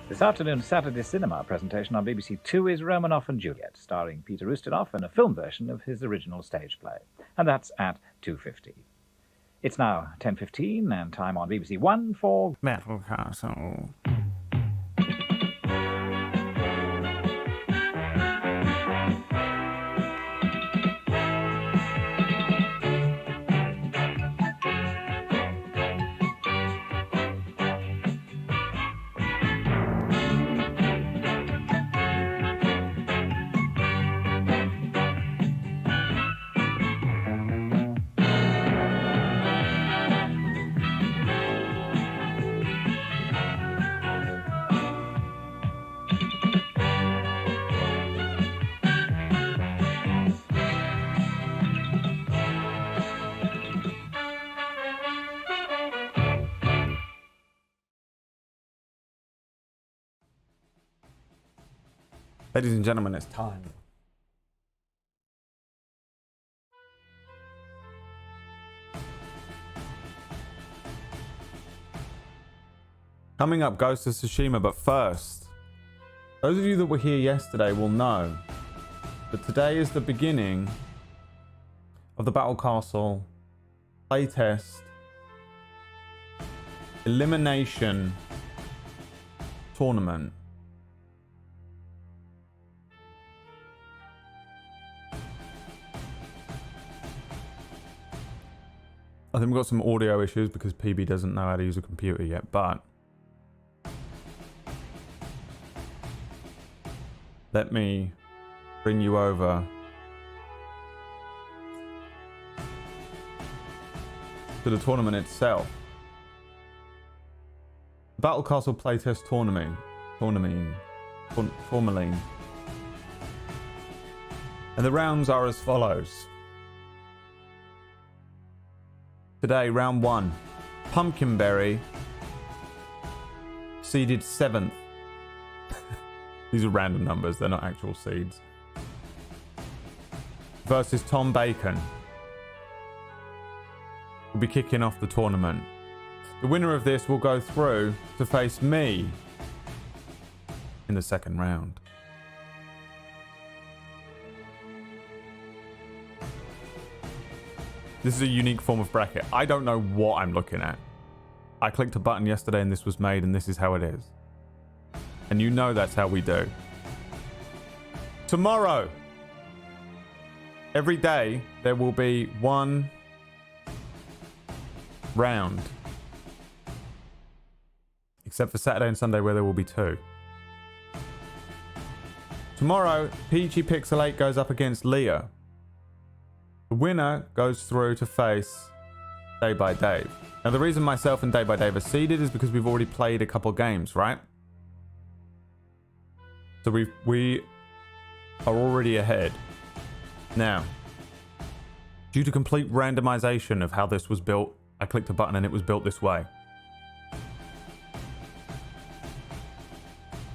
This afternoon's Saturday cinema presentation on BBC Two is Romanoff and Juliet, starring Peter Ustinov in a film version of his original stage play. And that's at 2:50. It's now 10:15 and time on BBC One for Battle Castle. Ladies and gentlemen, it's time. Coming up, Ghost of Tsushima, but first, those of you that were here yesterday will know that today is the beginning of the Battle Castle playtest elimination tournament. I think we've got some audio issues because PB doesn't know how to use a computer yet, but let me bring you over to the tournament itself. Battle Castle Playtest Tournament. Tourmaline. And the rounds are as follows. Today, round 1. Pumpkinberry, seeded 7th. These are random numbers, they're not actual seeds. Versus Tom Bacon. We'll be kicking off the tournament. The winner of this will go through to face me in the second round. This is a unique form of bracket. I don't know what I'm looking at. I clicked a button yesterday and this was made, and this is how it is. And you know that's how we do. Tomorrow, every day, there will be one round. Except for Saturday and Sunday, where there will be 2. Tomorrow, Peachy Pixel 8 goes up against Leah. The winner goes through to face Day by Dave. Now, the reason myself and Day by Dave are seeded is because we've already played a couple games, right? So we are already ahead. Now, due to complete randomization of how this was built, I clicked a button and it was built this way.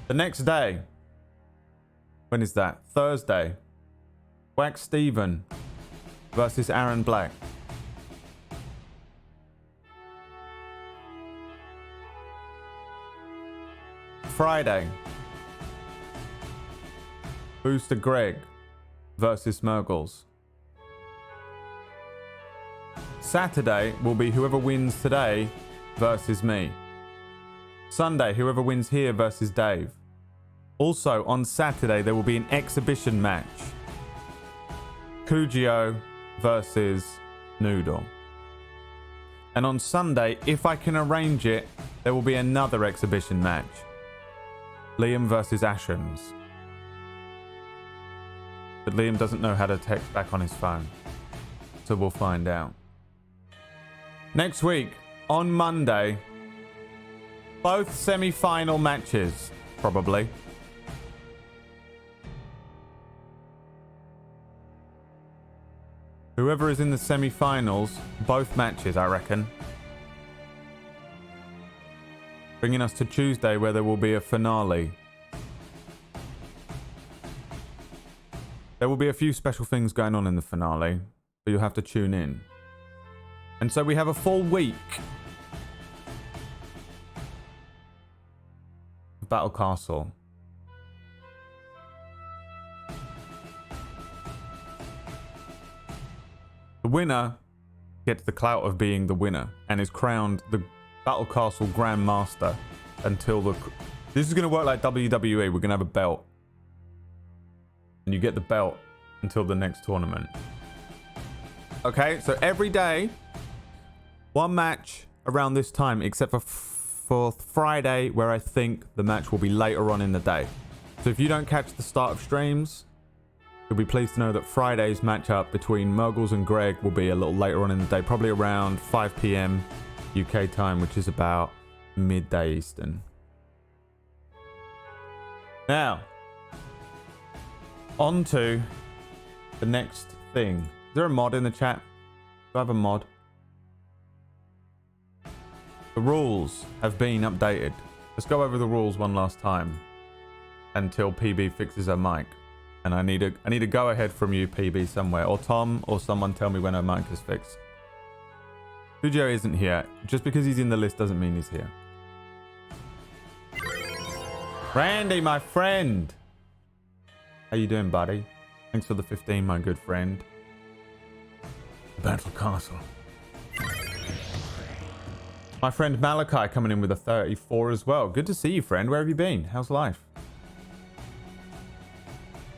The next day, when is that? Thursday, Wax Steven versus Aaron Black. Friday, Booster Greg versus Murgles. Saturday will be whoever wins today versus me. Sunday, whoever wins here versus Dave. Also, on Saturday, there will be an exhibition match. Kujio versus Noodle. And on Sunday, if I can arrange it, there will be another exhibition match. Liam versus Ashens. But Liam doesn't know how to text back on his phone. So we'll find out. Next week, on Monday, both semi-final matches, probably. Whoever is in the semi-finals, both matches, I reckon. Bringing us to Tuesday, where there will be a finale. There will be a few special things going on in the finale, but you'll have to tune in. And so we have a full week Battle Castle. The winner gets the clout of being the winner and is crowned the Battle Castle Grand Master until the... This is going to work like WWE. We're going to have a belt. And you get the belt until the next tournament. Okay, so every day, one match around this time, except for Friday, where I think the match will be later on in the day. So if you don't catch the start of streams, you'll be pleased to know that Friday's matchup between Murgles and Greg will be a little later on in the day, probably around 5 p.m. UK time, which is about midday Eastern. Now, on to the next thing. Is there a mod in the chat? Do I have a mod? The rules have been updated. Let's go over the rules one last time until PB fixes her mic. And I need a go ahead from you, PB, somewhere, or Tom, or someone tell me when her mic is fixed. Studio isn't here. Just because he's in the list doesn't mean he's here. Randy, my friend. How you doing, buddy? Thanks for the 15, my good friend. Battle Castle. My friend Malachi coming in with a 34 as well. Good to see you, friend. Where have you been? How's life?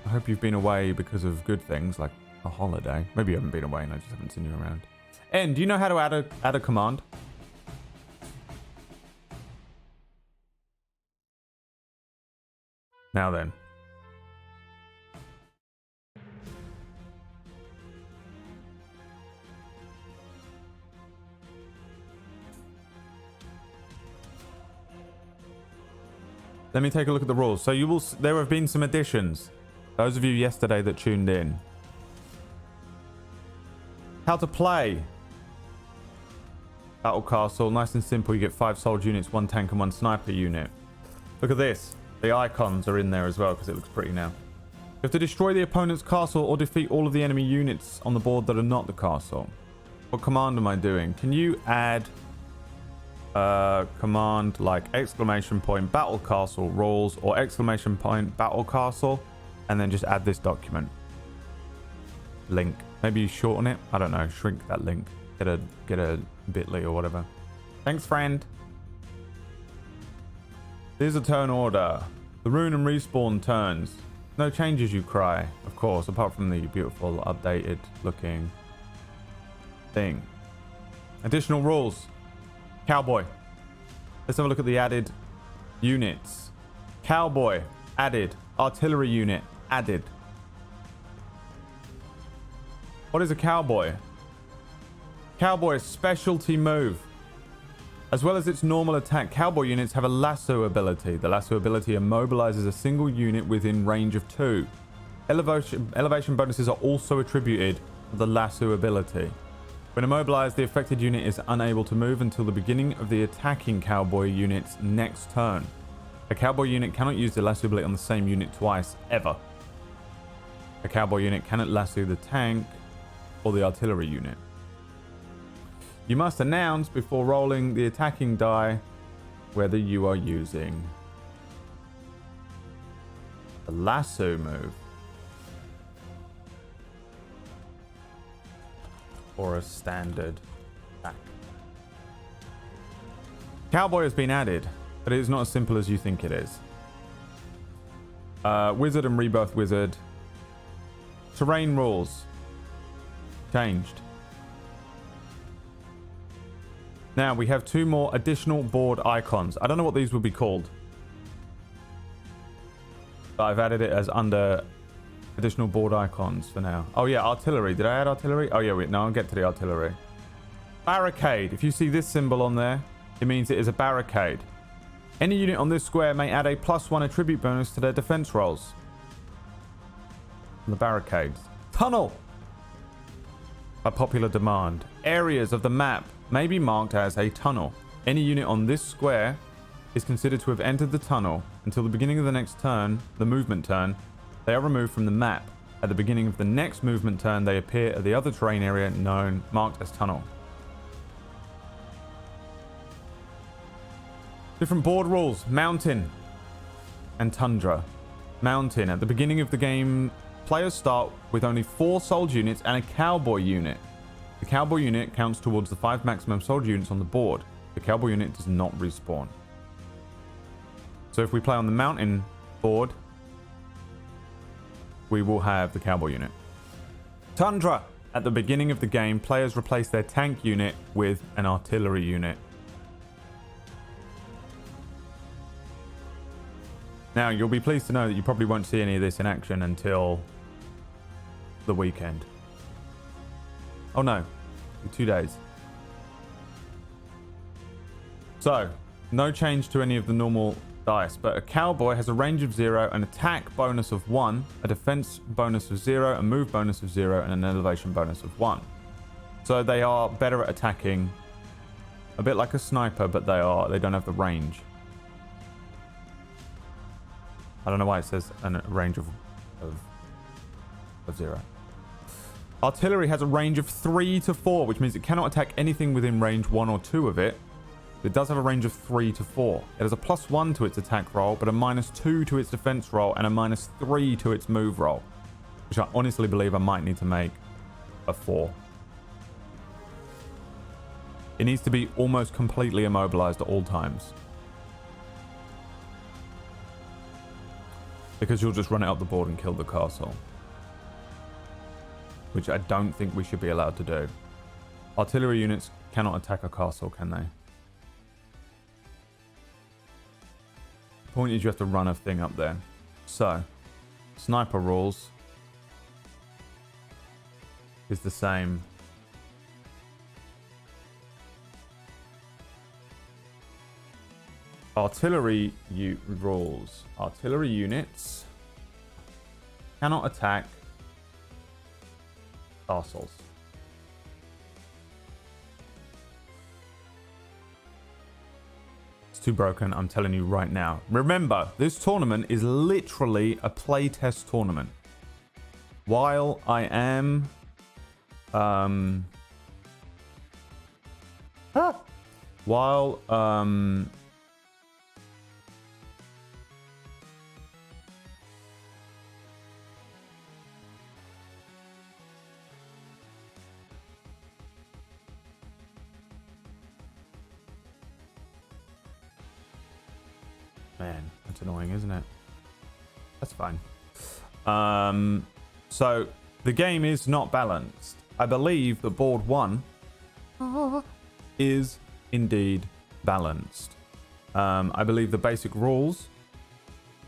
I hope you've been away because of good things, like a holiday. Maybe you haven't been away and I just haven't seen you around. En, do you know how to add a command? Now then. Let me take a look at the rules. So there have been some additions. Those of you yesterday that tuned in. How to play. Battle Castle, nice and simple. You get 5 soldier units, 1 tank and 1 sniper unit. Look at this. The icons are in there as well because it looks pretty now. You have to destroy the opponent's castle or defeat all of the enemy units on the board that are not the castle. What command am I doing? Can you add command like exclamation point battle castle rules or exclamation point battle castle and then just add this document link? Maybe you shorten it, I don't know, shrink that link, get a bit.ly or whatever. Thanks, friend. Here's a turn order. The rune and respawn turns. No changes, you cry, of course, apart from the beautiful updated looking thing. Additional rules. Cowboy. Let's have a look at the added units. Cowboy added. Artillery unit added. What is a cowboy? Cowboy specialty move. As well as its normal attack, cowboy units have a lasso ability. The lasso ability immobilizes a single unit within range of 2. Elevation bonuses are also attributed to the lasso ability. When immobilized, the affected unit is unable to move until the beginning of the attacking cowboy unit's next turn. A cowboy unit cannot use the lasso ability on the same unit twice, ever. A cowboy unit cannot lasso the tank or the artillery unit. You must announce before rolling the attacking die whether you are using the lasso move or a standard attack. Cowboy has been added, but it is not as simple as you think it is. Wizard and Rebirth Wizard. Terrain rules changed. Now we have 2 more additional board icons. I don't know what these would be called, but I've added it as under additional board icons for now. Oh yeah, artillery. Did I add artillery? Oh yeah, wait, no, I'll get to the artillery. Barricade. If you see this symbol on there, it means it is a barricade. Any unit on this square may add a +1 attribute bonus to their defense rolls. And the barricades. Tunnel. By popular demand. Areas of the map may be marked as a tunnel. Any unit on this square is considered to have entered the tunnel until the beginning of the next turn, the movement turn. They are removed from the map. At the beginning of the next movement turn, they appear at the other terrain area marked as tunnel. Different board rules. Mountain. and Tundra. Mountain. At the beginning of the game, players start with only 4 sold units and a cowboy unit. The cowboy unit counts towards the 5 maximum sold units on the board. The cowboy unit does not respawn. So if we play on the mountain board, we will have the cowboy unit. Tundra. At the beginning of the game, players replace their tank unit with an artillery unit. Now, you'll be pleased to know that you probably won't see any of this in action until the weekend. Oh no, 2 days. So, no change to any of the normal dice, but a cowboy has a range of 0, an attack bonus of 1, a defense bonus of 0, a move bonus of 0, and an elevation bonus of 1. So they are better at attacking, a bit like a sniper, but they don't have the range. I don't know why it says a range of 0. Artillery has a range of 3 to 4, which means it cannot attack anything within range 1 or 2 of it. It does have a range of 3 to 4. It has a +1 to its attack roll, but a -2 to its defense roll, and a -3 to its move roll. Which I honestly believe I might need to make a 4. It needs to be almost completely immobilized at all times. Because you'll just run it up the board and kill the castle. Which I don't think we should be allowed to do. Artillery units cannot attack a castle, can they? The point is you have to run a thing up there. So, sniper rules is the same. Artillery rules. Artillery units cannot attack castles. It's too broken, I'm telling you right now. Remember, this tournament is literally a playtest tournament. While I am man, that's annoying, isn't it? That's fine. So the game is not balanced. I believe that board 1 is indeed balanced. I believe the basic rules,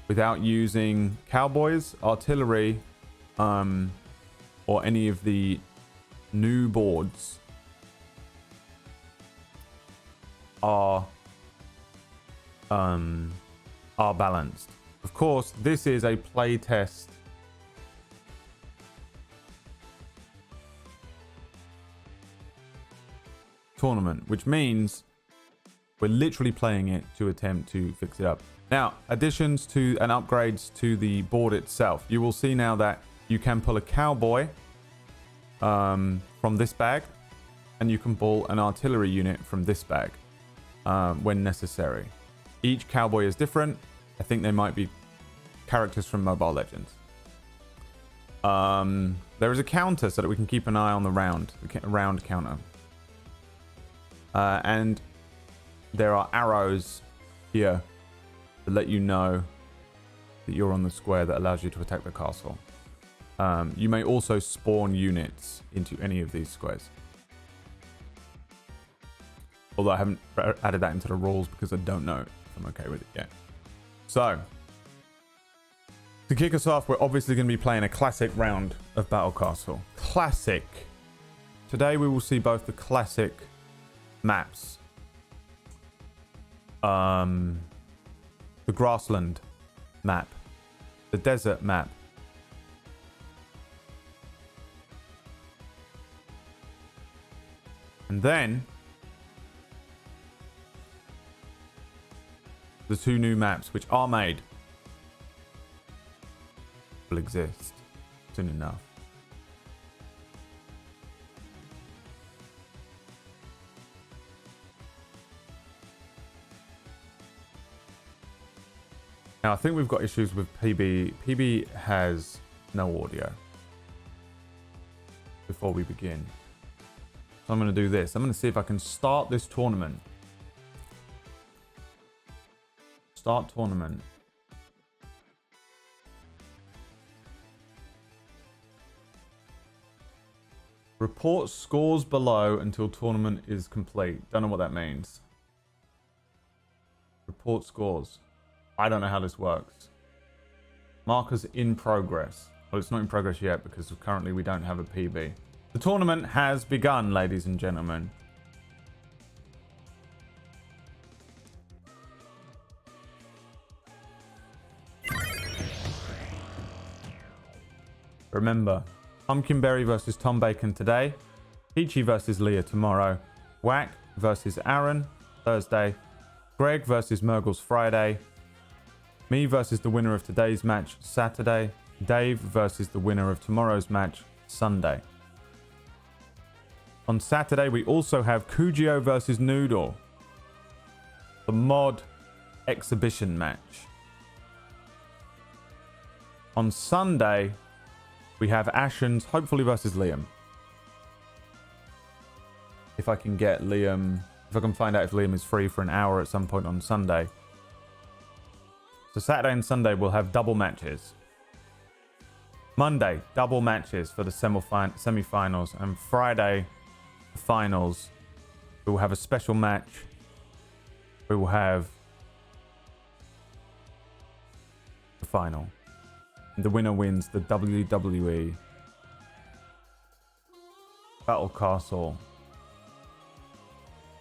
without using cowboys, artillery, or any of the new boards, are balanced. Of course, this is a playtest tournament, which means we're literally playing it to attempt to fix it up. Now, additions to and upgrades to the board itself. You will see now that you can pull a cowboy from this bag, and you can pull an artillery unit from this bag when necessary. Each cowboy is different. I think they might be characters from Mobile Legends. There is a counter so that we can keep an eye on the round counter. And there are arrows here to let you know that you're on the square that allows you to attack the castle. You may also spawn units into any of these squares. Although I haven't added that into the rules because I don't know if I'm okay with it yet. So, to kick us off, we're obviously going to be playing a classic round of Battle Castle. Classic. Today we will see both the classic maps. The grassland map. The desert map. And then the 2 new maps, which are made, will exist soon enough. Now, I think we've got issues with PB. PB has no audio. Before we begin. So I'm going to do this. I'm going to see if I can start this tournament. Start tournament. Report scores below until tournament is complete. Don't know what that means. Report scores. I don't know how this works. Markers in progress. Well, it's not in progress yet because currently we don't have a PB. The tournament has begun, ladies and gentlemen. Remember, Pumpkinberry versus Tom Bacon today. Peachy versus Leah tomorrow. Whack versus Aaron Thursday. Greg versus Murgles Friday. Me versus the winner of today's match Saturday. Dave versus the winner of tomorrow's match Sunday. On Saturday, we also have Kujio versus Noodle. The mod exhibition match. On Sunday, we have Ashens, hopefully versus Liam. If I can get Liam, if I can find out if Liam is free for an hour at some point on Sunday. So Saturday and Sunday, we'll have double matches. Monday, double matches for the semi-finals. And Friday, the finals. We will have a special match. We will have the final. And the winner wins the WWE Battle Castle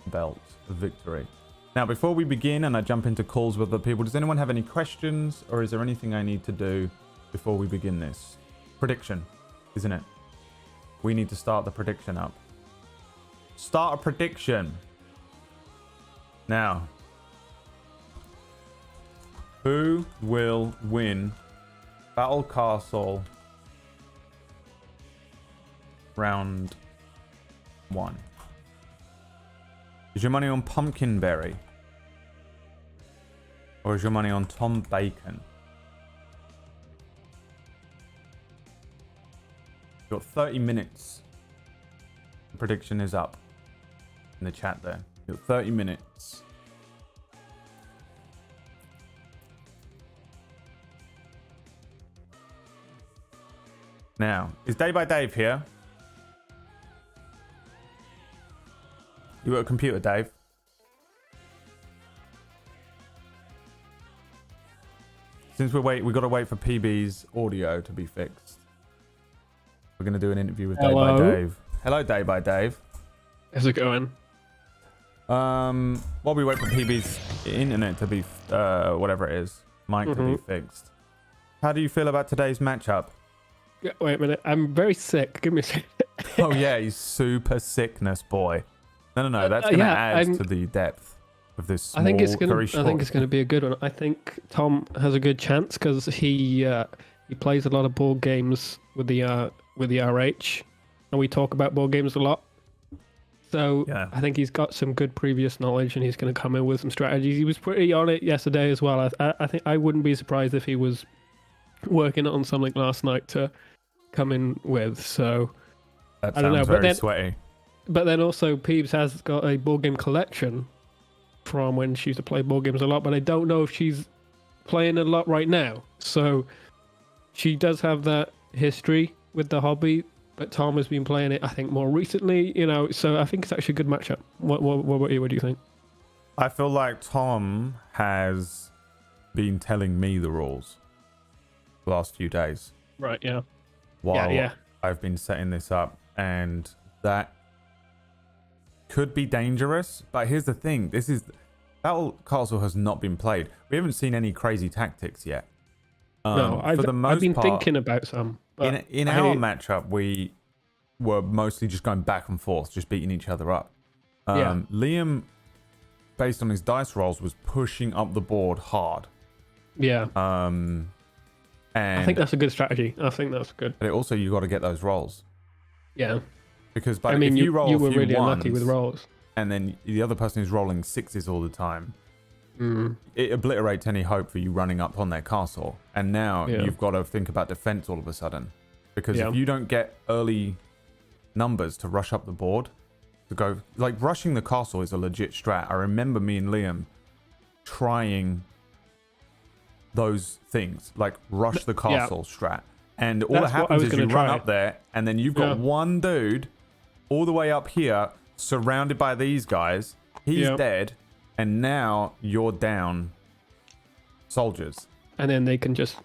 belt of victory. Now, before we begin and I jump into calls with other people, does anyone have any questions or is there anything I need to do before we begin this? Prediction, isn't it? We need to start the prediction up. Start a prediction. Now, who will win Battle Castle round 1? Is your money on Pumpkinberry? Or is your money on Tom Bacon? You've got 30 minutes. The prediction is up in the chat there. You've got 30 minutes. Now, is Day by Dave here? You got a computer, Dave? Since we got to wait for PB's audio to be fixed. We're going to do an interview with Day by Dave. Hello, Day by Dave. How's it going? While we wait for PB's internet to be, whatever it is, mic to be fixed. How do you feel about today's matchup? Wait a minute. I'm very sick. Give me a second. Oh, yeah, he's super sickness boy. No. That's going to add to the depth of this small, very short. I think it's going to be a good one. I think Tom has a good chance because he plays a lot of board games with the RH, and we talk about board games a lot. So yeah. I think he's got some good previous knowledge, and he's going to come in with some strategies. He was pretty on it yesterday as well. I think I wouldn't be surprised if he was working on something last night to come in with. So that I don't know, very sweaty. But then also Peeves has got a board game collection from when she used to play board games a lot, but I don't know if she's playing a lot right now. So she does have that history with the hobby, but Tom has been playing it, I think, more recently, so I think it's actually a good matchup. What do you think? I feel like Tom has been telling me the rules the last few days. Right, yeah. While I've been setting this up, and that could be dangerous, but here's the thing. Battle Castle has not been played. We haven't seen any crazy tactics yet. No, I've been thinking about some. In our matchup, we were mostly just going back and forth, just beating each other up. Liam, based on his dice rolls, was pushing up the board hard. Yeah. And I think that's a good strategy. I think that's good. But also, you got to get those rolls. Yeah. Because you roll you were really unlucky with rolls. And then the other person is rolling sixes all the time. it obliterates any hope for you running up on their castle. And now you've got to think about defense all of a sudden. Because if you don't get early numbers to rush up the board, to go, like, rushing the castle is a legit strat. I remember me and Liam trying those things, like rush the castle strat. And all that happens is you run up there, and then you've got one dude all the way up here, surrounded by these guys. He's dead, and now you're down soldiers. And then they can just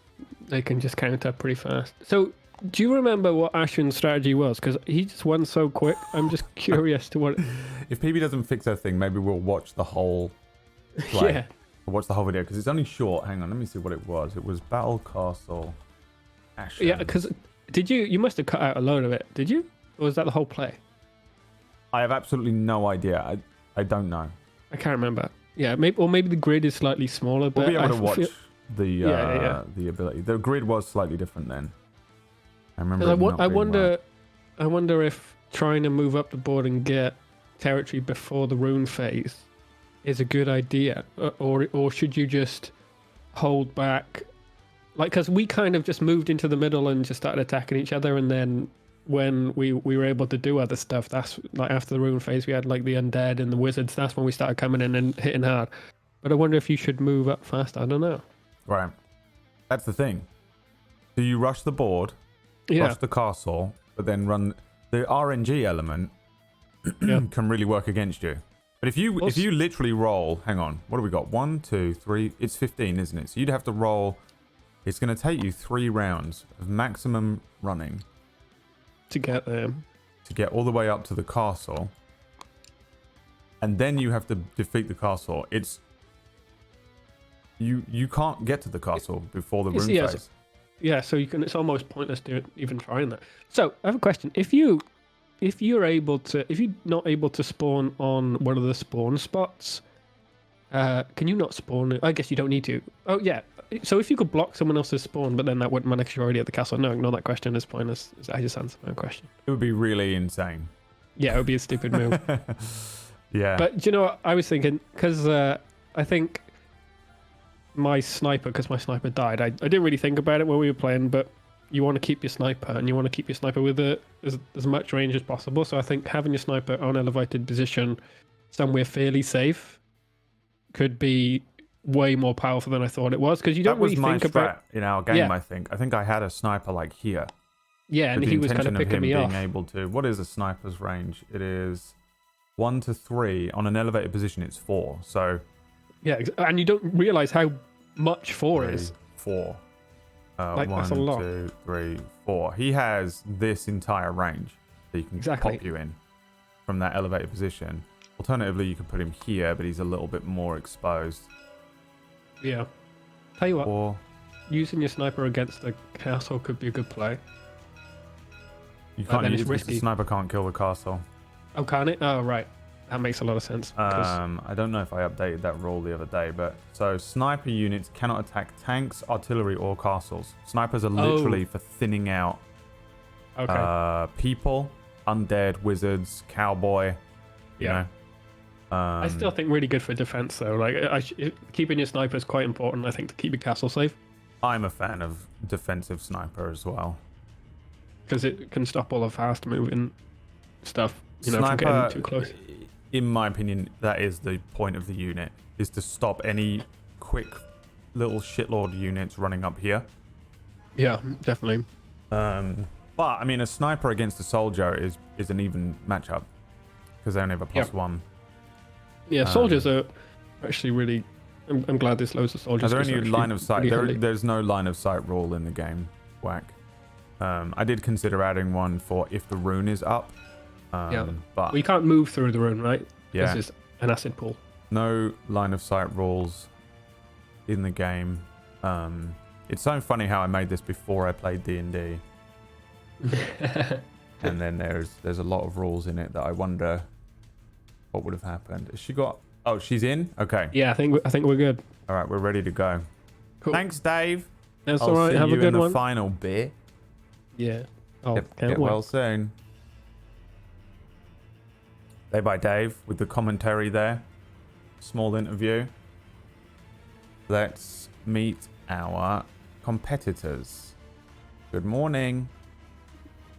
counter pretty fast. So, do you remember what Ashwin's strategy was? Because he just won so quick. I'm just curious to what. If PB doesn't fix her thing, maybe we'll watch the whole play. Yeah. We'll watch the whole video because it's only short. Hang on, let me see what it was. It was Battle Castle. Ashwin. Yeah, because you must have cut out a load of it, did you? Or was that the whole play? I have absolutely no idea. I don't know. I can't remember. Yeah, maybe the grid is slightly smaller. But we'll be able to watch the ability. The grid was slightly different then. I remember. I wonder if trying to move up the board and get territory before the rune phase is a good idea, or should you just hold back? Like, because we kind of just moved into the middle and just started attacking each other, and then when we were able to do other stuff, that's like after the rune phase, we had like the undead and the wizards. That's when we started coming in and hitting hard. But I wonder if you should move up fast. I don't know. Right, that's the thing. Do you rush the board, rush the castle, but then run the RNG element? Can really work against you. But if you literally roll, hang on, what do we got? 1, 2, 3. It's 15, isn't it? So you'd have to roll. It's going to take you 3 rounds of maximum running to get them, to get all the way up to the castle, and then you have to defeat the castle. It's you can't get to the castle before the rune phase. So you can. It's almost pointless even trying that. So I have a question. If you're not able to spawn on one of the spawn spots, can you not spawn? I guess you don't need to. Oh yeah. So if you could block someone else's spawn, but then that wouldn't matter because you're already at the castle. No, ignore that question. It's pointless. I just answered my question. It would be really insane. Yeah, it would be a stupid move. Yeah. But do you know what I was thinking? Because I think my sniper died. I didn't really think about it when we were playing, but you want to keep your sniper, and you want to keep your sniper with as much range as possible. So I think having your sniper on elevated position somewhere fairly safe could be way more powerful than I thought it was, because you don't really think about. That was my strat in our game. I think I had a sniper like here. Yeah, and he was kind of picking me off. Being able to. What is a sniper's range? It is 1 to 3 on an elevated position. It's 4. So. Yeah, and you don't realize how much 4 is. 4. Like, 1, that's a lot. 2, 3, 4. He has this entire range that you can pop you in from that elevated position. Alternatively, you could put him here, but he's a little bit more exposed. Yeah. Tell you what, using your sniper against the castle could be a good play. You can't use it. The sniper can't kill the castle. Oh, can it? Oh, right. That makes a lot of sense. I don't know if I updated that rule the other day, but so sniper units cannot attack tanks, artillery, or castles. Snipers are literally for thinning out people, undead, wizards, cowboy. You know. I still think really good for defense, though. Like, keeping your sniper is quite important, I think, to keep your castle safe. I'm a fan of defensive sniper as well, because it can stop all the fast moving stuff. From getting too close. In my opinion, that is the point of the unit, is to stop any quick little shitlord units running up here. Yeah, definitely. But I mean, a sniper against a soldier is an even matchup because they only have a +1. Yeah, soldiers are actually really. I'm glad there's loads of soldiers. Are there any line of sight? There's no line of sight rule in the game. Whack. I did consider adding one for if the rune is up. But you can't move through the rune, right? Yeah. This is an acid pool. No line of sight rules in the game. It's so funny how I made this before I played D&D. And then there's a lot of rules in it that I wonder what would have happened. Has she got? Oh, she's in. Okay. Yeah, I think we're good. All right, we're ready to go. Cool. Thanks, Dave. That's all right. Have a good one. In the final bit. Yeah. Get well soon. Day by Dave with the commentary there. Small interview. let's meet our competitors. Good morning.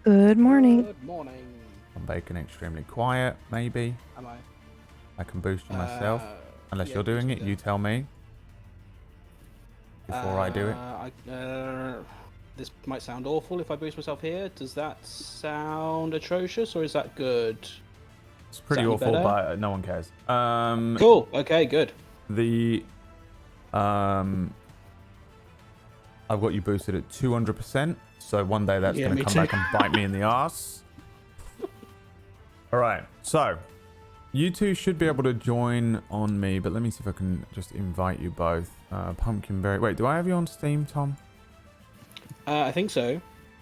Good morning. Good morning. I'm Bacon extremely quiet, maybe. Am I? I can boost you myself. Unless yeah, you're doing boost it, me you tell me. Before I do it. This might sound awful if I boost myself here. Does that sound atrocious or is that good? It's pretty any awful, better? but no one cares. Cool. Okay, good. I've got you boosted at 200%. So one day that's Yeah, going to me come too. back and bite me in the ass. All right. So you two should be able to join on me, but let me see if I can just invite you both. Pumpkinberry. Wait, do I have you on Steam, Tom? I think so.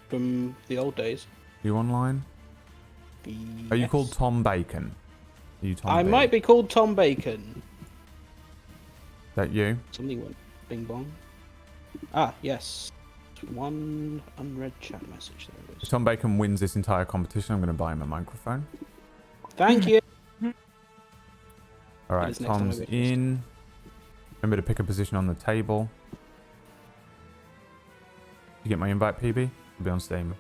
From the old days. You online? Are you Yes. called Tom Bacon? Are you Tom I B? might be called Tom Bacon. Is that you? Something went bing bong. Ah, yes. One unread chat message. There it If is. Tom Bacon wins this entire competition, I'm going to buy him a microphone. Thank you. All right, is next time Tom's I go first. in. Remember to pick a position on the table. You get my invite, PB? It'll be on Steam.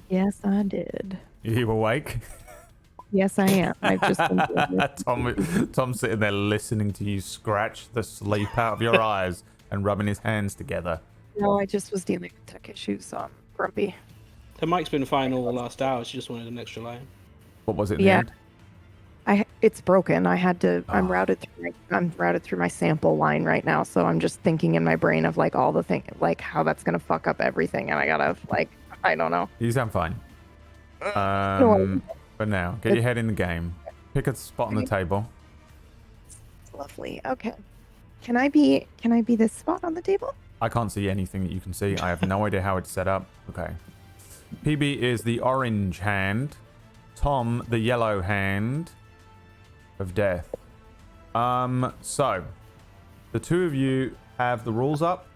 Yes, I did. Are you awake? Yes, I am. I've just been doing this. Tom's sitting there listening to you scratch the sleep out of your eyes and rubbing his hands together. No, I just was dealing with tech issues, so I'm grumpy. The mic's been fine all the last hour. She just wanted an extra line. What was it in the Yeah. end? It's broken. I had to. I'm Oh. routed through my sample line right now, so I'm just thinking in my brain of like all the thing, like how that's gonna fuck up everything, and I gotta like, I don't know. You sound fine. No. But now, get your head in the game. Pick a spot on the table. It's lovely. Okay. Can I be this spot on the table? I can't see anything that you can see. I have no idea how it's set up. Okay. PB is the orange hand. Tom, the yellow hand of death. So the two of you have the rules up.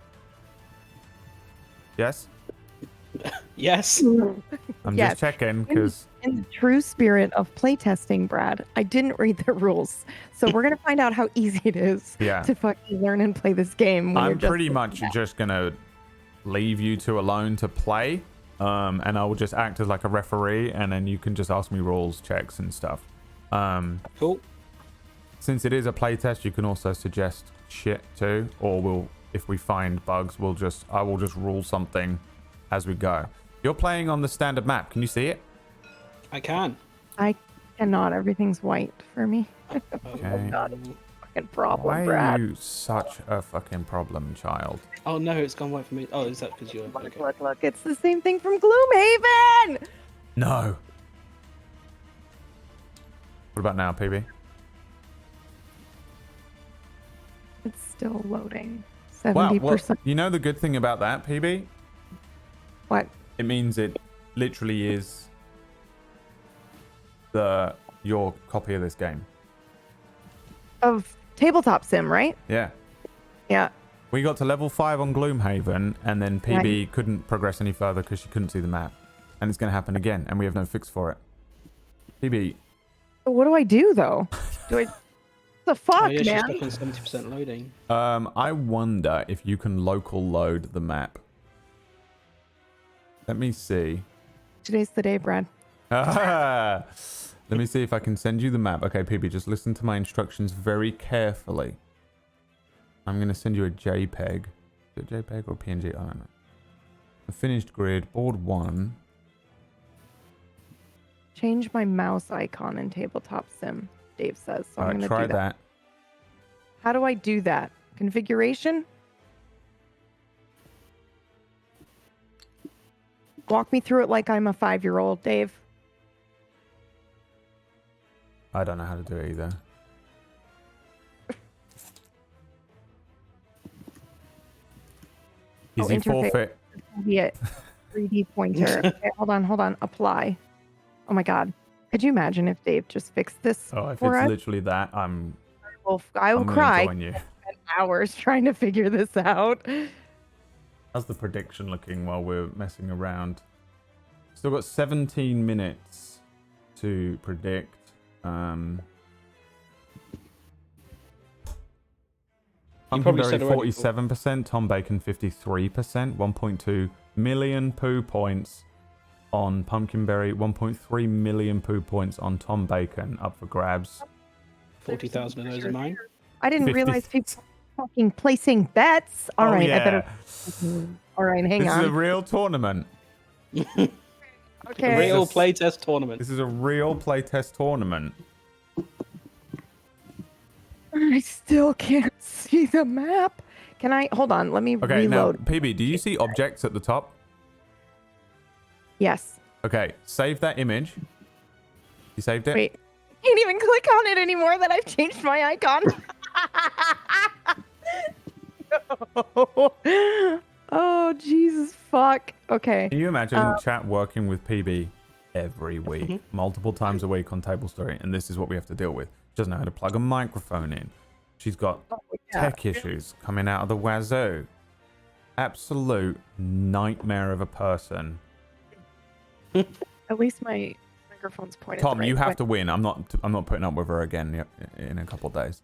Yes? Yes. I'm Yes. just checking because In the true spirit of playtesting, Brad, I didn't read the rules, so we're gonna find out how easy it is yeah. to fucking learn and play this game. When you're I'm just pretty much just gonna leave you two alone to play. And I will just act as like a referee, and then you can just ask me rules, checks, and stuff. Cool. Since it is a playtest, you can also suggest shit too, or if we find bugs, I will just rule something as we go. You're playing on the standard map. Can you see it? I can. I cannot. Everything's white for me. Okay. Fucking problem, Why are Brad. you such a fucking problem, child? Oh no, it's gone white for me. Oh, is that because you're Look, okay? look! It's the same thing from Gloomhaven. No. What about now, PB? It's still loading. Wow. 70%. Well, you know the good thing about that, PB? What? It means it literally is your copy of this game. Of tabletop sim, right? Yeah. Yeah. We got to level 5 on Gloomhaven, and then PB couldn't progress any further because she couldn't see the map. And it's going to happen again, and we have no fix for it. PB. But what do I do though? Do I? The fuck, Oh yeah, she's man. stuck on 70% loading. I wonder if you can local load the map. Let me see. Today's the day, Brad. Let me see if I can send you the map. Okay, PB, just listen to my instructions very carefully. I'm going to send you a JPEG. Is it JPEG or PNG? I don't know. A finished grid, board 1. Change my mouse icon in tabletop sim, Dave says. So All I'm right, gonna try do that. that. How do I do that? Configuration? Walk me through it like I'm a 5-year-old, Dave. I don't know how to do it either. Easy interface. forfeit. Be it 3D pointer. Okay, hold on. Apply. Oh my god. Could you imagine if Dave just fixed this Oh, if for it's us? literally that, I I I'm will gonna cry. join you. Spend hours trying to figure this out. How's the prediction looking while we're messing around? Still got 17 minutes to predict. probably Pumpkinberry said already. 47%, Tom Bacon 53%, 1.2 million poo points on Pumpkinberry, 1.3 million poo points on Tom Bacon, up for grabs. 40,000 of those are mine. I didn't 50. realize people were fucking placing bets. All right, yeah. I better. All right, hang This on. is a real tournament. Okay. Real playtest tournament. This is a real playtest tournament. I still can't see the map. Can I hold on? Let me Okay, now, reload. PB, do you see objects at the top? Yes. Okay, save that image. You saved it? Wait. I can't even click on it anymore that I've changed my icon. Oh, Jesus fuck. Okay. Can you imagine chat working with PB every week, multiple times a week on Table Story, and this is what we have to deal with? She doesn't know how to plug a microphone in. She's got tech issues coming out of the wazoo. Absolute nightmare of a person. At least my microphone's pointed. Tom, the you right have way. to win. I'm not putting up with her again in a couple of days.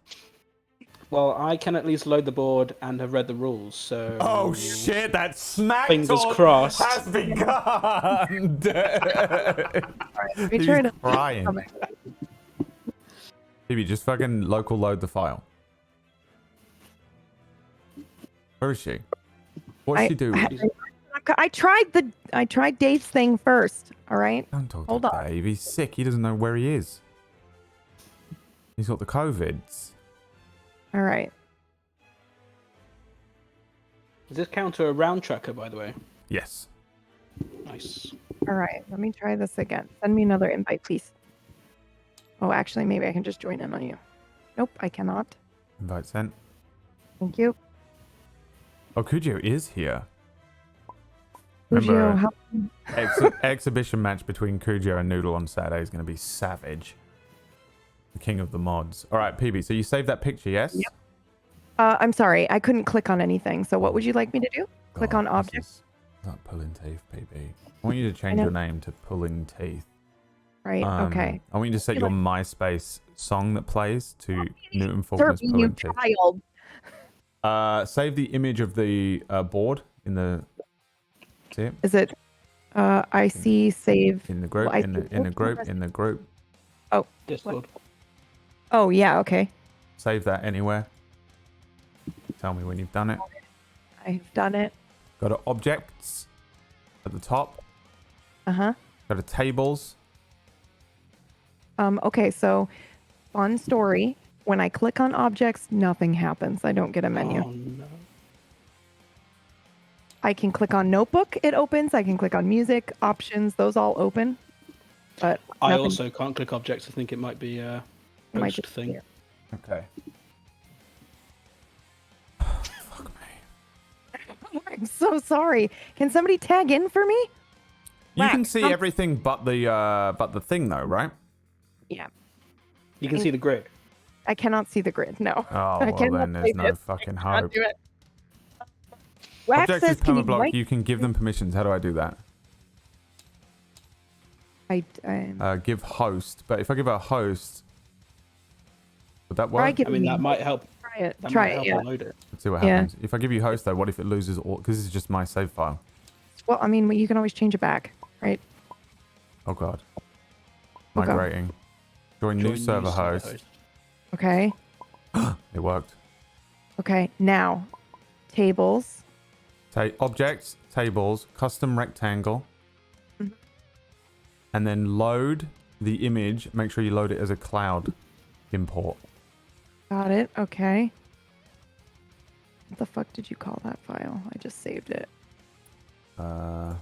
Well, I can at least load the board and have read the rules, so... Oh shit, that smack Fingers talk crossed. has begun. All right, let me He's try to. crying. PB, just fucking local load the file. Where is she? What's she doing? I tried Dave's thing first. All right. Don't talk Hold to on. Dave. He's sick. He doesn't know where he is. He's got the COVIDs. All right. Does this count to a round tracker, by the way? Yes. Nice. All right. Let me try this again. Send me another invite, please. Oh, actually, maybe I can just join in on you. Nope, I cannot. Invite sent. Thank you. Oh, Kujo is here. Lucio, Remember, exhibition match between Kujo and Noodle on Saturday is going to be savage. The king of the mods. All right, PB, so you saved that picture, yes? Yep. I'm sorry. I couldn't click on anything. So what would you like me to do? Click on object. Is that pulling teeth, PB? I want you to change your name to Pulling Teeth. Right. Okay. I want you to set your MySpace song that plays to Newton Sir, Faulkner's you Pulling Teeth. child. Save the image of the board in the... See it? Is it? I see. Save. In the group, Well, in the group. Oh. Discord. Oh yeah. Okay. Save that anywhere. Tell me when you've done it. I've done it. Go to objects at the top. Uh-huh. Go to tables. Okay, so fun story. When I click on objects, nothing happens. I don't get a menu. Oh, no. I can click on notebook, it opens. I can click on music, options, those all open. But I nothing- also can't click objects. I think it might be a it might ghost just thing. appear. Okay. Fuck me. I'm so sorry. Can somebody tag in for me? You Rack, can see come- everything but the thing though, right? Yeah. You can see the grid. I cannot see the grid. No. Oh, I well cannot then there's play no this. fucking I cannot hope. do it. Wax Objects is says, can you permablock. write? You can give them permissions. How do I do that? Give host. But if I give her a host, would that Try work? giving I mean, me- that might help. Try it. That Try might it. help Yeah. load it. Let's see what Yeah. happens. If I give you host though, what if it loses all? Because this is just my save file. Well, I mean, you can always change it back, right? Oh god. Okay. Migrating. Join new server host. Okay. It worked. Okay. Now, tables. Objects, tables, custom rectangle. Mhm. And then load the image. Make sure you load it as a cloud import. Got it. Okay. What the fuck did you call that file? I just saved it. I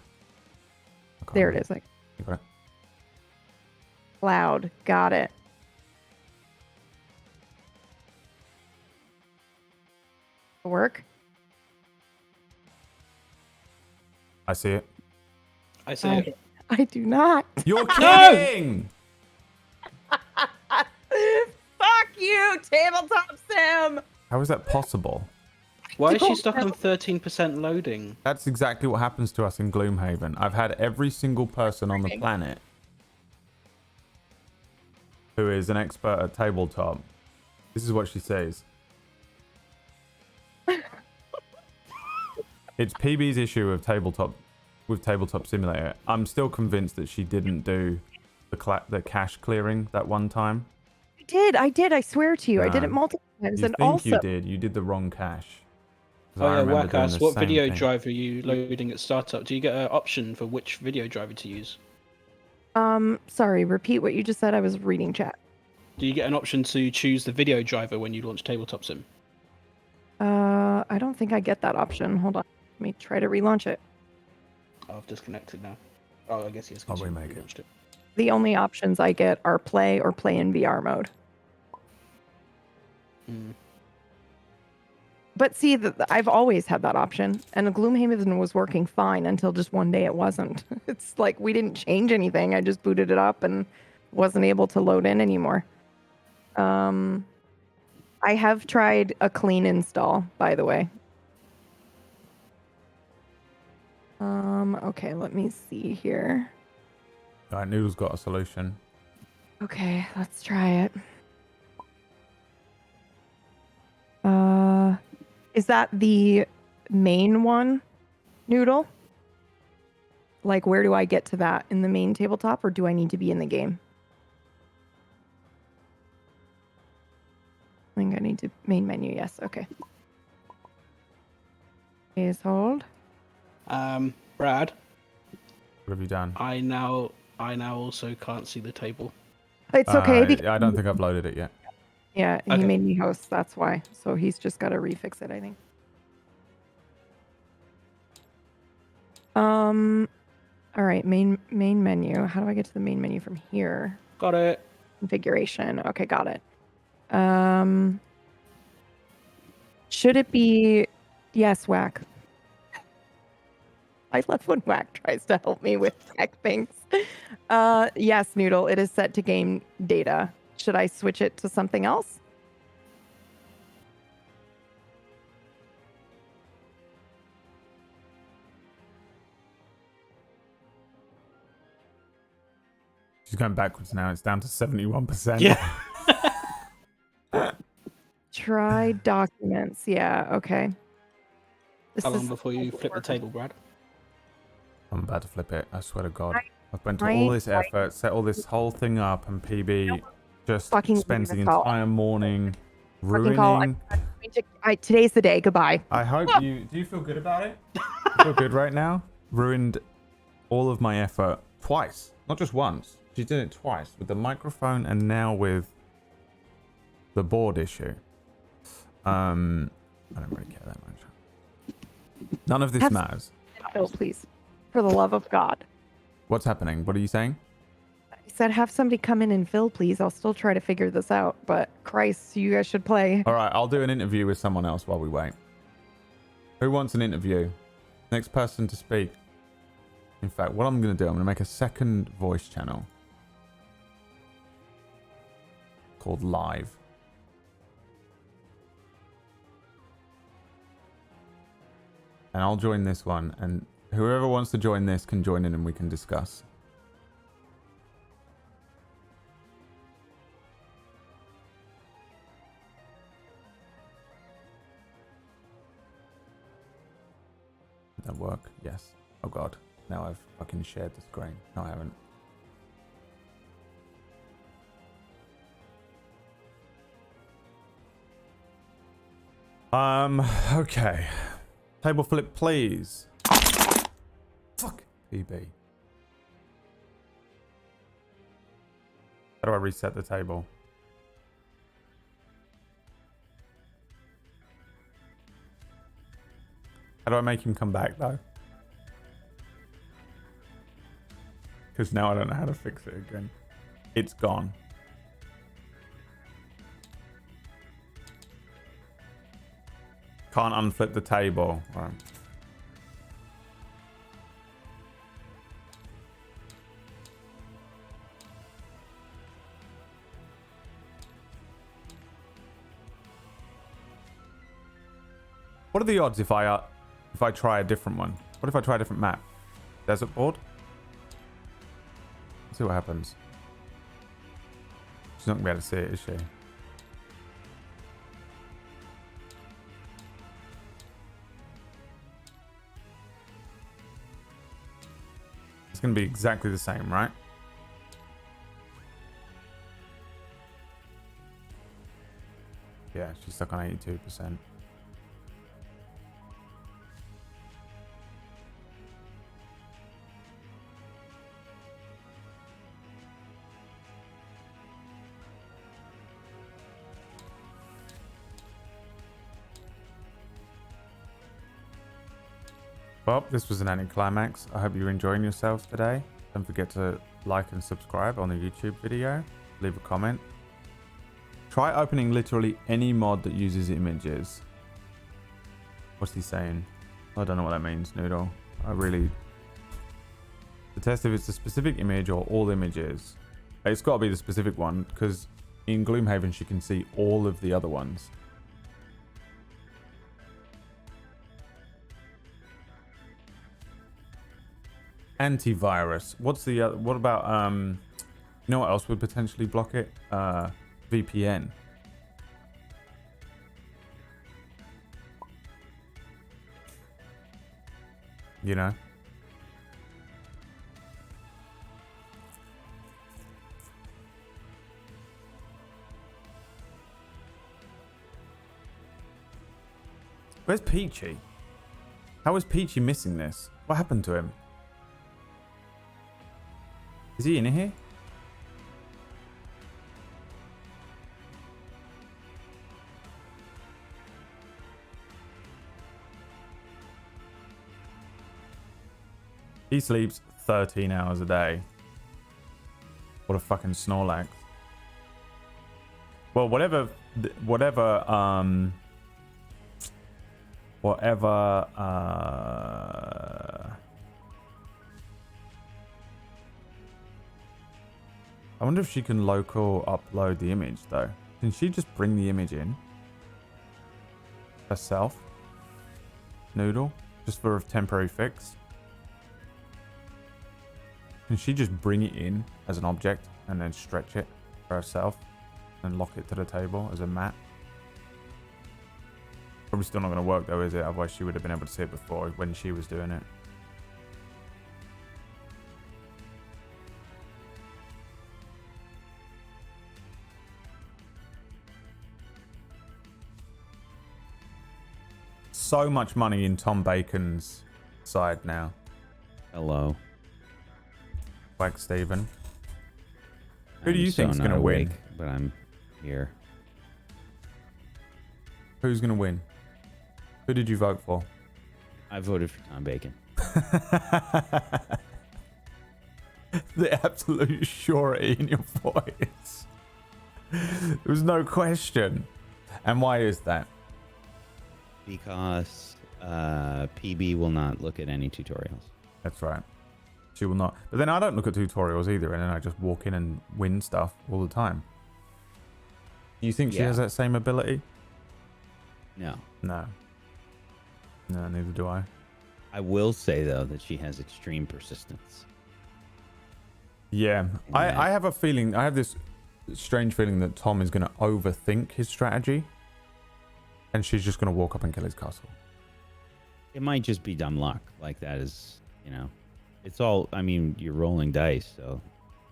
can't There it remember. is. Like You got it? cloud. Got it. Work. I see it. I see it. I do not. You're kidding! Fuck you, tabletop sim. How is that possible? Why is she Don't stuck know. on 13% loading? That's exactly what happens to us in Gloomhaven. I've had every single person on the planet who is an expert at tabletop. This is what she says. It's PB's issue with tabletop simulator. I'm still convinced that she didn't do the cache clearing that one time. I did. I swear to you. I did it No. multiple times. You And think also, you did. You did the wrong cache. 'Cause Oh I yeah, remember doing Wackass, the what same video thing. driver are you loading at startup? Do you get an option for which video driver to use? sorry, repeat what you just said. I was reading chat. Do you get an option to choose the video driver when you launch Tabletop Sim? I don't think I get that option. Hold on. Let me try to relaunch it. Oh, I've disconnected now. Oh, I guess yes. I'll 'cause you remake it. relaunched it. The only options I get are play or play in VR mode. Hmm. But see, I've always had that option, and the Gloomhaven was working fine until just one day it wasn't. It's like we didn't change anything. I just booted it up and wasn't able to load in anymore. I have tried a clean install, by the way. Okay, let me see here. All right, Noodle's got a solution. Okay, let's try it. Is that the main one, Noodle? Like, where do I get to that? In the main tabletop, or do I need to be in the game? I think I need to main menu. Yes. Okay. Please hold. Brad, What have you done? I now also can't see the table. It's okay. Because, I don't think I've loaded it yet. yeah, he Okay. made me host. That's why. So he's just got to refix it, I think. All right. Main menu. How do I get to the main menu from here? Got it. Configuration. Okay, got it. Should it be yes, Whack? I love when Whack tries to help me with tech things. Yes, Noodle, it is set to game data. Should I switch it to something else? She's going backwards now. It's down to 71%. Yeah. Try documents. Yeah, okay. This How long is before you flip the table, Brad? I'm about to flip it. I swear to God. I've been to I- all this effort, set all this whole thing up, and PB just Fucking spends the leave this call. entire morning Fucking call. ruining. Today's the day. Goodbye. I hope you... Do you feel good about it? You feel good right now? Ruined all of my effort twice. Not just once. She did it twice. With the microphone and now with the board issue. I don't really care that much. None of this matters. Phil, please. For the love of God. What's happening? What are you saying? I said have somebody come in and fill, please. I'll still try to figure this out, but Christ, you guys should play. All right, I'll do an interview with someone else while we wait. Who wants an interview? Next person to speak. In fact, what I'm going to do, I'm going to make a second voice channel called Live. And I'll join this one, and whoever wants to join this can join in and we can discuss. Did that work? Yes. Oh god. Now I've fucking shared the screen. No, I haven't. Okay. Table flip, please. Fuck. PB. How do I reset the table? How do I make him come back, though? Because now I don't know how to fix it again. It's gone. Can't unflip the table. Right. What are the odds if I try a different one? What if I try a different map? Desert board? Let's see what happens. She's not gonna be able to see it, is she? It's going to be exactly the same, right? Yeah, she's stuck on 82%. Well, this was an anticlimax. I hope you're enjoying yourselves today. Don't forget to like and subscribe on the YouTube video. Leave a comment. Try opening literally any mod that uses images. What's he saying? I don't know what that means, Noodle. To test if it's a specific image or all images. It's got to be the specific one, because in Gloomhaven she can see all of the other ones. Antivirus. What's the what about you know what else would potentially block it? VPN. You know? Where's Peachy? How is Peachy missing this? What happened to him? Is he in here? He sleeps 13 hours a day. What a fucking Snorlax. Well, whatever I wonder if she can local upload the image though. Can she just bring the image in herself? Noodle? Just for a temporary fix? Can she just bring it in as an object and then stretch it for herself and lock it to the table as a mat? Probably still not going to work though, is it? Otherwise she would have been able to see it before when she was doing it. So much money in Tom Bacon's side now. Hello. Like Steven. Who do you think's going to win? But I'm here. Who's going to win? Who did you vote for? I voted for Tom Bacon. The absolute surety in your voice. There was no question. And why is that? Because PB will not look at any tutorials. That's right. She will not. But then I don't look at tutorials either, and then I just walk in and win stuff all the time. Do you think she has that same ability? No. No. No, neither do I. I will say, though, that she has extreme persistence. Yeah. I have a feeling, I have this strange feeling that Tom is going to overthink his strategy, and she's just going to walk up and kill his castle. It might just be dumb luck. Like, that is, you know, it's all, I mean, you're rolling dice, so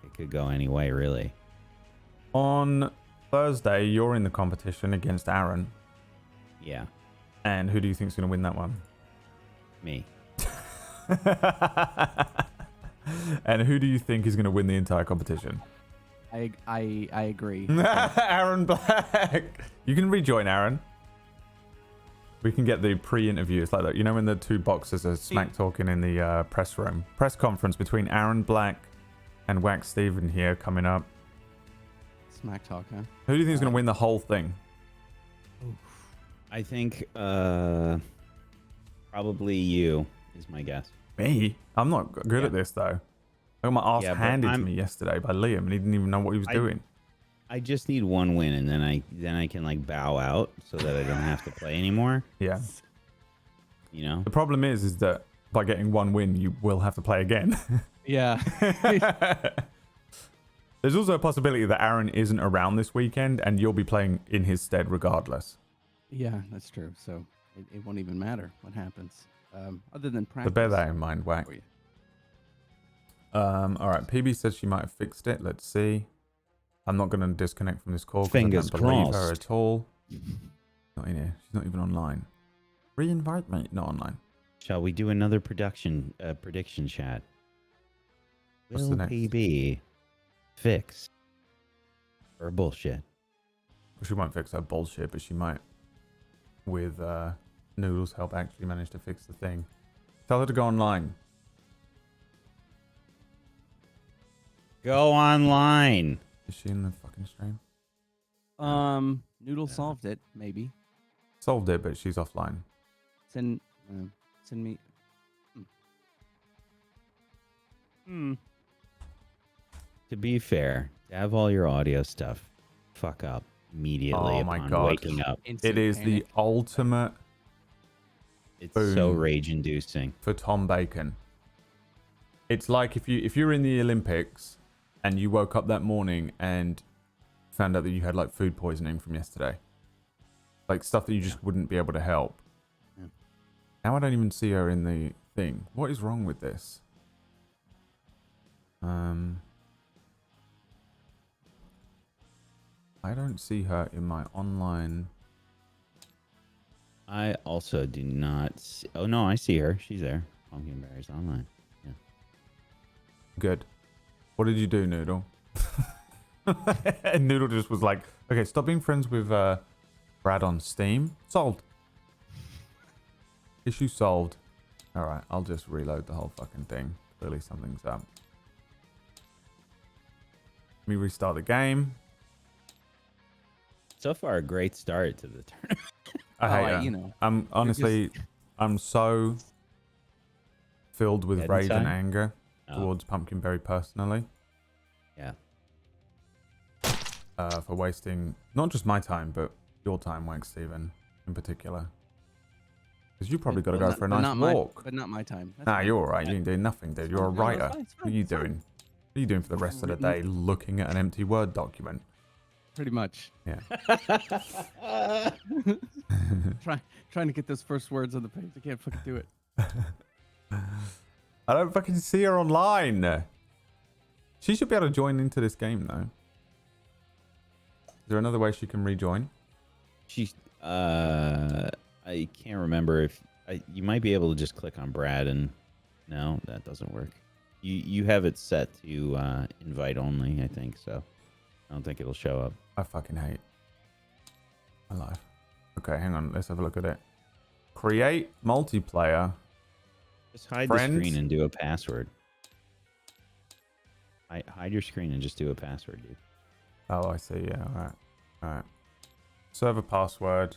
it could go any way, really. On Thursday, you're in the competition against Aaron. Yeah. And who do you think is going to win that one? Me. And who do you think is going to win the entire competition? I agree. Aaron Black. You can rejoin Aaron. We can get the pre-interview. It's like that. You know when the two boxers are smack talking in the press room? Press conference between Aaron Black and Wax Steven here coming up. Smack talk, huh? Who do you think is going to win the whole thing? I think probably you is my guess. Me? I'm not good at this though. I got my ass handed to me yesterday by Liam, and he didn't even know what he was doing. I just need one win, and then I can like bow out so that I don't have to play anymore. Yeah. You know. The problem is that by getting one win, you will have to play again. Yeah. There's also a possibility that Aaron isn't around this weekend, and you'll be playing in his stead regardless. Yeah, that's true. So it won't even matter what happens, other than practice. So bear that in mind, Wack. All right. PB says she might have fixed it. Let's see. I'm not going to disconnect from this call because I Fingers don't believe her crossed. at all. Not in here. She's not even online. Re-invite me. Not online. Shall we do another prediction chat? What's Will the next? PB fix or bullshit? Well, she won't fix her bullshit, but she might, with Noodle's help, actually manage to fix the thing. Tell her to go online. Go online. Is she in the fucking stream? Noodle solved it. Maybe Solved it, but she's offline. send me. To be fair, to have all your audio stuff fuck up immediately Oh my upon God. waking up. Instant It is the panic. ultimate It's so Boom. rage-inducing. for Tom Bacon. It's like if you're in the Olympics and you woke up that morning and found out that you had like food poisoning from yesterday, like stuff that you just wouldn't be able to help. Yeah. Now I don't even see her in the thing. What is wrong with this? I don't see her in my online. I also do not see... Oh, no, I see her. She's there. Pumpkinberry's online. Yeah. Good. What did you do, Noodle? And Noodle just was like, okay, stop being friends with Brad on Steam. Solved. Issue solved. Alright, I'll just reload the whole fucking thing. Clearly something's up. Let me restart the game. So far, a great start to the tournament. I hate her. You know. I'm honestly, I'm so filled with Head rage and inside? anger Oh. towards Pumpkinberry personally. Yeah. For wasting not just my time, but your time, Wank Steven, in particular. Because you probably got to go for a nice walk. But not my time. That's Nah, fine. you're alright. You ain't doing nothing, dude. You're a No, it's writer. fine, it's What are fine, you it's fine. doing? What are you doing for the rest of the day? Looking at an empty Word document. Pretty much. Yeah. Trying to get those first words on the page. I can't fucking do it. I don't fucking see her online. She should be able to join into this game, though. Is there another way she can rejoin? She's... I can't remember if... you might be able to just click on Brad and... No, that doesn't work. You have it set to invite only, I think, so... I don't think it'll show up. I fucking hate my life. Okay, hang on. Let's have a look at it. Create multiplayer. Just hide Friends? the screen and do a password. Hide your screen and just do a password, dude. Oh, I see. Yeah, all right. All right. Server password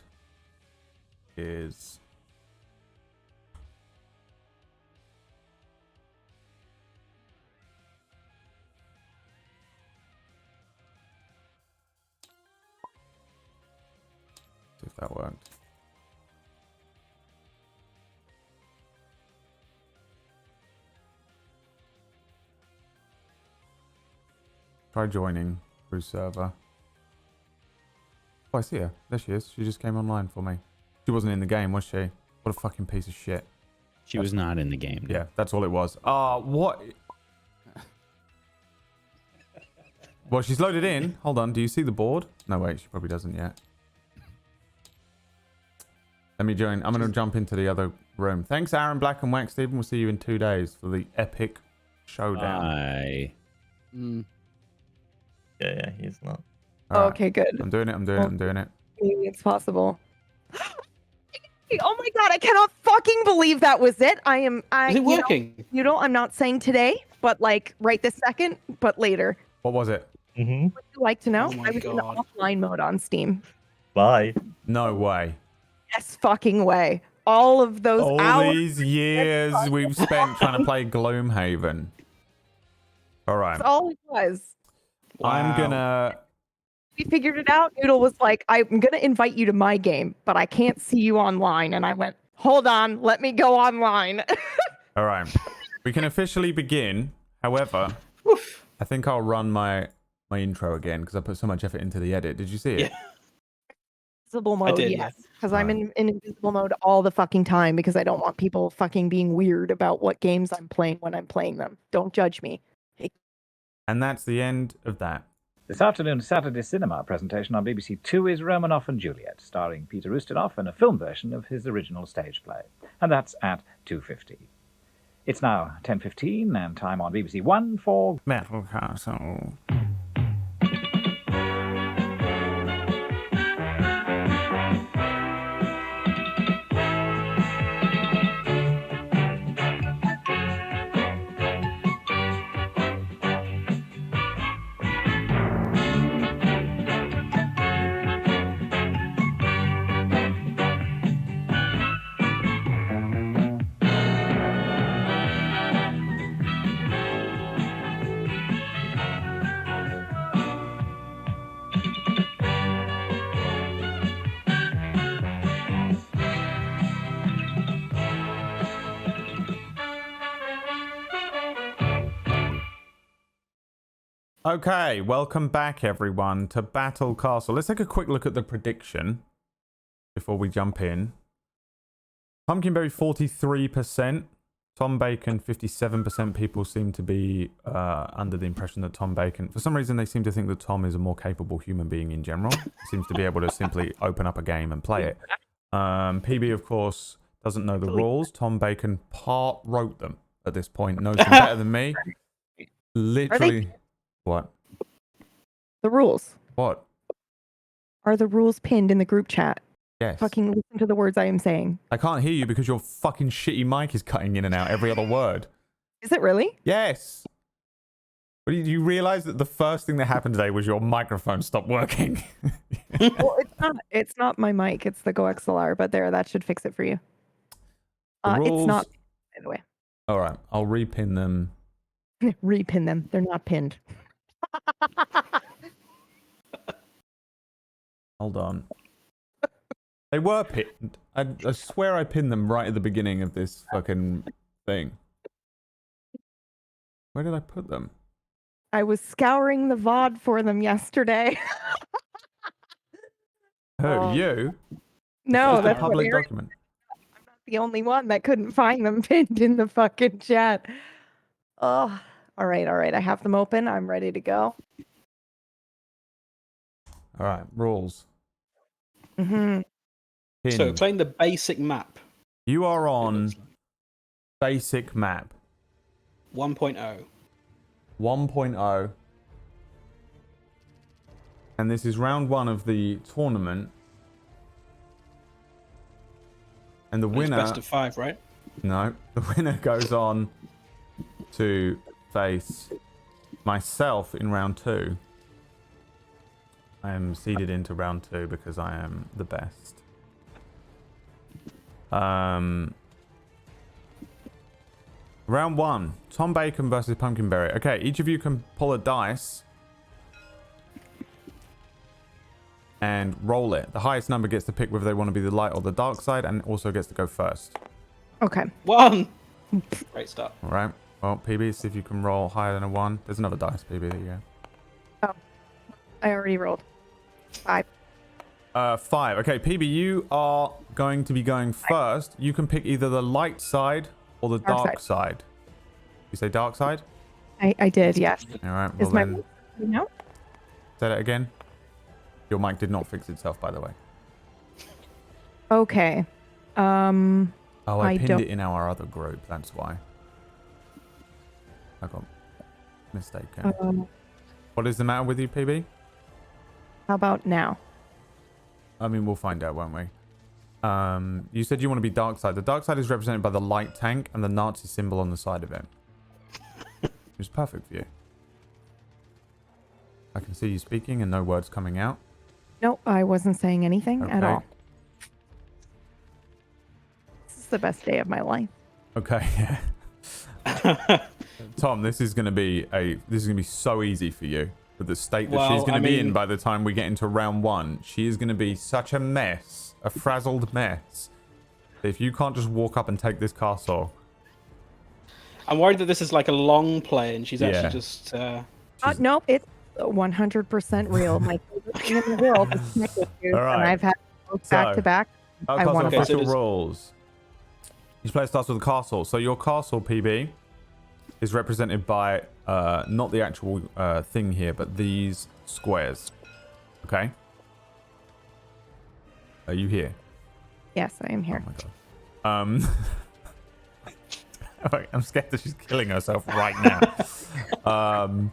is... See if that worked. Try joining through server. Oh, I see her. There she is. She just came online for me. She wasn't in the game, was she? What a fucking piece of shit. She was not in the game. Yeah, that's all it was. What? Well, she's loaded in. Hold on. Do you see the board? No, wait. She probably doesn't yet. Let me join. I'm going to jump into the other room. Thanks, Aaron Black and Wax Steven. We'll see you in 2 days for the epic showdown. Bye. Yeah, he's not. All right. Okay, good. I'm doing it. I'm doing it. I'm doing it. Maybe it's possible. Oh my god, I cannot fucking believe that was it. Is it working? I'm not saying today, but like right this second, but later. What was it? Mm-hmm. Would you like to know? Oh my I was in God. offline mode on Steam. Bye. No way. Yes, fucking way. All of those All hours. these years we've spent trying to play Gloomhaven. All right. That's all it was. I'm Wow. gonna... We figured it out. Noodle was like, I'm gonna invite you to my game, but I can't see you online. And I went, hold on, let me go online. All right. We can officially begin. However, I think I'll run my intro again because I put so much effort into the edit. Did you see it? Yeah. Invisible mode, did, yes. Because I'm in invisible mode all the fucking time because I don't want people fucking being weird about what games I'm playing when I'm playing them. Don't judge me. And that's the end of that. This afternoon's Saturday cinema presentation on BBC Two is Romanoff and Juliet, starring Peter Ustinov and a film version of his original stage play. And that's at 2:50. It's now 10:15 and time on BBC One for Battle Castle. Okay, welcome back everyone to Battle Castle. Let's take a quick look at the prediction before we jump in. Pumpkinberry 43%, Tom Bacon 57%. People seem to be under the impression that Tom Bacon, for some reason they seem to think that Tom is a more capable human being in general. Seems to be able to simply open up a game and play it. PB of course doesn't know the rules. Tom Bacon part wrote them at this point, knows them better than me. Literally. What? The rules. What? Are the rules pinned in the group chat? Yes. Fucking listen to the words I am saying. I can't hear you because your fucking shitty mic is cutting in and out every other word. Is it really? Yes. But you realize that the first thing that happened today was your microphone stopped working? Well, it's not my mic. It's the Go XLR. But that should fix it for you. It's not. By the way. All right, I'll repin them. Repin them. They're not pinned. Hold on. They were pinned. I swear I pinned them right at the beginning of this fucking thing. Where did I put them? I was scouring the VOD for them yesterday. Who? You? No, It's that's a public what document. I'm not the only one that couldn't find them pinned in the fucking chat. Oh, all right. I have them open. I'm ready to go. All right, rules. Mm-hmm. Pinned. So explain the basic map. You are on basic map 1.0. 1.0. And this is round 1 of the tournament. And the winner... It's best of 5, right? No, the winner goes on to face myself in round 2. I am seeded into round 2 because I am the best. Round 1, Tom Bacon versus Pumpkinberry. Okay, each of you can pull a dice and roll it. The highest number gets to pick whether they want to be the light or the dark side, and also gets to go first. Okay. 1! Great start. All right. Well, PB, see if you can roll higher than a 1. There's another dice, PB. There you go. Oh, I already rolled. 5. 5. Okay, PB, you are going to be going first. You can pick either the light side or the dark side. You say dark side? I did, yes. All right. Well, Is my then, no? say that again. Your mic did not fix itself, by the way. Okay. Oh, I pinned don't... it in our other group. That's why. I got mistaken. What is the matter with you, PB? How about now? I mean, we'll find out, won't we? You said you want to be dark side. The dark side is represented by the light tank and the Nazi symbol on the side of it. It's perfect for you. I can see you speaking and no words coming out. No, I wasn't saying anything at all. This is the best day of my life. Okay, yeah. Tom, this is gonna be so easy for you. With the state that she's gonna be in by the time we get into round 1. She is gonna be such a mess, a frazzled mess. If you can't just walk up and take this castle. I'm worried that this is like a long play and she's actually just... Nope, it's 100% real. My favorite thing in the world is tech issues, All right. And I've had both back to back. I want official rules. Each player starts with a castle. So your castle, PB, is represented by not the actual thing here, but these squares. Okay? Are you here? Yes, I am here. Oh my god. I'm scared that she's killing herself right now.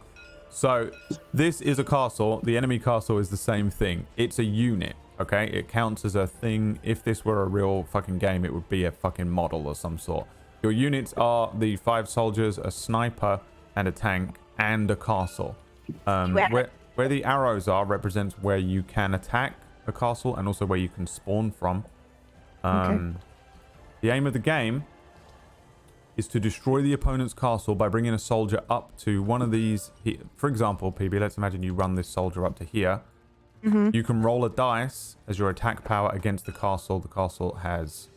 So this is a castle. The enemy castle is the same thing. It's a unit. Okay, it counts as a thing. If this were a real fucking game, it would be a fucking model of some sort. Your units are the 5 soldiers, a sniper, and a tank, and a castle. Where the arrows are represents where you can attack a castle and also where you can spawn from. The aim of the game is to destroy the opponent's castle by bringing a soldier up to one of these. For example, PB, let's imagine you run this soldier up to here. You can roll a dice as your attack power against the castle. The castle has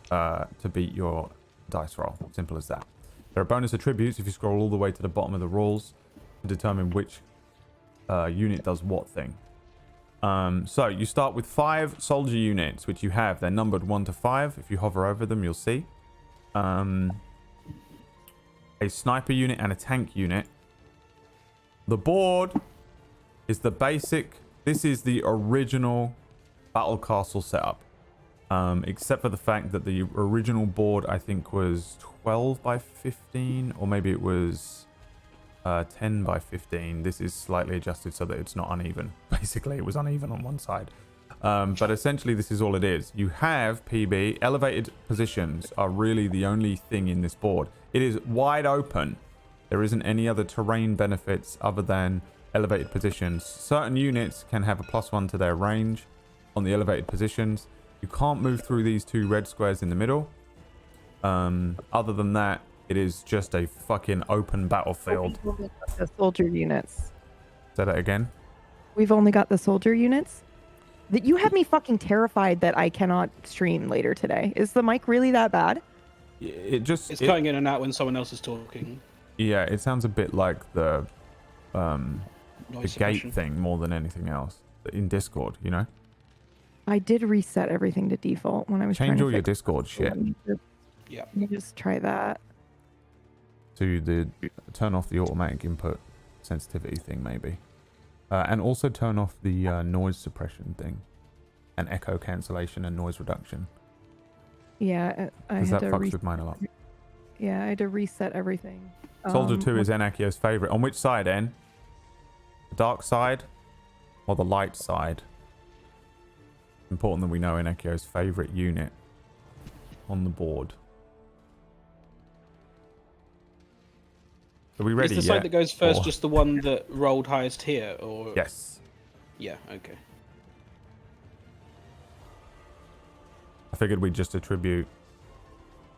to beat your dice roll. Simple as that. There are bonus attributes if you scroll all the way to the bottom of the rules to determine which unit does what thing. So you start with 5 soldier units, which you have. They're numbered 1 to 5. If you hover over them, you'll see. A sniper unit and a tank unit. The board is the basic. This is the original battle castle setup. Except for the fact that the original board, I think, was 12 by 15, or maybe it was 10 by 15. This is slightly adjusted so that it's not uneven. Basically, it was uneven on one side. But essentially, this is all it is. You have PB. Elevated positions are really the only thing in this board. It is wide open. There isn't any other terrain benefits other than elevated positions. Certain units can have a +1 to their range on the elevated positions. You can't move through these 2 red squares in the middle. Other than that, it is just a fucking open battlefield. The soldier units. Say that again. We've only got the soldier units. That you have me fucking terrified that I cannot stream later today. Is the mic really that bad? It just It's cutting in and out when someone else is talking. Yeah, it sounds a bit like the Noise gate suppression. thing more than anything else in Discord, you know. I did reset everything to default when I was trying Change to all your fix Discord it. shit Yeah. Let me just try that. to turn off the automatic input sensitivity thing maybe, and also turn off the noise suppression thing, and echo cancellation and noise reduction, Yeah, I because had that to fucks with mine a lot. Yeah, I had to reset everything. Soldier 2 is Enakio's favorite. On which side, En? The dark side or the light side? Important that we know Enakio's favorite unit on the board. Are we ready Is the yet? side that goes first Or- just the one that rolled highest here, or? Yes. Yeah. Okay. I figured we'd just attribute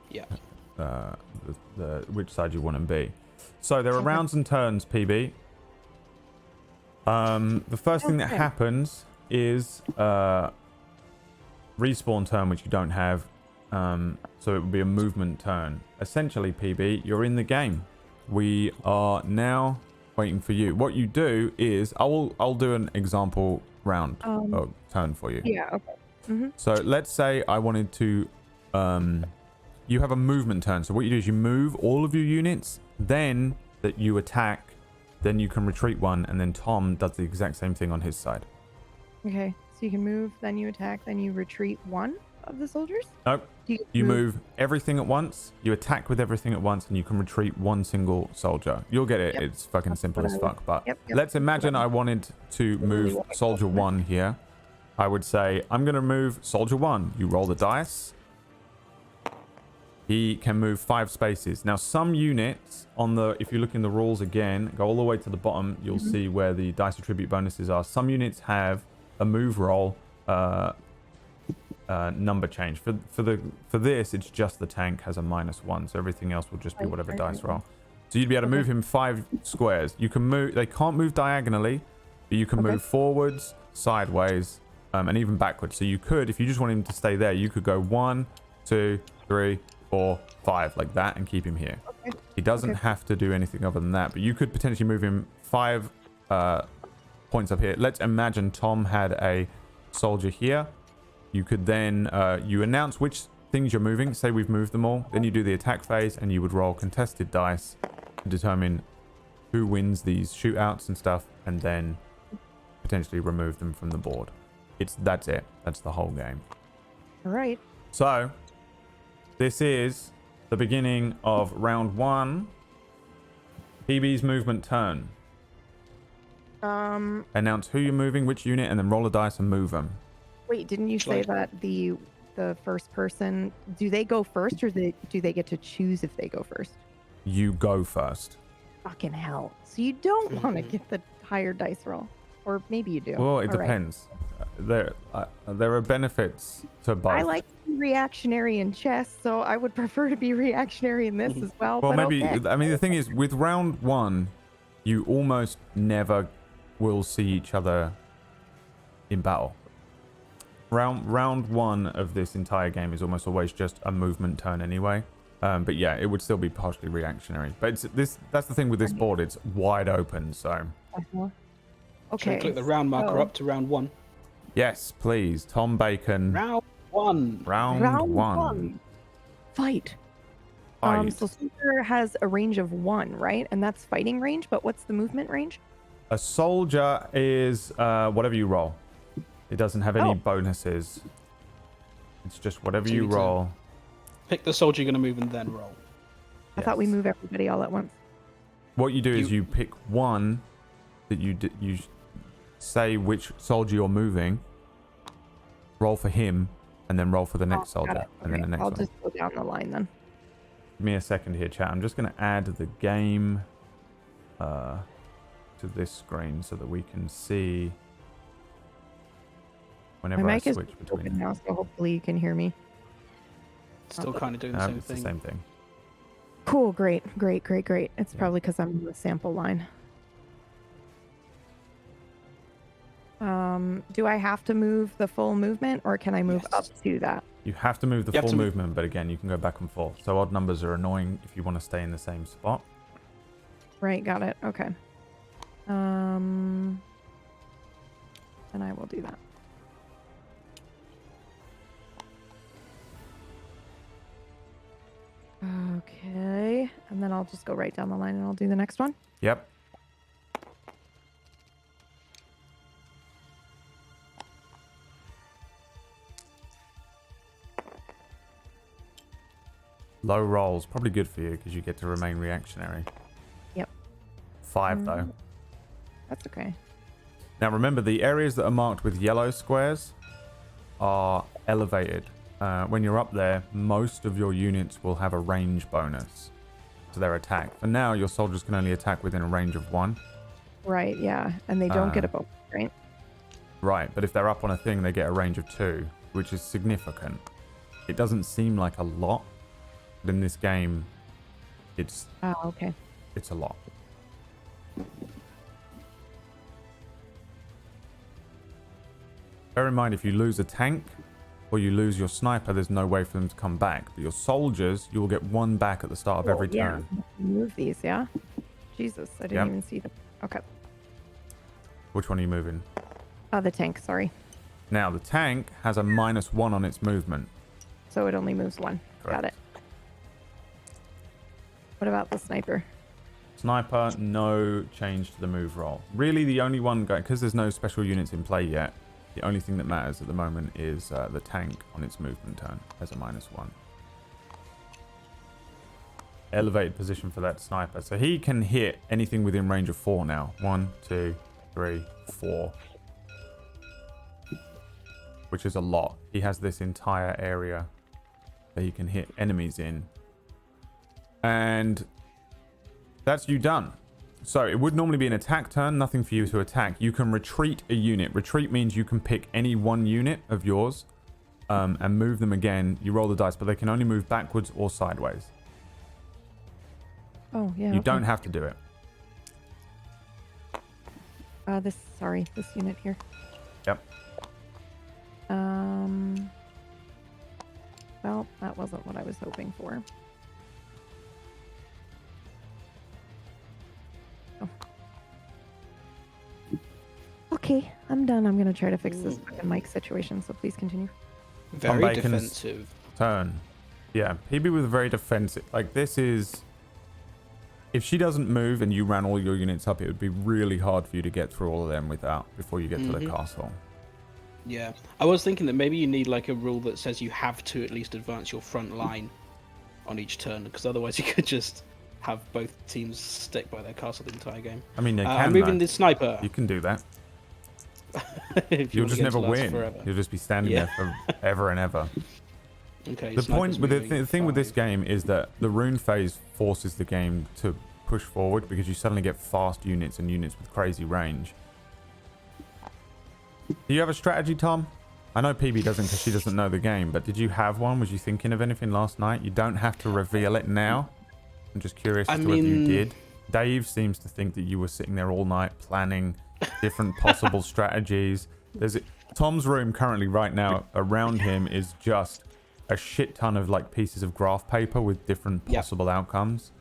Yeah. the which side you want to be. So there are rounds and turns, PB. The first thing that Okay. happens is respawn turn, which you don't have. So it would be a movement turn. Essentially, PB, you're in the game. We are now waiting for you. What you do is I'll do an example round or turn for you. Yeah, okay. So let's say I wanted to you have a movement turn. So what you do is you move all of your units, then that you attack, then you can retreat one, and then Tom does the exact same thing on his side. Okay, so you can move, then you attack, then you retreat one of the soldiers? Nope. You move everything at once, you attack with everything at once, and you can retreat one single soldier. You'll get it. Yep. It's fucking simple as fuck. But Yep. let's imagine I wanted to move soldier 1 here. I would say, I'm going to move soldier 1. You roll the dice. He can move 5 spaces. Now, some units on the, if you look in the rules again, go all the way to the bottom, you'll see where the dice attribute bonuses are. Some units have a move roll number change. For this, it's just the tank has a -1, so everything else will just be whatever dice roll. So you'd be able to move him 5 squares. You can move. They can't move diagonally, but you can move forwards, sideways, and even backwards. So you could, if you just want him to stay there, you could go 1, 2, 3, 4, 5 like that and keep him here. He doesn't have to do anything other than that, but you could potentially move him 5 points up here. Let's imagine Tom had a soldier here. You could then you announce which things you're moving. Say we've moved them all. Then you do the attack phase and you would roll contested dice to determine who wins these shootouts and stuff, and then potentially remove them from the board. That's it. That's the whole game. All right. So, this is the beginning of round 1. PB's movement turn. Announce who you're moving, which unit, and then roll a dice and move them. Wait, didn't you say that the first person, do they go first, or do they get to choose if they go first? You go first. Fucking hell. So you don't want to get the higher dice roll. Or maybe you do. Well, it All right. depends. There are benefits to both. I like to be reactionary in chess, so I would prefer to be reactionary in this as well. Well, but maybe. okay. I mean, the thing is, with round 1, you almost never will see each other in battle. Round 1 of this entire game is almost always just a movement turn anyway. But yeah, it would still be partially reactionary. But that's the thing with this board. It's wide open, so. Uh-huh. Should I Okay. click the round marker so- up to round 1? Yes, please. Tom Bacon. Round 1. Round one. Fight. Fight. So Caesar has a range of 1, right? And that's fighting range, but what's the movement range? A soldier is whatever you roll. It doesn't have any Oh. bonuses. It's just whatever So you you do- roll. Pick the soldier you're going to move and then roll. I thought we Yes. move everybody all at once. What you do is you pick one that you say which soldier you're moving, roll for him, and then roll for the next Got soldier, it. and then Okay, the next I'll one. just go down the line then. Give me a second here, chat. I'm just going to add the game to this screen so that we can see whenever My I mic is switch open between. now, so hopefully you can hear me. Still kind of doing the No, same it's thing. the same thing. Cool, great. It's probably because I'm in the sample line. Do I have to move the full movement, or can I move Yes. up to that? You have to move the You have full to move- movement, but again, you can go back and forth. So odd numbers are annoying if you want to stay in the same spot. Right, got it. Okay. And I will do that. Okay, and then I'll just go right down the line and I'll do the next one. Yep. Low rolls, probably good for you because you get to remain reactionary. Yep. 5 though. That's okay. Now remember, the areas that are marked with yellow squares are elevated. When you're up there, most of your units will have a range bonus to their attack. For now, your soldiers can only attack within a range of 1. Right, yeah, and they don't get a bonus, right? Right, but if they're up on a thing, they get a range of 2, which is significant. It doesn't seem like a lot, but in this game, it's Oh, okay. a lot. Bear in mind, if you lose a tank or you lose your sniper, there's no way for them to come back. But your soldiers, you will get 1 back at the start of every Yeah, turn. move these, yeah? Jesus, I didn't Yep. even see them. Okay. Which one are you moving? The tank, sorry. Now, the tank has a -1 on its movement. So it only moves 1. Got it. What about the sniper? Sniper, no change to the move roll. Really, the only one going, because there's no special units in play yet, the only thing that matters at the moment is the tank on its movement turn as a -1. Elevated position for that sniper. So he can hit anything within range of 4 now. 1, 2, 3, 4. Which is a lot. He has this entire area that he can hit enemies in. And that's you done. So it would normally be an attack turn, nothing for you to attack. You can retreat a unit. Retreat means you can pick any one unit of yours and move them again. You roll the dice, but they can only move backwards or sideways. Oh, yeah. You okay. don't have to do it. This unit here. Yep. Well, that wasn't what I was hoping for. Oh. Okay, I'm done. I'm gonna try to fix this fucking mic situation, so please continue. Very Bacon's defensive. Turn. Yeah, PB was very defensive. Like, this is if she doesn't move and you ran all your units up, it would be really hard for you to get through all of them before you get to the castle. Yeah, I was thinking that maybe you need like a rule that says you have to at least advance your front line on each turn, because otherwise you could just have both teams stick by their castle the entire game. I mean, they can. I'm moving the sniper. You can do that. You'll just never win. Forever. You'll just be standing there forever and ever. Okay. The point with the thing with this game is that the rune phase forces the game to push forward because you suddenly get fast units and units with crazy range. Do you have a strategy, Tom? I know PB doesn't because she doesn't know the game, but did you have one? Was you thinking of anything last night? You don't have to reveal it now. I'm just curious as to whether you did. Dave seems to think that you were sitting there all night planning different possible strategies. Tom's room currently right now around him is just a shit ton of like pieces of graph paper with different possible outcomes.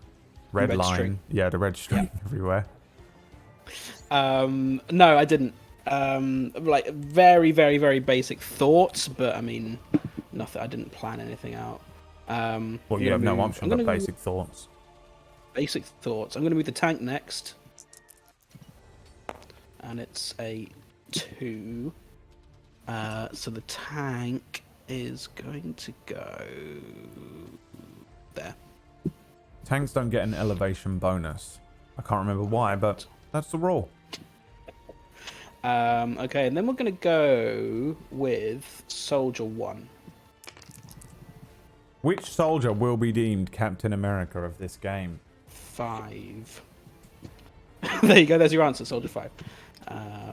Red line. String. Yeah, the red string everywhere. No, I didn't. Like very, very, very basic thoughts, but I mean, nothing. I didn't plan anything out. Well, you have no option but basic thoughts. Basic thoughts. I'm going to move the tank next, and it's a 2. So the tank is going to go there. Tanks don't get an elevation bonus. I can't remember why, but that's the rule. Okay, and then we're going to go with Soldier 1. Which soldier will be deemed Captain America of this game? 5. There you go, there's your answer, Soldier 5.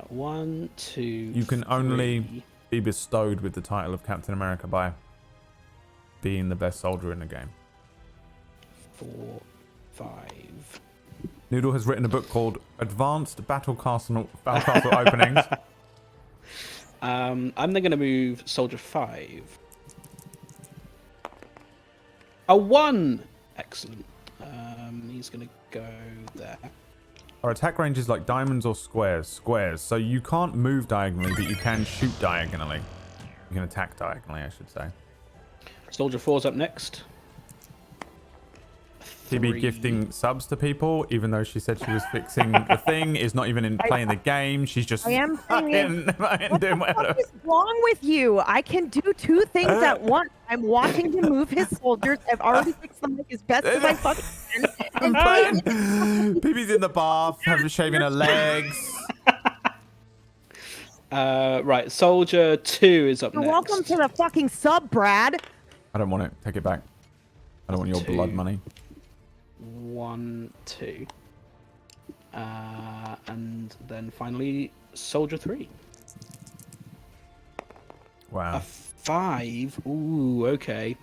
1, 2, You can only be bestowed with the title of Captain America by being the best soldier in the game. 4, 5. Noodle has written a book called Advanced Battle Castle Openings. I'm then going to move Soldier 5. A 1! Excellent. He's going to go there. Our attack range is like diamonds or squares. Squares. So you can't move diagonally, but you can shoot diagonally. You can attack diagonally, I should say. Soldier 4's up next. TB gifting subs to people, even though she said she was fixing the thing, is not even playing the game. She's just doing whatever. What is wrong with you? I can do 2 things at once. I'm watching him move his soldiers. I've already fixed them as best as I fucking can. PB's in the bath, shaving her legs. Right, Soldier 2 is up next. Welcome to the fucking sub, Brad. I don't want it. Take it back. I don't want your blood money. 1, 2. And then finally, Soldier 3. Wow. A 5? Ooh, okay.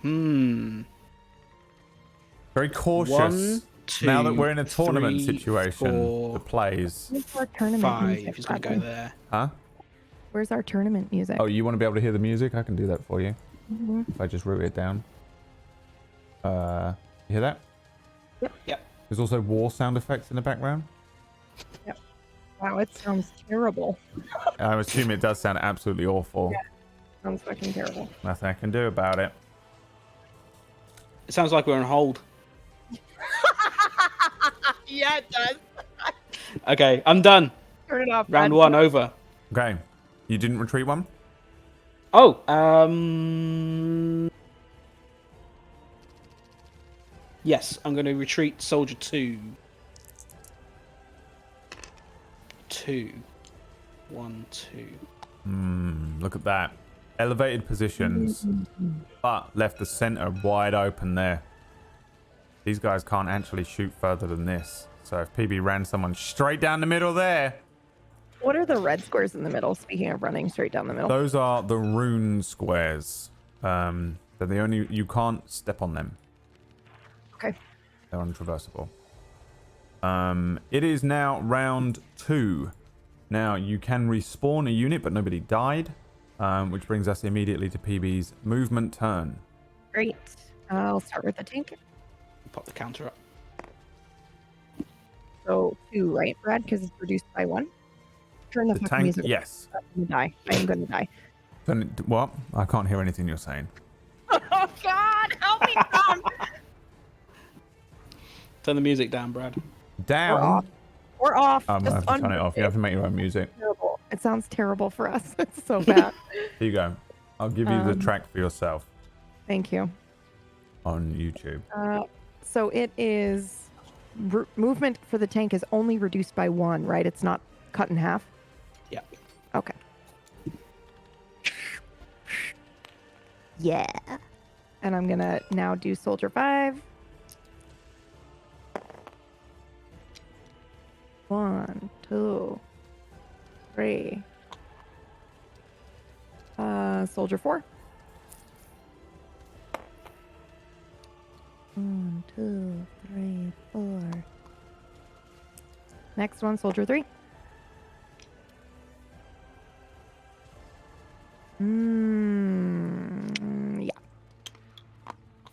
Very cautious. 1, 2, now that we're in a tournament 3, situation, 4, the plays. Where's our tournament 5. music? He's going to go there. Huh? Where's our tournament music? Oh, you want to be able to hear the music? I can do that for you. If I just root it down. You hear that? Yep. There's also war sound effects in the background. Yep. Wow, it sounds terrible. I assume it does sound absolutely awful. Yeah, sounds fucking terrible. Nothing I can do about it. It sounds like we're on hold. Yeah, it does. Okay, I'm done. Turn it off. Round 1 over. Okay. You didn't retreat one? Oh, yes, I'm going to retreat Soldier 2. 2. 1, 2. Look at that. Elevated positions, but left the center wide open there. These guys can't actually shoot further than this. So if PB ran someone straight down the middle there. What are the red squares in the middle? Speaking of running straight down the middle. Those are the rune squares. They're the only, you can't step on them. Okay. They're untraversable. It is now round 2. Now you can respawn a unit, but nobody died, which brings us immediately to PB's movement turn. Great. I'll start with the tank. Pop the counter up. So 2, right, Brad? Because it's reduced by 1. Turn the fucking music. Yes. I'm gonna die. I am gonna die. What? I can't hear anything you're saying. Oh God! Help me, Tom! Turn the music down, Brad. Down. Or off. Or off. I Just have to turn it off. You have to make your own music. terrible. It sounds terrible for us. It's so bad. Here you go. I'll give you the track for yourself Thank you. on YouTube. So it is movement for the tank is only reduced by 1, right? It's not cut in half. Yeah. Okay. Yeah. And I'm gonna now do soldier 5. 1, 2, 3. Soldier 4. 1, 2, 3, 4. Next one, soldier 3.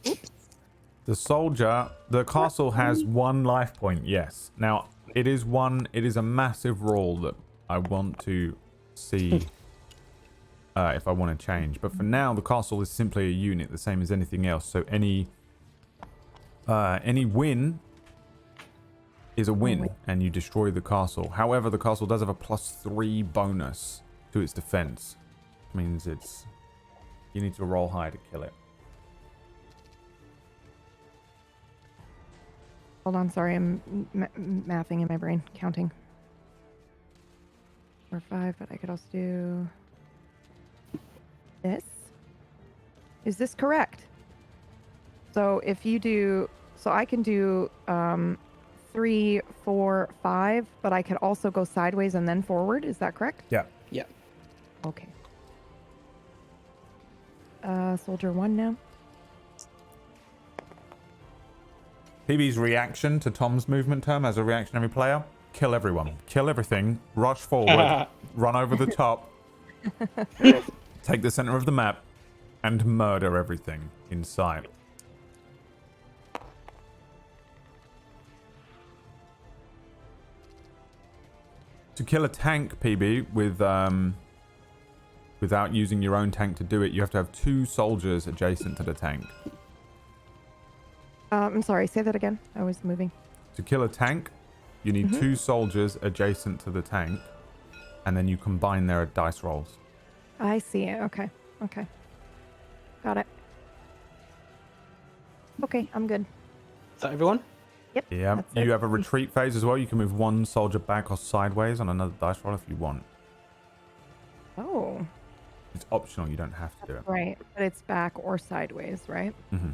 Yeah. The soldier, the castle has 1 life point. Yes. Now it is a massive rule that I want to see if I want to change. But for now, the castle is simply a unit, the same as anything else. So any win is a win, and you destroy the castle. However, the castle does have a +3 bonus to its defense. Which means you need to roll high to kill it. Hold on, sorry, I'm mathing in my brain, counting. 4, 5, but I could also do this. Is this correct? So if you do, so I can do 3, 4, 5, but I could also go sideways and then forward. Is that correct? Yeah. Yeah. Okay. Soldier 1 now. PB's reaction to Tom's movement term as a reactionary player: kill everyone, kill everything, rush forward, run over the top, take the center of the map, and murder everything in sight. To kill a tank, PB, without using your own tank to do it, you have to have 2 soldiers adjacent to the tank. I'm sorry, say that again. I was moving. To kill a tank, you need 2 soldiers adjacent to the tank, and then you combine their dice rolls. I see it. Okay. Okay. Got it. Okay, I'm good. Is that everyone? Yep. Yeah, that's it. you have a retreat phase as well. You can move 1 soldier back or sideways on another dice roll if you want. Oh, It's optional, you don't have to do it. right. But it's back or sideways, right? Mm-hmm.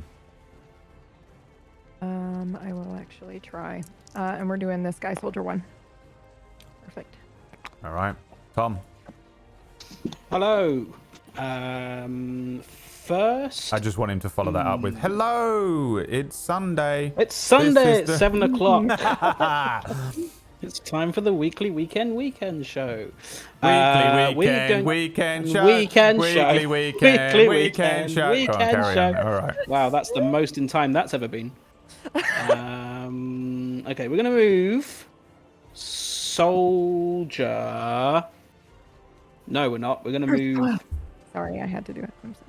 I will actually try. And we're doing this guy, soldier 1. Perfect. All right, Tom. Hello. First. I just want him to follow that up with hello. It's Sunday. It's Sunday. This It's is the- 7 o'clock. It's time for the weekly weekend show. Weekend show. Weekend Weekly show. weekend. Weekly Weekend show. Go on, weekend carry show. on. All right. Wow, that's the most in time that's ever been. Okay, we're gonna move soldier. No, we're not. We're gonna move. Sorry, I had to do it. I'm sorry.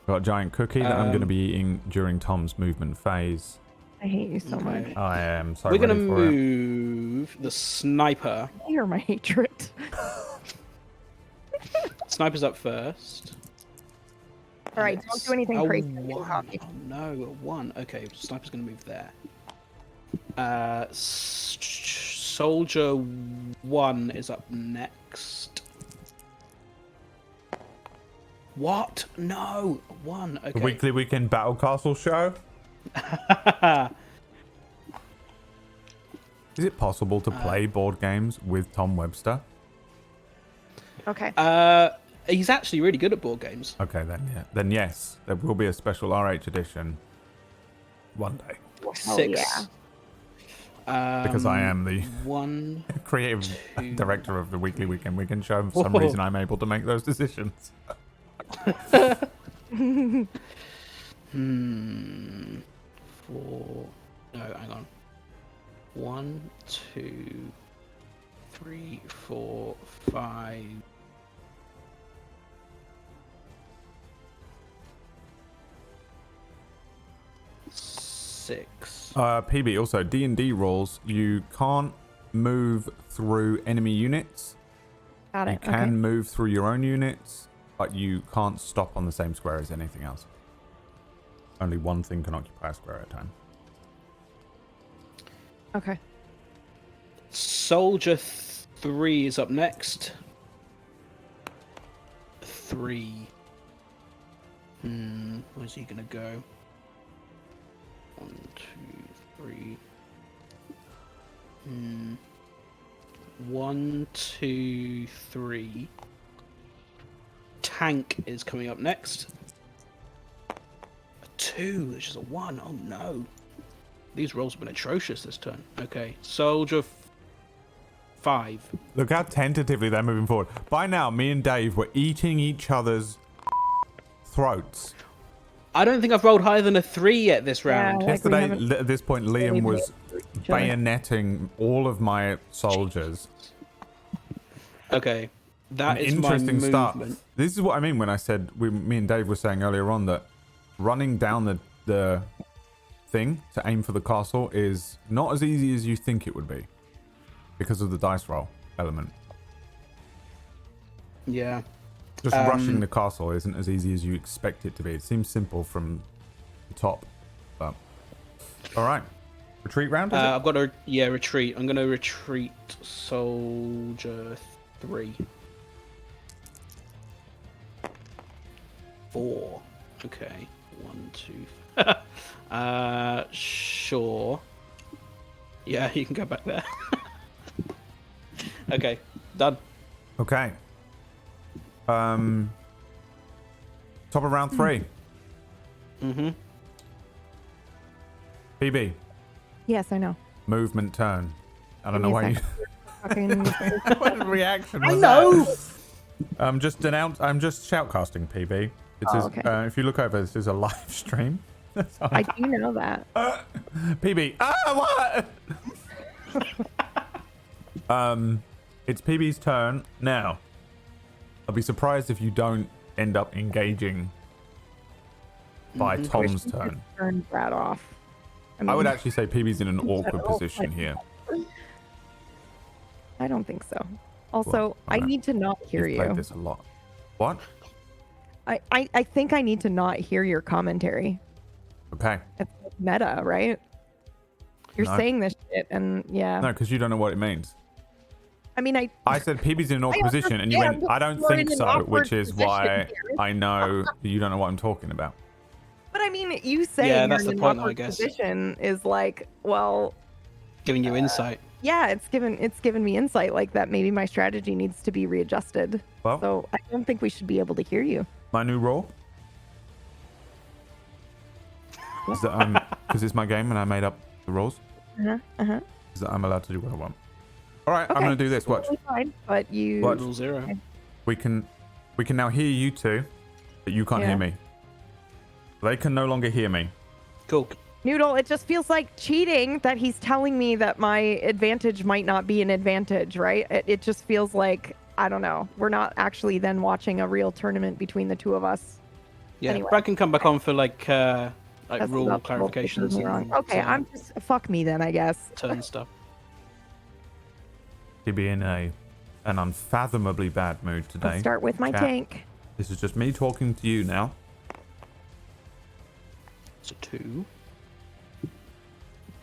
Got a giant cookie that I'm going to be eating during Tom's movement phase. I hate you so much. Okay. I am so We're gonna ready for it. move the sniper. Hear my hatred. Sniper's up first. All right, don't do anything A crazy. one. Oh no, a 1. Okay, sniper's gonna move there. Soldier 1 is up next. What? No, 1. Okay. The weekly weekend battle castle show. Is it possible to play board games with Tom Webster? Okay. He's actually really good at board games. Okay, then yeah. Then yes, there will be a special RH edition one day. 6. yeah. Because I am the 1. creative 2. director of the weekly weekend show. For some reason, I'm able to make those decisions. 4. No, hang on. 1, 2, 3, 4, 5. 6. PB, also D&D rules, you can't move through enemy units. Got it. You can move through your own units, but you can't stop on the same square as anything else. Only one thing can occupy a square at a time. Okay. Soldier 3 is up next. 3. Where's he gonna go? 1, 2, 3. 1, 2, 3. Tank is coming up next. A 2, which is a 1. Oh no. These rolls have been atrocious this turn. Okay, Soldier 5. Look how tentatively they're moving forward. By now, me and Dave were eating each other's throats. I don't think I've rolled higher than a 3 yet this round. Yeah, like we Yesterday, haven't at this point, Liam was each other. bayoneting all of my soldiers. Okay, that is Interesting my start. movement. This is what I mean when I said me and Dave were saying earlier on that running down the thing to aim for the castle is not as easy as you think it would be because of the dice roll element. Yeah. Just rushing the castle isn't as easy as you expect it to be. It seems simple from the top, but all right. Retreat round. Is it? I've got to retreat. I'm going to retreat Soldier 3. 4. Okay. 1, 2. Sure. Yeah, you can go back there. Okay, done. Okay. Top of round 3. PB. Yes, I know. Movement turn. I don't know Yes, why you. Fucking What reaction was I know. that? I'm just shoutcasting PB. It's okay. if you look over, this is a live stream. I do know that. PB. What? It's PB's turn now. I'll be surprised if you don't end up engaging by Tom's turn. Turn Brad off. I would actually say PB's in an awkward position here. I don't think so. Also, Well, I alright. need to not hear You've played you. this a lot. What? I think I need to not hear your commentary. Okay. It's like meta, right? You're No. saying this shit, and yeah. No, because you don't know what it means. I mean, I said PB's in an awkward position, and you went, understand, I don't but think you're in an so, awkward which is position why here. I know that you don't know what I'm talking about. But I mean, you saying Yeah, you're that's in the an point, I awkward guess. position is like, well, Giving you insight. yeah, it's given me insight like that. Maybe my strategy needs to be readjusted. Well, So I don't think we should be able to hear you. my new rule is that because it's my game and I made up the rules, is that I'm allowed to do what I want. All right, I'm Okay. going to do this. Watch. Totally fine, but you. Watch. Rule 0. We can now hear you two, but you can't Yeah. hear me. They can no longer hear me. Cool. Noodle, it just feels like cheating that he's telling me that my advantage might not be an advantage, right? It just feels like, I don't know. We're not actually then watching a real tournament between the two of us. Yeah, Anyway. Brad can come back on for like That's rule about the rule clarifications picking me wrong. and Okay, I'm just fuck me then, I guess. turn stuff. He'd be in an unfathomably bad mood I'll today. start with my Chat. tank. This is just me talking to you now. It's a 2.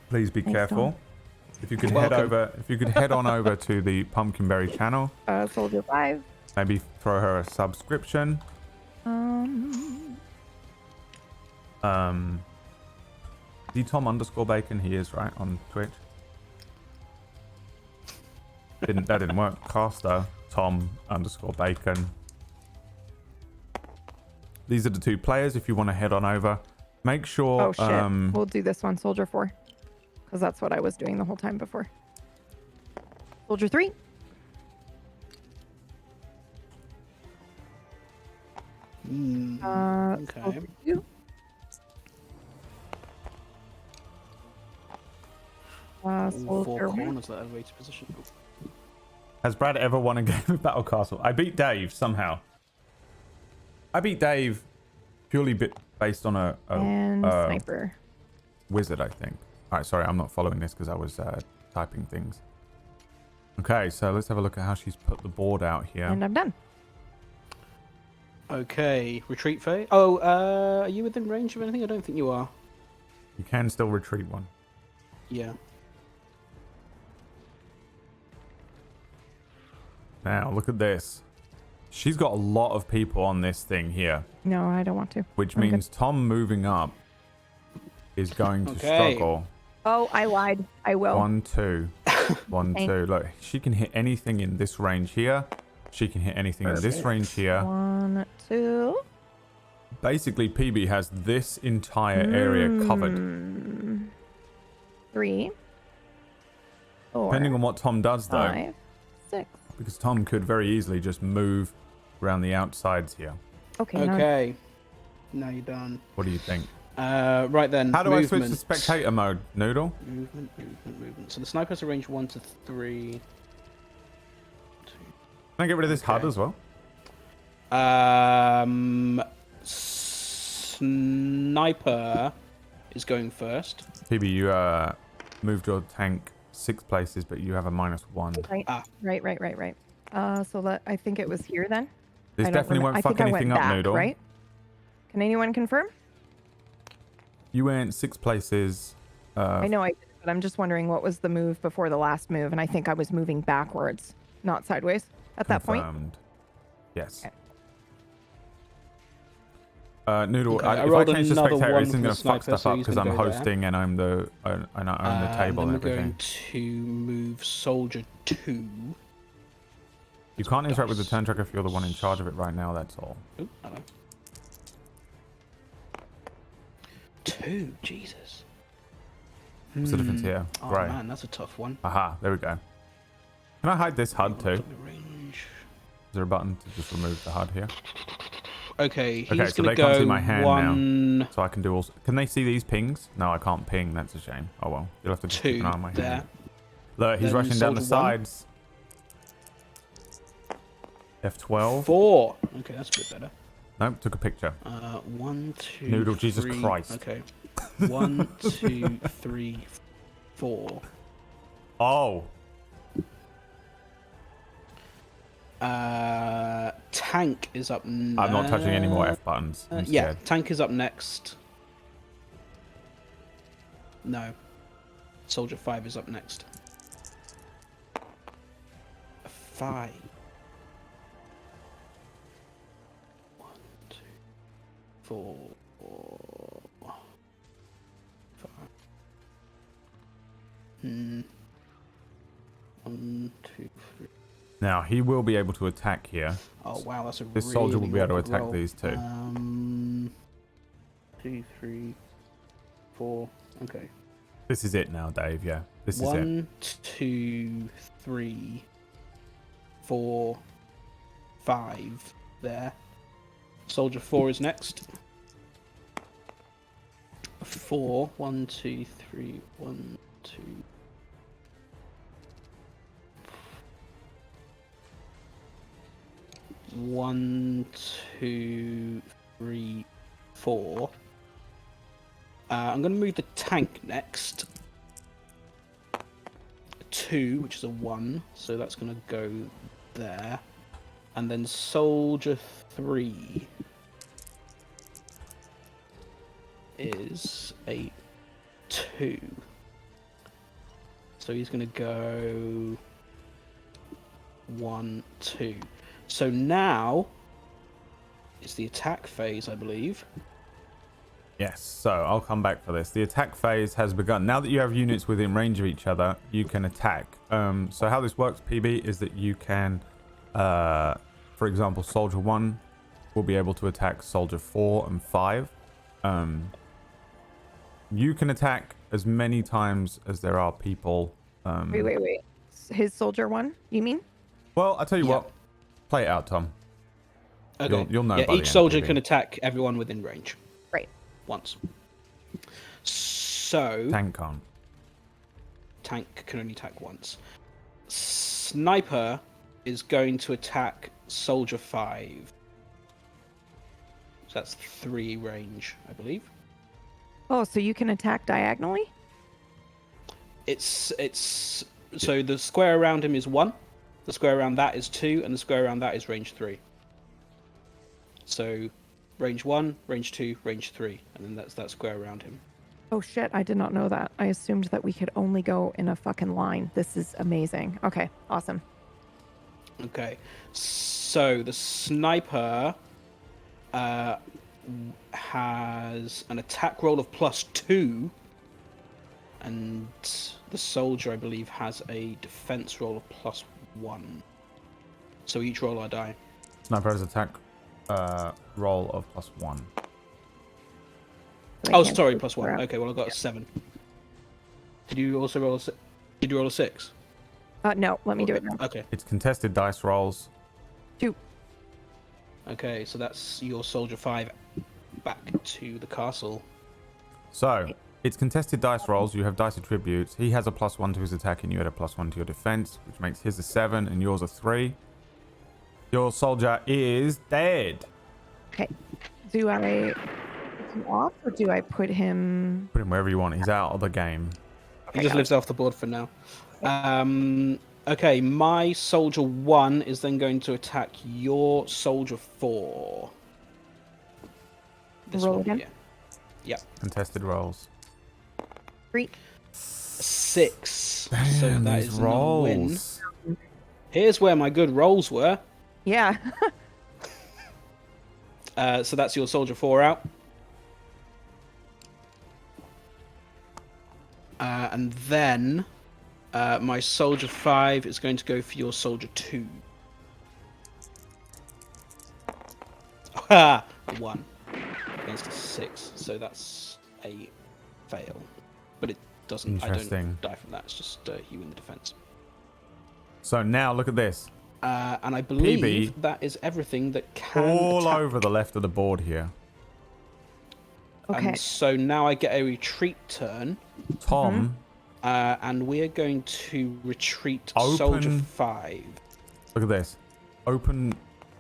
Please be Thanks, careful. If you could Welcome. head on over to the Pumpkinberry channel, Soldier 5. maybe throw her a subscription. The Tom_Bacon, he is right on Twitch. That didn't work. Caster Tom_Bacon. These are the two players. If you want to head on over, make sure. Oh shit. We'll do this one, Soldier 4. Because that's what I was doing the whole time before. Soldier 3. Okay. Soldier 2. All 4 Soldier 1. corners that elevated position. Has Brad ever won a game of Battle Castle? I beat Dave somehow. I beat Dave purely based on And sniper. wizard, I think. All right, sorry, I'm not following this because I was typing things. Okay, so let's have a look at how she's put the board out here. And I'm done. Okay, retreat phase. Oh, are you within range of anything? I don't think you are. You can still retreat one. Yeah. Now, look at this. She's got a lot of people on this thing here, No, I don't want to. which I'm good. means Tom moving up is going to Okay. struggle. Oh, I lied. I will. 1, 2. 1, Thank- 2. Look, she can hit anything in this range here. She can hit anything in this range here. 1, 2. Basically, PB has this entire area covered. 3. 4. Depending on what Tom does, though, 5. 6. because Tom could very easily just move around the outsides here. Okay. Now Okay. Now you're done. What do you think? Right then. How do I switch movement. to spectator mode, Noodle? Movement. So the sniper has a range 1 to 3. Can I get rid of this HUD Okay. as well? Sniper is going first. PB, you moved your tank 6 places, but you have a -1. Right. Ah. Right. So I think it was here then. This I don't definitely remem- won't I fuck think I went anything up, back, Noodle. Right? Can anyone confirm? You went 6 places. I know I did, but I'm just wondering what was the move before the last move, and I think I was moving backwards, not sideways at that point. Confirmed. Yes. Okay. Noodle, Okay, if I I rolled change to another spectator, one it's from going the to fuck sniper, stuff so up he's because gonna I'm go there. hosting and I own the table Then and we're going everything. to move soldier 2. You can't interact with the turn tracker if you're the one in charge of it right now, that's all. Oh, hello. 2, Jesus. What's the difference here? Oh Right. man, that's a tough one. Aha, there we go. Can I hide this HUD too? Is Range. there a button to just remove the HUD here? Okay, he's Okay, so gonna they can't go see my hand one, So I can do also... Can they see these pings? No, I can't ping, that's a shame. Oh well, you'll have to just keep 2 an eye on my there. hand. Look, he's Then rushing down the soldier 1. sides. F12. 4. Okay, that's a bit better. Nope, took a picture. 1, 2, Noodle, Jesus 3. Christ. Okay. 1, 2, 3, 4. Oh, Tank is up next. I'm not touching any more F buttons. I'm Yeah, scared. tank is up next. No. Soldier 5 is up next. 5. 1, 2, 4, 5. 1, 2, 3. Now, he will be able to attack here. Oh wow, that's a This really soldier will be able to awkward attack roll. these two. 2, 3, 4. Okay. This is it now, Dave, yeah. This is it. 1, 2, 3, 4, 5. There. Soldier 4 is next. 4. 1, 2, 3, 1, 2. 1, 2, 3, 4. I'm going to move the tank next. 2, which is a 1, so that's going to go there. And then soldier 3 is a 2. So he's going to go 1, 2. So now it's the attack phase, I believe. Yes, so I'll come back for this. The attack phase has begun. Now that you have units within range of each other, you can attack. So how this works, PB, is that you can, for example, Soldier 1 will be able to attack Soldier 4 and 5. You can attack as many times as there are people. Wait. His soldier 1, you mean? Well, I'll tell you Yeah. what. Play it out, Tom. Okay. You'll know Yeah, by the each end, soldier PB. can attack everyone within range. Right. Once. So Tank can't. tank can only attack once. Sniper is going to attack soldier 5. So that's 3 range, I believe. Oh, so you can attack diagonally? It's so the square around him is 1, the square around that is 2, and the square around that is range 3. So range 1, range 2, range 3, and then that's that square around him. Oh shit, I did not know that. I assumed that we could only go in a fucking line. This is amazing. Okay, awesome. Okay, so the sniper has an attack roll of +2, and the soldier, I believe, has a defense roll of +1. So each roll I die. Sniper has attack roll of +1. Oh, sorry, +1. Okay, well I got a 7. Did you also roll Did you roll a 6? No, let me do it now. Okay. It's contested dice rolls. 2. Okay, so that's your soldier 5 back to the castle. So, it's contested dice rolls. You have dice attributes. He has a +1 to his attack, and you had a +1 to your defense, which makes his a 7 and yours a 3. Your soldier is dead. Okay. Do I take him off or do I put him? Put him wherever you want. He's out of the game. He just lives off the board for now. Okay, my soldier 1 is then going to attack your soldier 4. This Roll one again? here. Yep. Contested rolls. 3. 6. So Damn, that these is another win. rolls. Here's where my good rolls were. Yeah. So that's your soldier 4 out. And then my soldier 5 is going to go for your soldier 2. A 1 against a 6, so that's a fail. But it doesn't. I Interesting. don't die from that. It's just you in the defense. So now look at this. And I believe PB, that is everything that can all attack. over the left of the board here. Okay. So now I get a retreat turn. Tom, And we are going to retreat Open- soldier 5. look at this. Open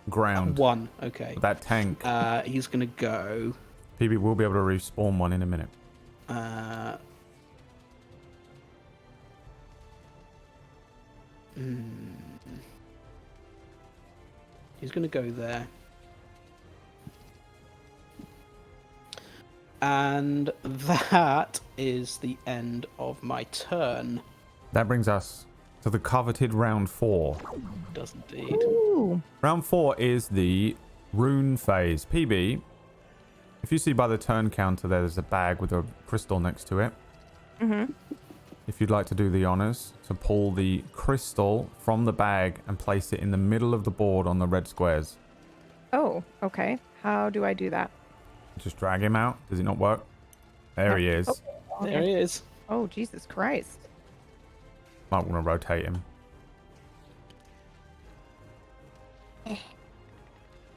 ground. 1, okay. That tank. He's going to go... PB will be able to respawn one in a minute. He's going to go there. And that is the end of my turn. That brings us to the coveted round 4. Does indeed. Ooh. Round 4 is the rune phase. PB, if you see by the turn counter, there's a bag with a crystal next to it. If you'd like to do the honors to pull the crystal from the bag and place it in the middle of the board on the red squares. Oh, okay. How do I do that? Just drag him out. Does it not work? There he is. There he is. Oh, Jesus Christ. Might want to rotate him.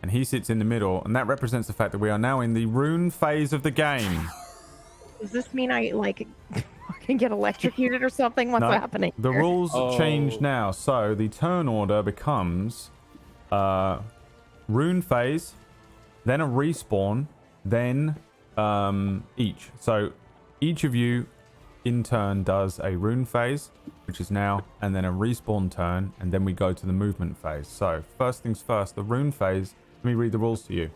And he sits in the middle, and that represents the fact that we are now in the rune phase of the game. Does this mean I, like, can get electrocuted or something? What's No, happening The here? rules change Oh. now. So the turn order becomes rune phase, then a respawn, then each. So each of you in turn does a rune phase, which is now, and then a respawn turn, and then we go to the movement phase. So first things first, the rune phase. Let me read the rules to you.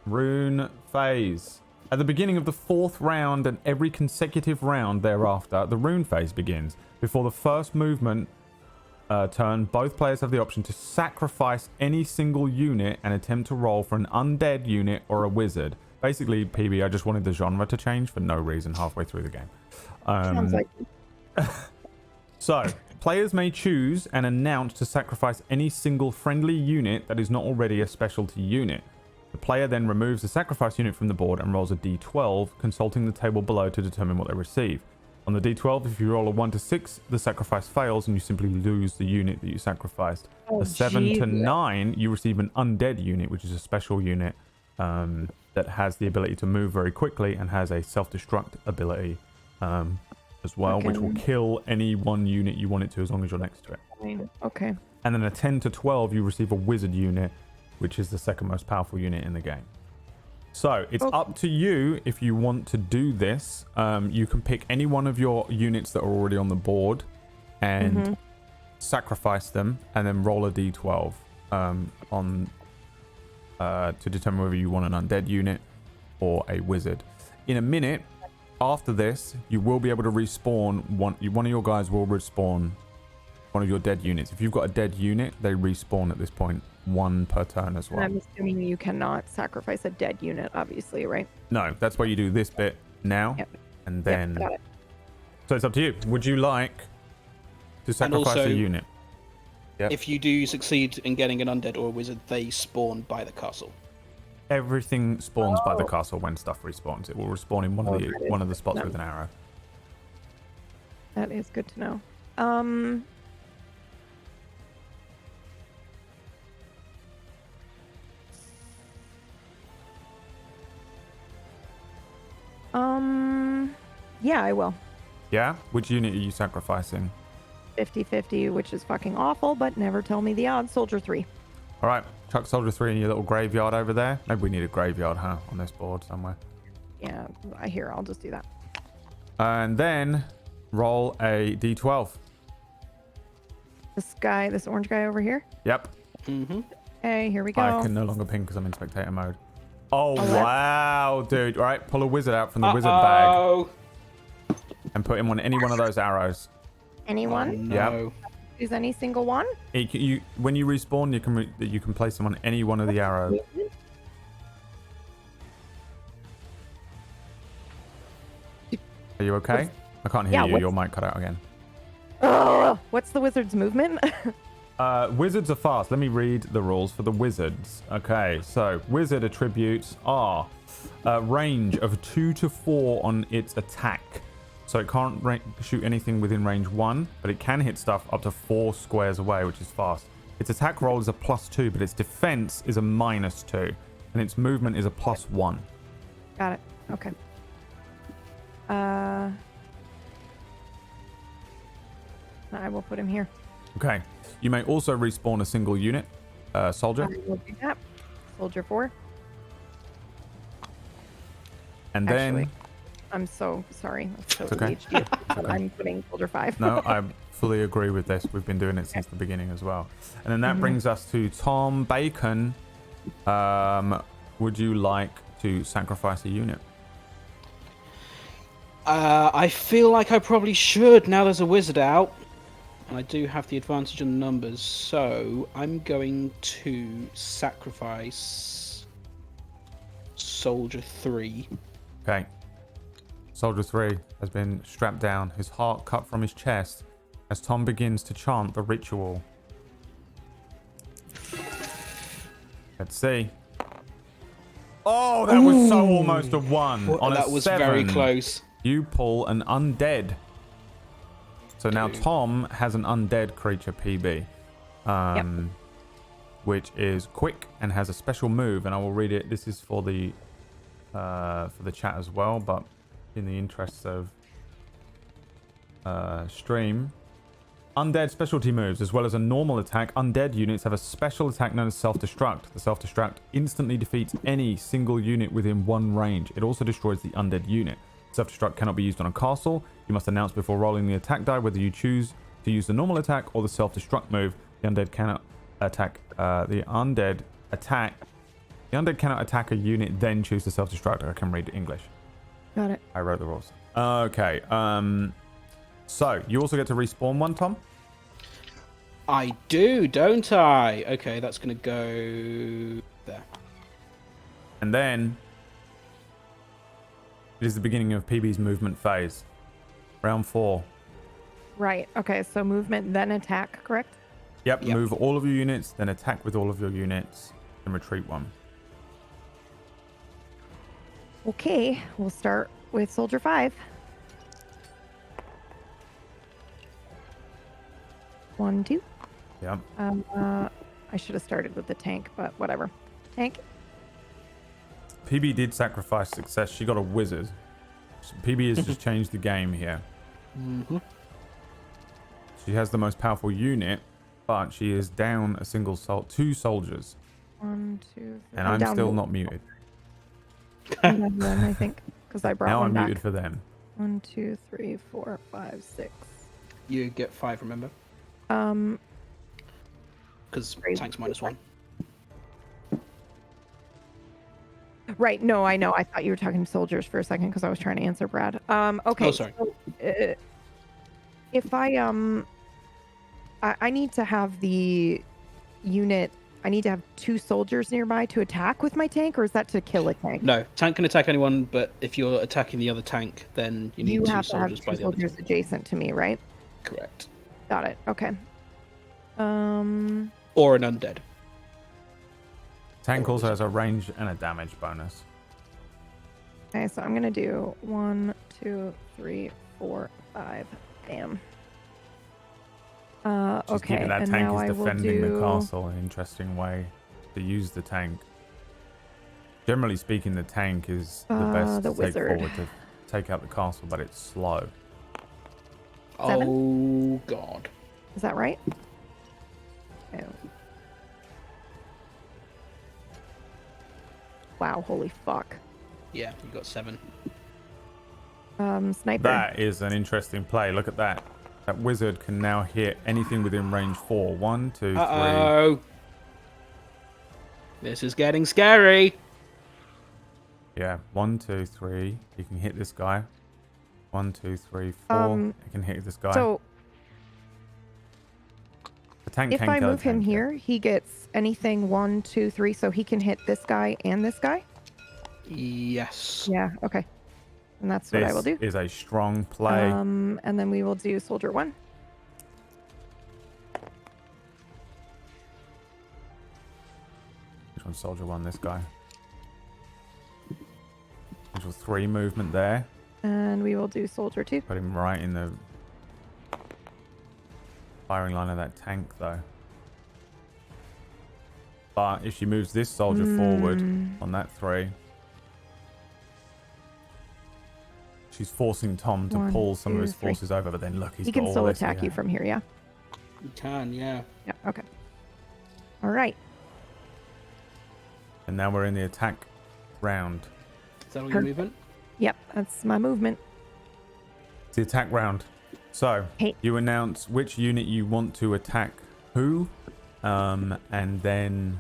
Rune phase. At the beginning of the 4th round and every consecutive round thereafter, the rune phase begins. Before the first movement turn, both players have the option to sacrifice any single unit and attempt to roll for an undead unit or a wizard. Basically, PB, I just wanted the genre to change for no reason halfway through the game. Sounds like So, players may choose and announce to sacrifice any single friendly unit that is not already a specialty unit. The player then removes the sacrifice unit from the board and rolls a d12, consulting the table below to determine what they receive. On the d12, if you roll a 1 to 6, the sacrifice fails and you simply lose the unit that you sacrificed. Oh, a 7 to Jesus. 9, you receive an undead unit, which is a special unit that has the ability to move very quickly and has a self-destruct ability as well, which will kill any one unit you want it to as long as you're next to it. okay. And then a 10 to 12, you receive a wizard unit, which is the second most powerful unit in the game. So it's Okay. up to you if you want to do this. You can pick any one of your units that are already on the board and sacrifice them, and then roll a d12 to determine whether you want an undead unit or a wizard. In a minute after this, you will be able to respawn one of your guys will respawn one of your dead units. If you've got a dead unit, they respawn at this point, one per turn as well. I'm assuming you cannot sacrifice a dead unit, obviously, right? No, that's why you do this bit now, Yep. and then. Got it. So it's up to you. Would you like to sacrifice also, a unit? Yep. If you do succeed in getting an undead or a wizard, they spawn by the castle. Everything spawns by the castle when stuff respawns. It will respawn in one of the spots with an arrow. That is good to know. Yeah, I will. Yeah? Which unit are you sacrificing? 50-50, which is fucking awful, but never tell me the odds. Soldier 3. All right, chuck Soldier 3 in your little graveyard over there. Maybe we need a graveyard, huh, on this board somewhere. Yeah, I hear. I'll just do that. And then roll a d12. This orange guy over here. Yep. Hey, here we go. I can no longer ping because I'm in spectator mode. Oh, left. wow, dude. All right, pull a wizard out from the wizard bag and put him on any one of those arrows. Anyone? No. Use any single one? When you respawn, you can place them on any one of the arrows. Are you okay? I can't hear you. Your mic cut out again. Oh, what's the wizard's movement? Wizards are fast. Let me read the rules for the wizards. Okay, so wizard attributes are range of 2 to 4 on its attack. So it can't shoot anything within range 1, but it can hit stuff up to 4 squares away, which is fast. Its attack roll is a +2, but its defense is a -2, and its movement is a +1. Got it. Okay. I will put him here. Okay. You may also respawn a single unit, soldier. I will do that. Soldier 4. And Actually, then... I'm so sorry. That's so okay. HD. I'm putting Soldier 5. No, I fully agree with this. We've been doing it since the beginning as well. And then that brings us to Tom Bacon. Would you like to sacrifice a unit? I feel like I probably should. Now there's a wizard out. And I do have the advantage on the numbers. So I'm going to sacrifice Soldier 3. Okay. Soldier 3 has been strapped down, his heart cut from his chest, as Tom begins to chant the ritual. Let's see. Oh, that was so almost a 1. On that a was 7, very close. You pull an undead. So now Tom has an undead creature PB, which is quick and has a special move, and I will read it. This is for the chat as well, but in the interests of stream. Undead specialty moves, as well as a normal attack. Undead units have a special attack known as self-destruct. The self-destruct instantly defeats any single unit within 1 range. It also destroys the undead unit. Self-destruct cannot be used on a castle. You must announce before rolling the attack die whether you choose to use the normal attack or the self-destruct move. The undead cannot attack. The undead cannot attack a unit, then choose the self-destruct. I can read English. Got it. I wrote the rules. Okay. So you also get to respawn one, Tom. I do, don't I? Okay, that's going to go there. And then it is the beginning of PB's movement phase. Round 4. Right. Okay. So movement, then attack, correct? Yep. Move all of your units, then attack with all of your units, and retreat 1. Okay. We'll start with Soldier 5. 1, 2. Yep. I should have started with the tank, but whatever. Tank. PB did sacrifice success. She got a wizard. So PB has just changed the game here. She has the most powerful unit, but she is down a single 2 soldiers. 1, 2, 3. And I'm still not muted. And then one, I think, because I brought Now one I'm back. muted for them. 1, 2, 3, 4, 5, 6. You get 5, remember? Because tank's -1. Right. No, I know. I thought you were talking soldiers for a second because I was trying to answer Brad. Okay. Oh, sorry. So, if I need to have the unit. I need to have 2 soldiers nearby to attack with my tank, or is that to kill a tank? No, tank can attack anyone, but if you're attacking the other tank, then you need You 2 have to have soldiers 2 by the other soldiers tank. adjacent to me, right? Correct. Got it. Okay. Or an undead. Tank also has a range and a damage bonus. Okay, so I'm gonna do 1, 2, 3, 4, 5. Bam. Just Okay, keeping that and tank now is I will defending the do. castle. An interesting way to use the tank. Generally speaking, the tank is the best The to take wizard. forward to take out the castle, but it's slow. 7? Oh, God. Is that right? Oh. Wow, holy fuck. Yeah, you got 7. Sniper. That is an interesting play. Look at that. That wizard can now hit anything within range 4. 1, 2, 3. Uh-oh. This is getting scary. Yeah, 1, 2, 3. You can hit this guy. 1, 2, 3, 4. You can hit this guy. So the tank if can I kill a move him tank, yeah. here, he gets anything 1, 2, 3, so he can hit this guy and this guy? Yes. Yeah, okay. And that's what I will do. This is a strong play. And then we will do soldier 1. Which one's soldier 1? This guy. Visual 3 movement there. And we will do soldier 2. Put him right in the firing line of that tank, though. But if she moves this soldier forward on that 3, she's forcing Tom to 1, pull some of 2, his 3. forces over. But then look, He got can all still this attack you here. from here, yeah? You can, yeah. Yeah, okay. All right. And now we're in the attack round. Is that all your movement? Yep, that's my movement. It's the attack round. So Hey. you announce which unit you want to attack who, and then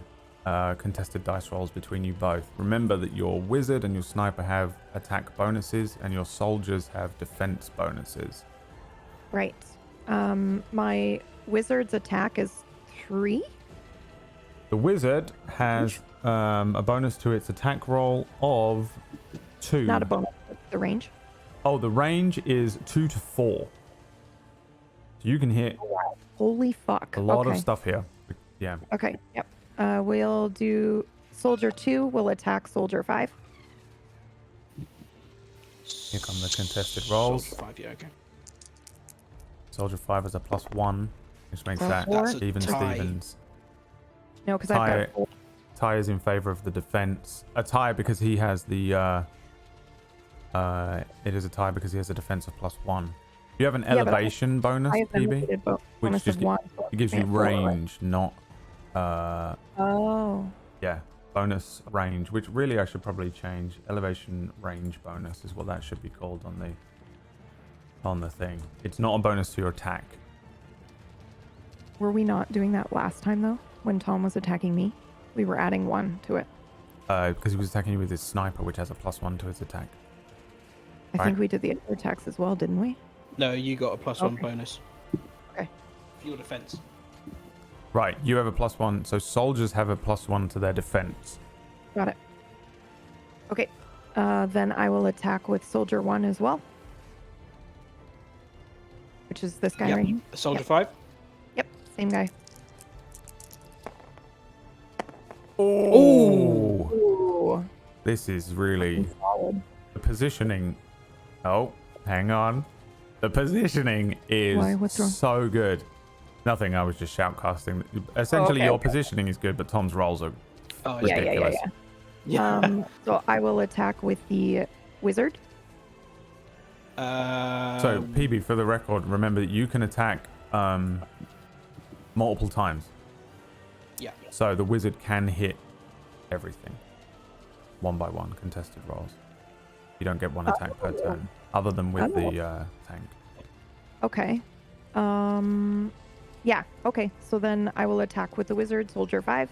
contested dice rolls between you both. Remember that your wizard and your sniper have attack bonuses, and your soldiers have defense bonuses. Right. My wizard's attack is 3. The wizard has a bonus to its attack roll of 2. Not a bonus, but the range. Oh, the range is 2 to 4. So you can hit Holy fuck. a lot okay. of stuff here. Yeah. Okay, yep. We'll do soldier 2 will attack soldier 5. Here come the contested rolls. Soldier 5, yeah, okay. Soldier 5 is a +1, which makes Plus that 4. That's a even tie. Stevens. No, because I've got 4. Ty is in favor of the defense. A tie because he has the. It is a tie because he has a defense of +1. You have an Yeah, but elevation bonus, I have the PB, limited which bonus just of 1. so it gives you can't roll it. range, not Oh. yeah, bonus range. Which really I should probably change. Elevation range bonus is what that should be called on the thing. It's not a bonus to your attack. Were we not doing that last time, though? When Tom was attacking me? We were adding 1 to it. Because he was attacking you with his sniper, which has a +1 to its attack. I Right. think we did the other attacks as well, didn't we? No, you got a +1 Okay. bonus. Okay. For your defense. Right, you have a +1, so soldiers have a +1 to their defense. Got it. Okay. Then I will attack with soldier 1 as well. Which is this guy Yep. right here. Soldier Yep. 5? Yep, same guy. Oh, Ooh. this is really Solid. the positioning. Oh, hang on. The positioning is Why? What's wrong? so good. Nothing, I was just shoutcasting. Essentially, okay, your okay. positioning is good, but Tom's rolls are Oh, Yeah, ridiculous. Yeah. So I will attack with the wizard. So, PB, for the record, remember that you can attack multiple times. Yeah. So the wizard can hit everything. 1 by 1 contested rolls. You don't get one attack per turn, other than with the tank. Okay. Yeah. Okay. So then I will attack with the wizard, soldier 5.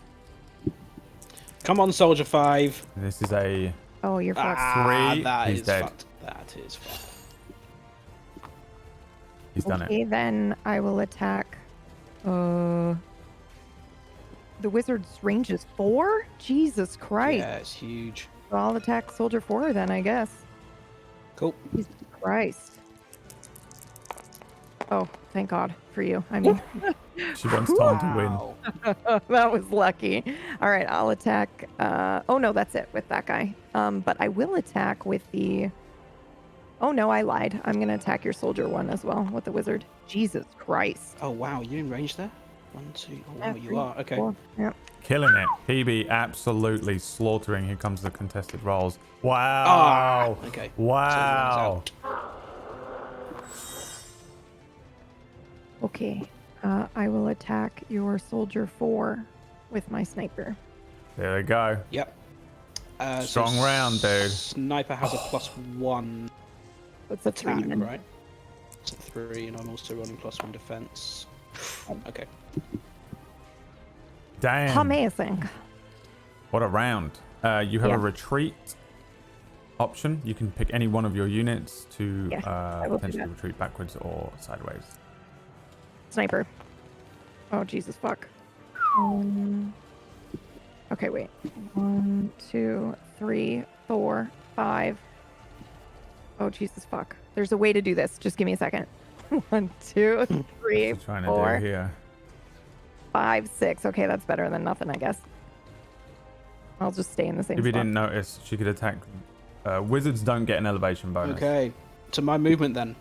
Come on, Soldier 5. And this is a Oh, you're fucked. Three, That he's is dead. fucked. That is fucked. he's done it. Okay, then I will attack. The wizard's range is 4? Jesus Christ. Yeah, it's huge. So I'll attack soldier 4 then, I guess. Cool. Jesus Christ. Oh, thank God for you. I mean, She wants Tom to win. Wow. that was lucky. All right, I'll attack. Oh no, that's it with that guy. But I will attack with the. Oh no, I lied. I'm gonna attack your soldier 1 as well with the wizard. Jesus Christ. Oh, wow. You in range there? 1, 2. Oh, wow, Yeah, you 3, are. Okay. 4. Yep. Killing it. PB absolutely slaughtering. Here comes the contested rolls. Ah, Wow. okay. Wow. So one's out. Okay. I will attack your soldier 4 with my sniper. There we go. Yep. Strong round, dude. Sniper has a +1 It's a 3 attack, then. right? It's a 3, and I'm also running +1 defense. Okay. Damn. Amazing. What a round. You have Yeah. a retreat option. You can pick any one of your units to Yeah, I will do potentially that. retreat backwards or sideways. Sniper. Oh, Jesus, fuck. Okay, wait. 1, 2, 3, 4, 5. Oh, Jesus, fuck. There's a way to do this. Just give me a second. 1, 2, 3, What's he trying to 4, do here? 5, 6. Okay, that's better than nothing, I guess. I'll just stay in the same If you spot. didn't notice, she could attack. Wizards don't get an elevation bonus. Okay. To my movement then.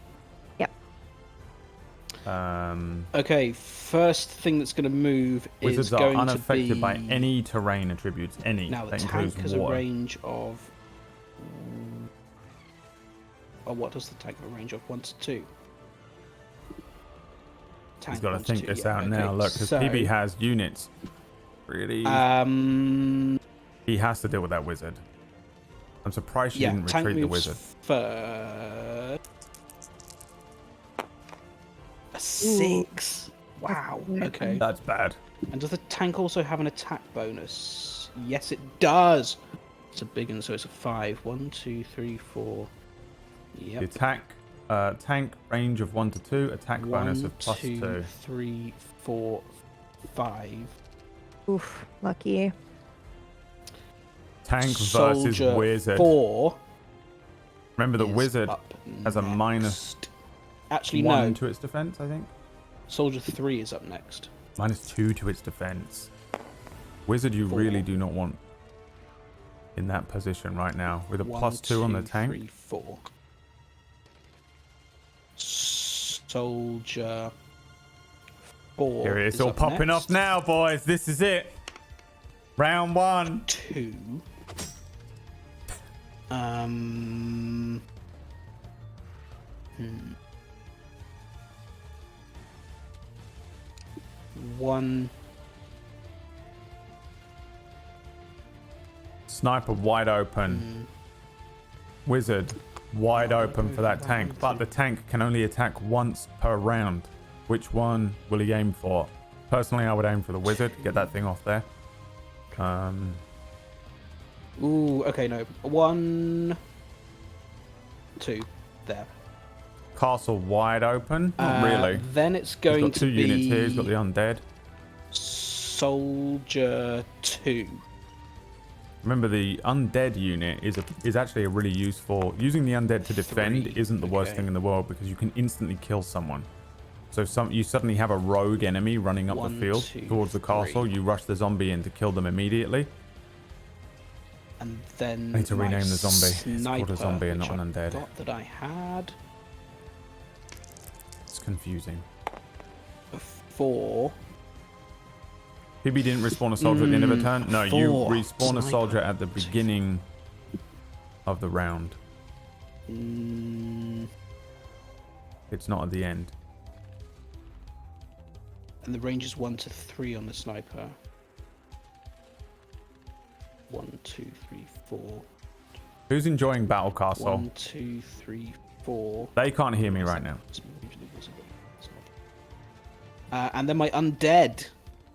Okay, first thing that's going to move Wizards is are going unaffected to be... by any terrain attributes. Any. Now, the That tank includes has a water. range of... Oh, what does the tank have a range of? 1 to 2? He's Tank got to 1 think2, this yeah, out now. okay, Look, because so, PB has units. Really? He has to deal with that wizard. I'm surprised she yeah, didn't tank retreat the moves wizard. first. A 6. Wow. Okay. That's bad. And does the tank also have an attack bonus? Yes, it does. It's a big one, so it's a 5. 1, 2, 3, 4. Yep. The attack tank range of 1 to 2, attack bonus of plus 2, 2. 3, 4, 5. Oof, lucky. Tank versus Soldier wizard. 4. Remember, the is wizard up has a next. minus Actually, 1 no. to its defense, I think. Soldier 3 is up next. Minus 2 to its defense. Wizard, you 4. really do not want in that position right now. With a 1, plus 2 on the 2, tank. 3, 4. Soldier 4. Here it is, is all up popping next. off now, boys. This is it. Round 1. 2. One. Sniper wide open. Wizard wide open for that tank. But the tank can only attack once per round. Which one will he aim for? Personally, I would aim for the wizard. Get that thing off there. Ooh, okay, no. 1, 2. There. Castle wide open. Not really. Then it's He's going got to 2 be units here. He's got the undead. Soldier 2. Remember, the undead unit is actually a really useful. Using the undead to defend 3, isn't the worst okay. thing in the world because you can instantly kill someone. So you suddenly have a rogue enemy running up 1, the field 2, towards the castle. 3. You rush the zombie in to kill them immediately. And then I need to my rename the zombie. It's called a sniper, zombie and which not I an undead. thought that I had. It's confusing. A 4. PB didn't respawn a soldier at the end of a turn. No, you 4. respawn a Sniper. soldier at the beginning of the round. And It's not at the end. the range is 1 to 3 on the sniper. 1, 2, 3, 4. Who's enjoying Battle Castle? 1, 2, 3, 4. They can't hear me right now. And then my undead.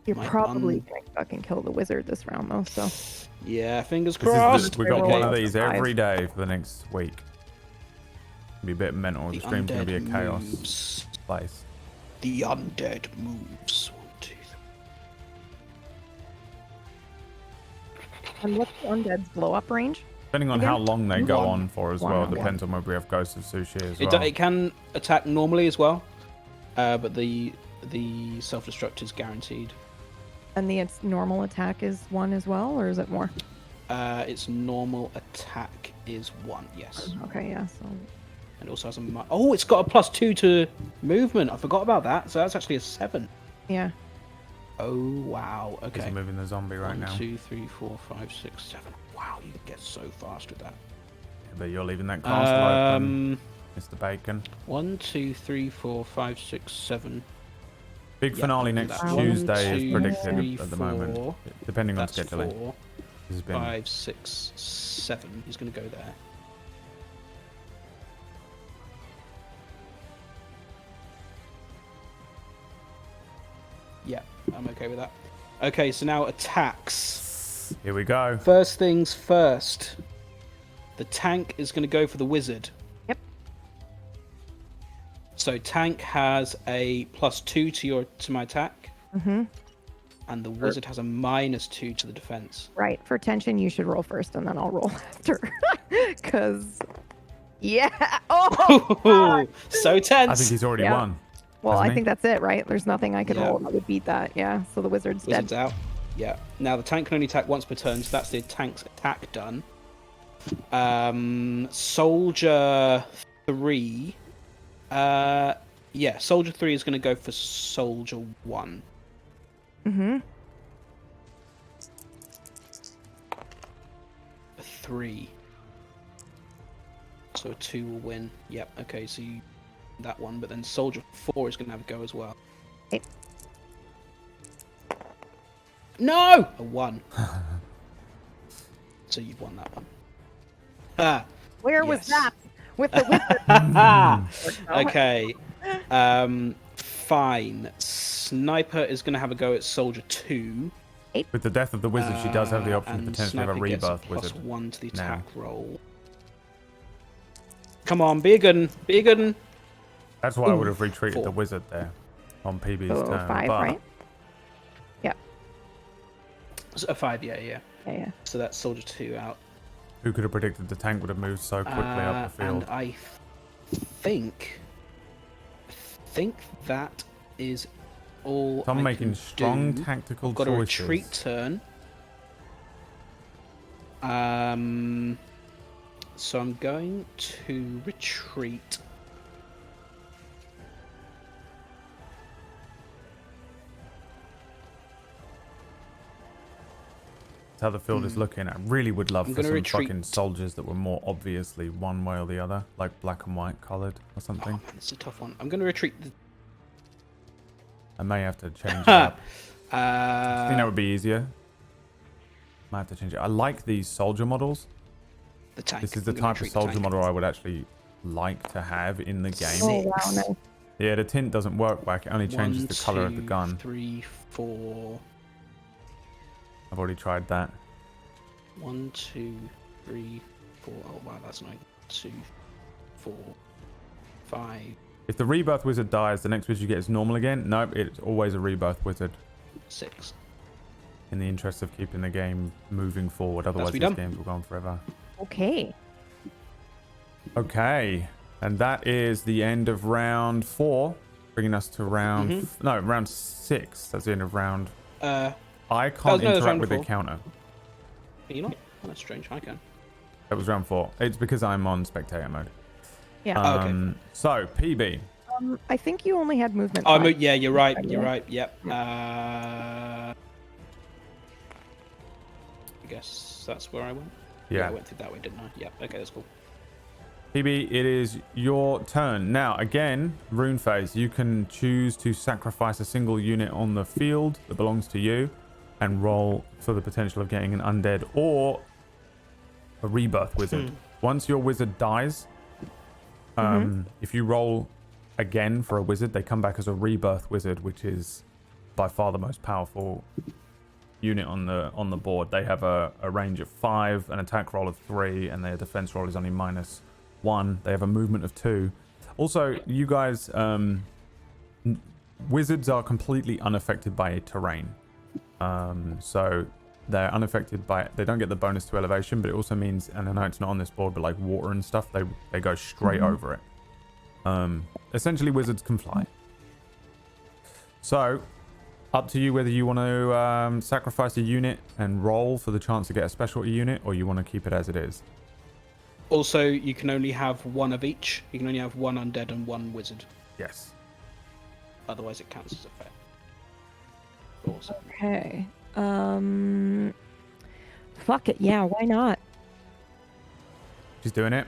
You're My probably gonna fucking kill the wizard this round though, so Yeah, fingers This is crossed. we got Okay. one of these Five. every day for the next week. Be a bit mental. The The stream's gonna be a undead chaos moves. place. The undead moves. 1, 2, 3. and what's the undead's blow up range? Depending on Again? how long they go One. on for as One, well, okay. depends on whether we have Ghost of Sushi as It, well. it can attack normally as well, but the self-destruct is guaranteed. And its normal attack is 1 as well, or is it more? Its normal attack is 1, yes. Okay, yeah. So And it also has a... Oh, it's got a +2 to movement. I forgot about that. So that's actually a 7. yeah. Oh, wow. He's Okay. moving the zombie right 1, now. 2, 3, 4, 5, 6, 7. Wow, you can get so fast with that. But you're leaving that castle open, Mr. Bacon. 1, 2, 3, 4, 5, 6, 7. Big Yeah, finale that's next that. Tuesday 1, is 2, predicted 3, at the moment, 4. depending on That's scheduling. 4, This has been 5, 6, 7. He's going to go there. Yeah, I'm okay with that. Okay, so now attacks. Here we go. First things first. The tank is going to go for the wizard. Yep. So tank has a +2 to my attack, Mm-hmm. and the wizard has a -2 to the defense. Right. For tension, you should roll first, and then I'll roll after. Cause, yeah. Oh. So tense. I think he's already Yeah. won. Well, hasn't I he? think that's it, right? There's nothing I could Yeah. roll that would beat that. Yeah. So the wizard's Wizard's dead. out. Yeah. Now the tank can only attack once per turn, so that's the tank's attack done. Soldier 3. Yeah, Soldier 3 is going to go for Soldier 1. Mm-hmm. 3. So a 2 will win. Yep. Okay. So you, that one, but then Soldier 4 is going to have a go as well. Okay. No, a 1. So you've won that one. Ah. Where was Yes. that? With the wizard. Okay. Fine. Sniper is going to have a go at Soldier 2. With the death of the wizard, she does have the option to and potentially have a Sniper gets rebirth wizard. +1 to the now. attack roll. Come on, be a good un. Be a good un. That's why I Ooh, would have retreated 4. the wizard there on PB's So turn. 5, but right? Yeah. So a 5, yeah. Yeah. Yeah. So that's Soldier 2 out. who could have predicted the tank would have moved so quickly up the field? And I think that is all. So I'm I making can strong do. tactical I've got choices. a retreat turn. So I'm going to retreat. That's how the field is looking. I really would love I'm for gonna some retreat. fucking soldiers that were more obviously one way or the other, like black and white coloured or Oh something. man, it's a tough one. I'm going to retreat. I may have to change it up. I think that Uh, would be easier. Might have to change it. I like these soldier models. the tank. This is the I'm gonna type of retreat the soldier tank. model I would actually like to have in the game. Oh wow, Six. nice. Yeah, the tint doesn't work back. It only changes 1, the colour of the 2, gun. 3, 4. I've already tried that. 1, 2, 3, 4. Oh wow, that's nice. 2, 4, 5, If the rebirth wizard dies, the next wizard you get is normal again. Nope, it's always a rebirth wizard. 6. In the interest of keeping the game moving forward, otherwise be these done. games will go on forever. Okay. Okay, and that is the end of round 4, bringing us to round Mm-hmm. round 6. That's the end of round. Uh, I can't no, it was interact round with the 4. counter. Can you not? Oh, that's strange. I can. That was round 4. It's because I'm on spectator mode. Yeah. Okay. So PB. I think you only had movement. Oh, 5. yeah, you're right. Yeah. You're right. Yep. I guess that's where I went. Yeah. I went through that way, didn't I? Yep. Okay, that's cool. PB, it is your turn. Now, again, rune phase. You can choose to sacrifice a single unit on the field that belongs to you. and roll for the potential of getting an undead or a rebirth wizard. Once your wizard dies, if you roll again for a wizard, they come back as a rebirth wizard, which is by far the most powerful unit on the board. They have a range of 5, an attack roll of 3, and their defense roll is only -1. They have a movement of 2. Also, you guys, wizards are completely unaffected by terrain. So they're unaffected by, they don't get the bonus to elevation, but it also means, and I know it's not on this board, but like water and stuff, they go straight over it. Essentially, wizards can fly. So, up to you whether you want to sacrifice a unit and roll for the chance to get a specialty unit, or you want to keep it as it is. Also, you can only have one of each. You can only have one undead and one wizard. Yes. Otherwise, it counts as a fair. Awesome. Okay. Fuck it. Yeah, why not? She's doing it.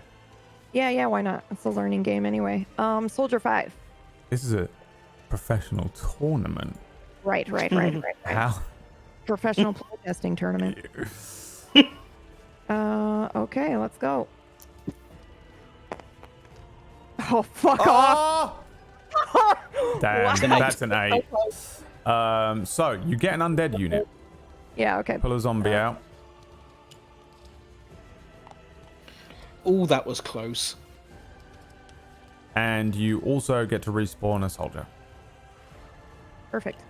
Yeah, why not? It's a learning game anyway. Soldier 5. This is a professional tournament. Right. How? Professional playtesting tournament. Okay, let's go. Oh, fuck off. Damn, that's an 8. So, you get an undead unit. Yeah, okay. Pull a zombie out. Oh, that was close. And you also get to respawn a soldier. Perfect.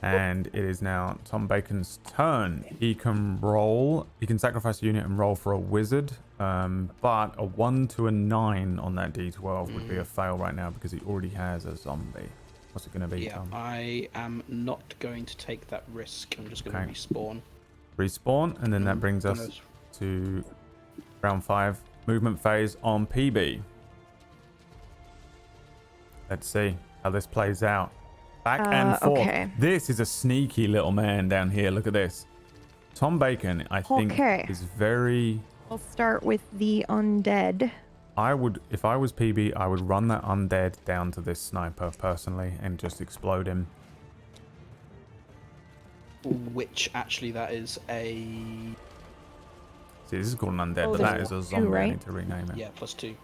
And it is now Tom Bacon's turn. He can roll. He can sacrifice a unit and roll for a wizard. But a 1 to a 9 on that D12 would be a fail right now because he already has a zombie. What's it going to be, Yeah, Tom? I am not going to take that risk. I'm just going to respawn. Respawn, and then that brings us to round 5, movement phase on PB. Let's see how this plays out. Back and forth. Okay. This is a sneaky little man down here. Look at this. Tom Bacon, I think, is very... I'll start with the undead. I would, if I was PB, I would run that undead down to this sniper personally and just explode him. Which, actually, that is a... See, this is called an undead, Oh, but that is a zombie. right? I need to rename it. Yeah, +2.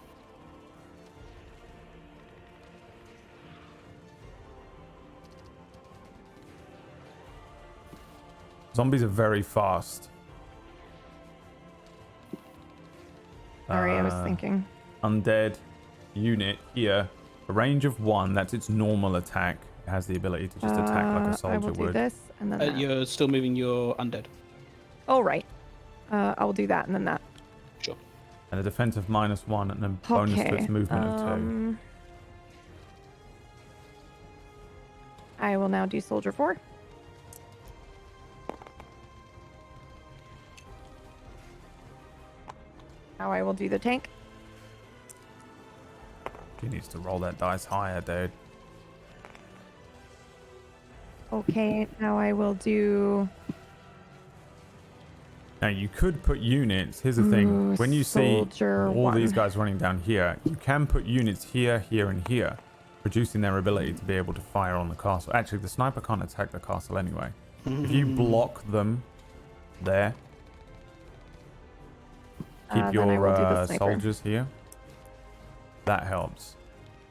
Zombies are very fast. Sorry, I was thinking. Undead unit here, a range of 1. That's its normal attack. It has the ability to just attack like a I soldier will do would. this and then that. You're still moving your undead. Oh, right. I will do that and then that. Sure. And a defense of -1 and a bonus to its movement of 2. I will now do Soldier 4. Now I will do the tank. He needs to roll that dice higher, dude. Okay, now I will do... Now, you could put units. Here's the thing. When you see Soldier all these 1. guys running down here, you can put units here, here, and here, reducing their ability to be able to fire on the castle. Actually, the sniper can't attack the castle anyway. If you block them there, keep then I will do the your sniper. soldiers here. That helps.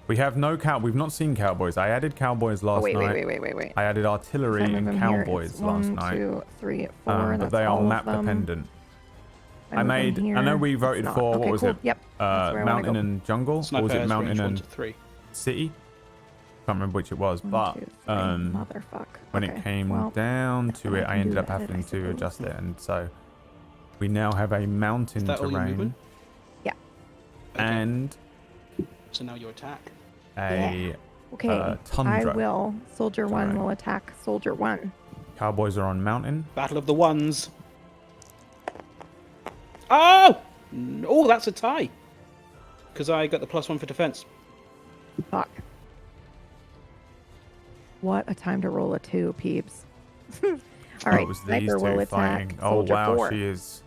We have no we've not seen cowboys. I added cowboys last wait, night. Wait. I added artillery Some of and them here, cowboys it's last 1, night. 2, 3, 4, and But that's they are all of map them. dependent. Some I of them made. I here. know we It's voted not. for Okay, what was cool. it? Yep. That's where I wanna Mountain go. and jungle, or Sniper was it has mountain range 1 and to 3. city? Can't remember which it was, 1, but 2, 3. when Motherfuck. it Okay, came well, down to then it, I I can ended do up edit, having I to suppose. adjust it, and so we now have a mountain Is that all your terrain movement? Yeah. Okay. and So now your attack. a Okay. tundra. I will. Soldier 1 Alright. will attack Soldier 1. Cowboys are on mountain. Battle of the Ones. Oh! Oh, that's a tie. Because I got the +1 for defense. Fuck. What a time to roll a 2, peeps. All right, it was these Sniper will two attack fighting. Oh Soldier wow, 4. she is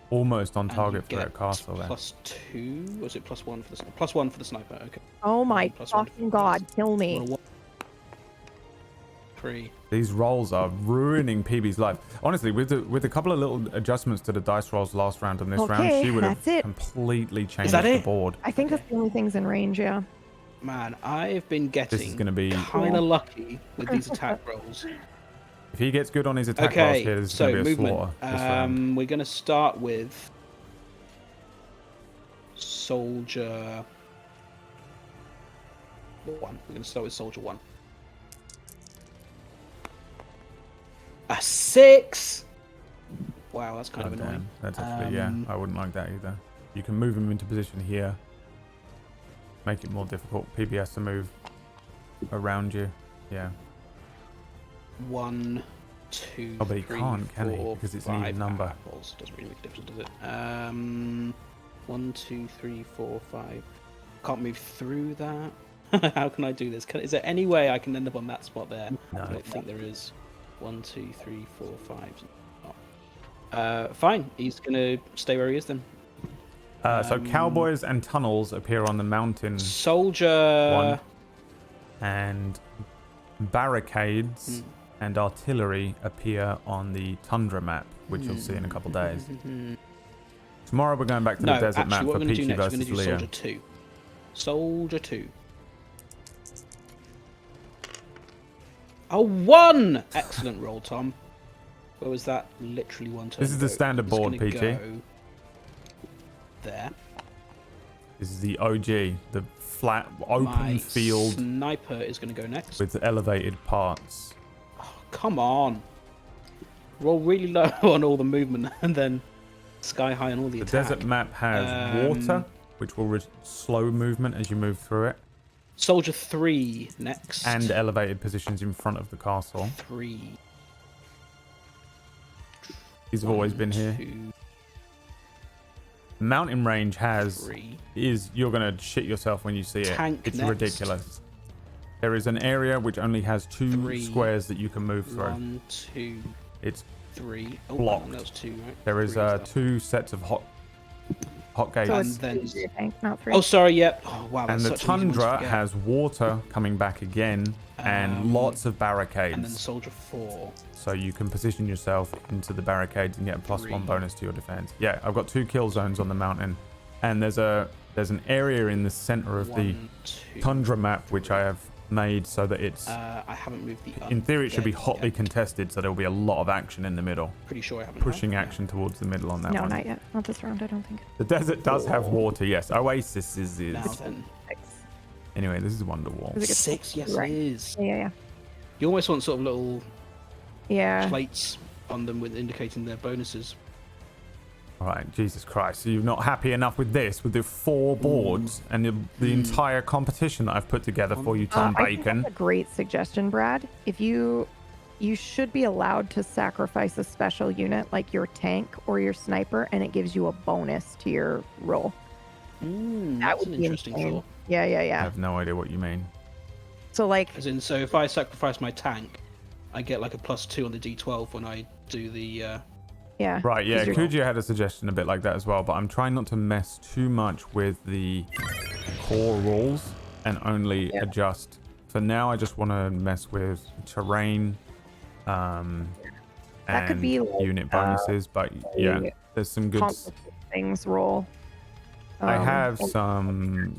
almost on And target you for get that castle there. +2? Was it +1 for the sniper? +1 for the sniper, okay. Oh my +1 fucking god, kill me. Roll free. These rolls are ruining PB's life. Honestly, with a couple of little adjustments to the dice rolls last round and this round, Okay, she would have that's it. completely changed that the it? board. I think that's the only things in range, yeah. Man, I've been getting gonna be- kind of lucky with these attack rolls. If he gets good on his attack rolls Okay, here, there's so going to be a movement. slaughter this round. We're going to start with Soldier 1. We're going to start with Soldier 1. A 6! Wow, that's kind Oh, of annoying. damn. That's actually, yeah, I wouldn't like that either. You can move him into position here. Make it more difficult. PB has to move around you. Yeah. 1, 2, Oh, but he 3, can't, can he? 4, Because it's an 5 even number. apples. Doesn't really make a difference, does it? 1, 2, 3, 4, 5. Can't move through that. How can I do this? Is there any way I can end up on that spot there? No. I don't think there is. 1, 2, 3, 4, 5. Fine. He's gonna stay where he is then. So cowboys and tunnels appear on the mountain Soldier 1, and barricades and artillery appear on the tundra map, which you'll see in a couple days. Tomorrow we're going back to the desert actually, map what for we're gonna do Peachy next, we're versus gonna do Leah. Soldier 2. Soldier 2. A 1! Excellent roll, Tom. Where was that? Literally one turn. This is the ago. standard It's board, gonna Peachy. go there. This is the OG, the flat, open My field sniper is going to go next. with elevated parts. Oh, come on. Roll really low on all the movement and then sky high on all the The attack. desert map has water, which will slow movement as you move through it, Soldier 3 next. and elevated positions in front of the castle. 3. These have always been here. 2, Mountain range has 3. you're gonna shit yourself when you see it. Tank It's next. ridiculous. There is an area which only has 2 3. squares that you can move through. 1, 2, It's 3. Oh, blocked. that was 2, right? there is 3 that. 2 sets of hot gates. So And it's then- 2, I think, not 3. Oh, sorry, yep. Oh, wow, And that's the such an easy one to tundra forget. has water coming back again and lots of And then barricades. Soldier 4. So you can position yourself into the barricades and get a +1 3. bonus to your defense. Yeah, I've got 2 kill zones on the mountain. And there's an area in the center of the 1, 2. tundra map which I have made so that it's I haven't moved the. in theory it should be undead hotly yet. contested, so there'll be a lot of action in the middle. Pretty sure I haven't. Pushing action towards the middle on that No, one. not yet. Not this round, I don't think. The desert does have water, yes. Oasis is. Now then. 6. Anyway, this is Wonderwall. Is it 6, yes, Right. it is. Yeah. You almost want sort of little Yeah. plates on them with indicating their bonuses. Alright, Jesus Christ. So you're not happy enough with this, with the 4 boards and the entire competition that I've put together for you, Tom I think Bacon. that's a great suggestion, Brad. If you should be allowed to sacrifice a special unit like your tank or your sniper, and it gives you a bonus to your roll. That That's would an be interesting insane. thought. Yeah. I have no idea what you mean. So like, As in, so if I sacrifice my tank, I get like a +2 on the D12 when I do the. yeah. Right, yeah, 'cause you're- Kuji had a suggestion a bit like that as well, but I'm trying not to mess too much with the core rules and only adjust. For now, I just want to mess with terrain That could and be like, unit bonuses, but yeah, there's some good... complicated things roll. I Um, have and- some,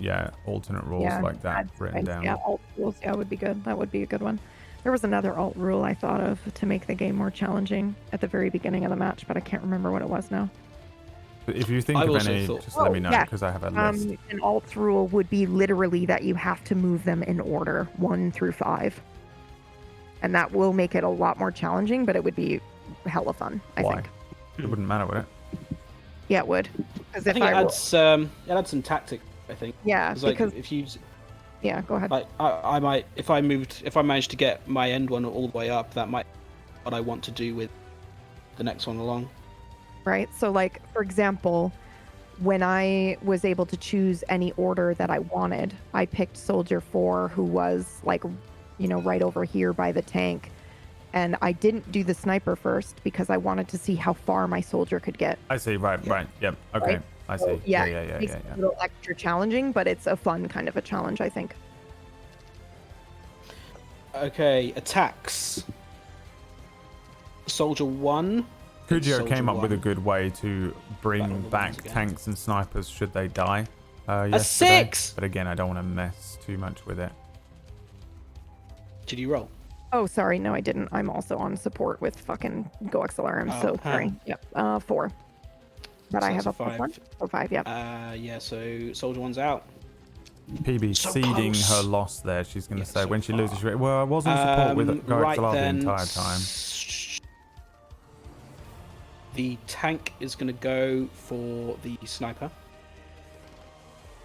alternate rules like that I'd- written down. Yeah, alt rules. Yeah, would be good. That would be a good one. There was another alt rule I thought of to make the game more challenging at the very beginning of the match, but I can't remember what it was now. But if you think I've of also any, thought- just let me know, yeah. because I have a list. An alt rule would be literally that you have to move them in order 1 through 5, and that will make it a lot more challenging. But it would be hella fun. I Why? think. It wouldn't matter, would it? Yeah, it would. Because I if think it I, adds some tactic. I think. yeah, 'Cause, like, because if you, yeah, go ahead. like, I might, if I managed to get my end one all the way up, that might be what I want to do with the next one along. Right. So, like, for example, when I was able to choose any order that I wanted, I picked Soldier 4, who was like, right over here by the tank. And I didn't do the sniper first because I wanted to see how far my soldier could get. I see, right, yep, okay, Right. I So, see. yeah, Yeah. it makes it a little extra challenging, but it's a fun kind of a challenge, I think. Okay, attacks. Soldier 1. Kujio Soldier came up with a 1. good way to Battle bring the back ones again. tanks and snipers should they die A yesterday. 6! But again, I don't want to mess too much with it. Did you roll? Oh, sorry. No, I didn't. I'm also on support with fucking Go XLR. I'm so sorry. Yep. 4. But So I that's have a a 5. +1. Oh, 5, yep. Yeah, so Soldier 1's out. PB So ceding close. her loss there. She's going to Yeah, say so when she far. loses. Well, I was on support with Go Right XLR the then, entire time. The tank is going to go for the sniper.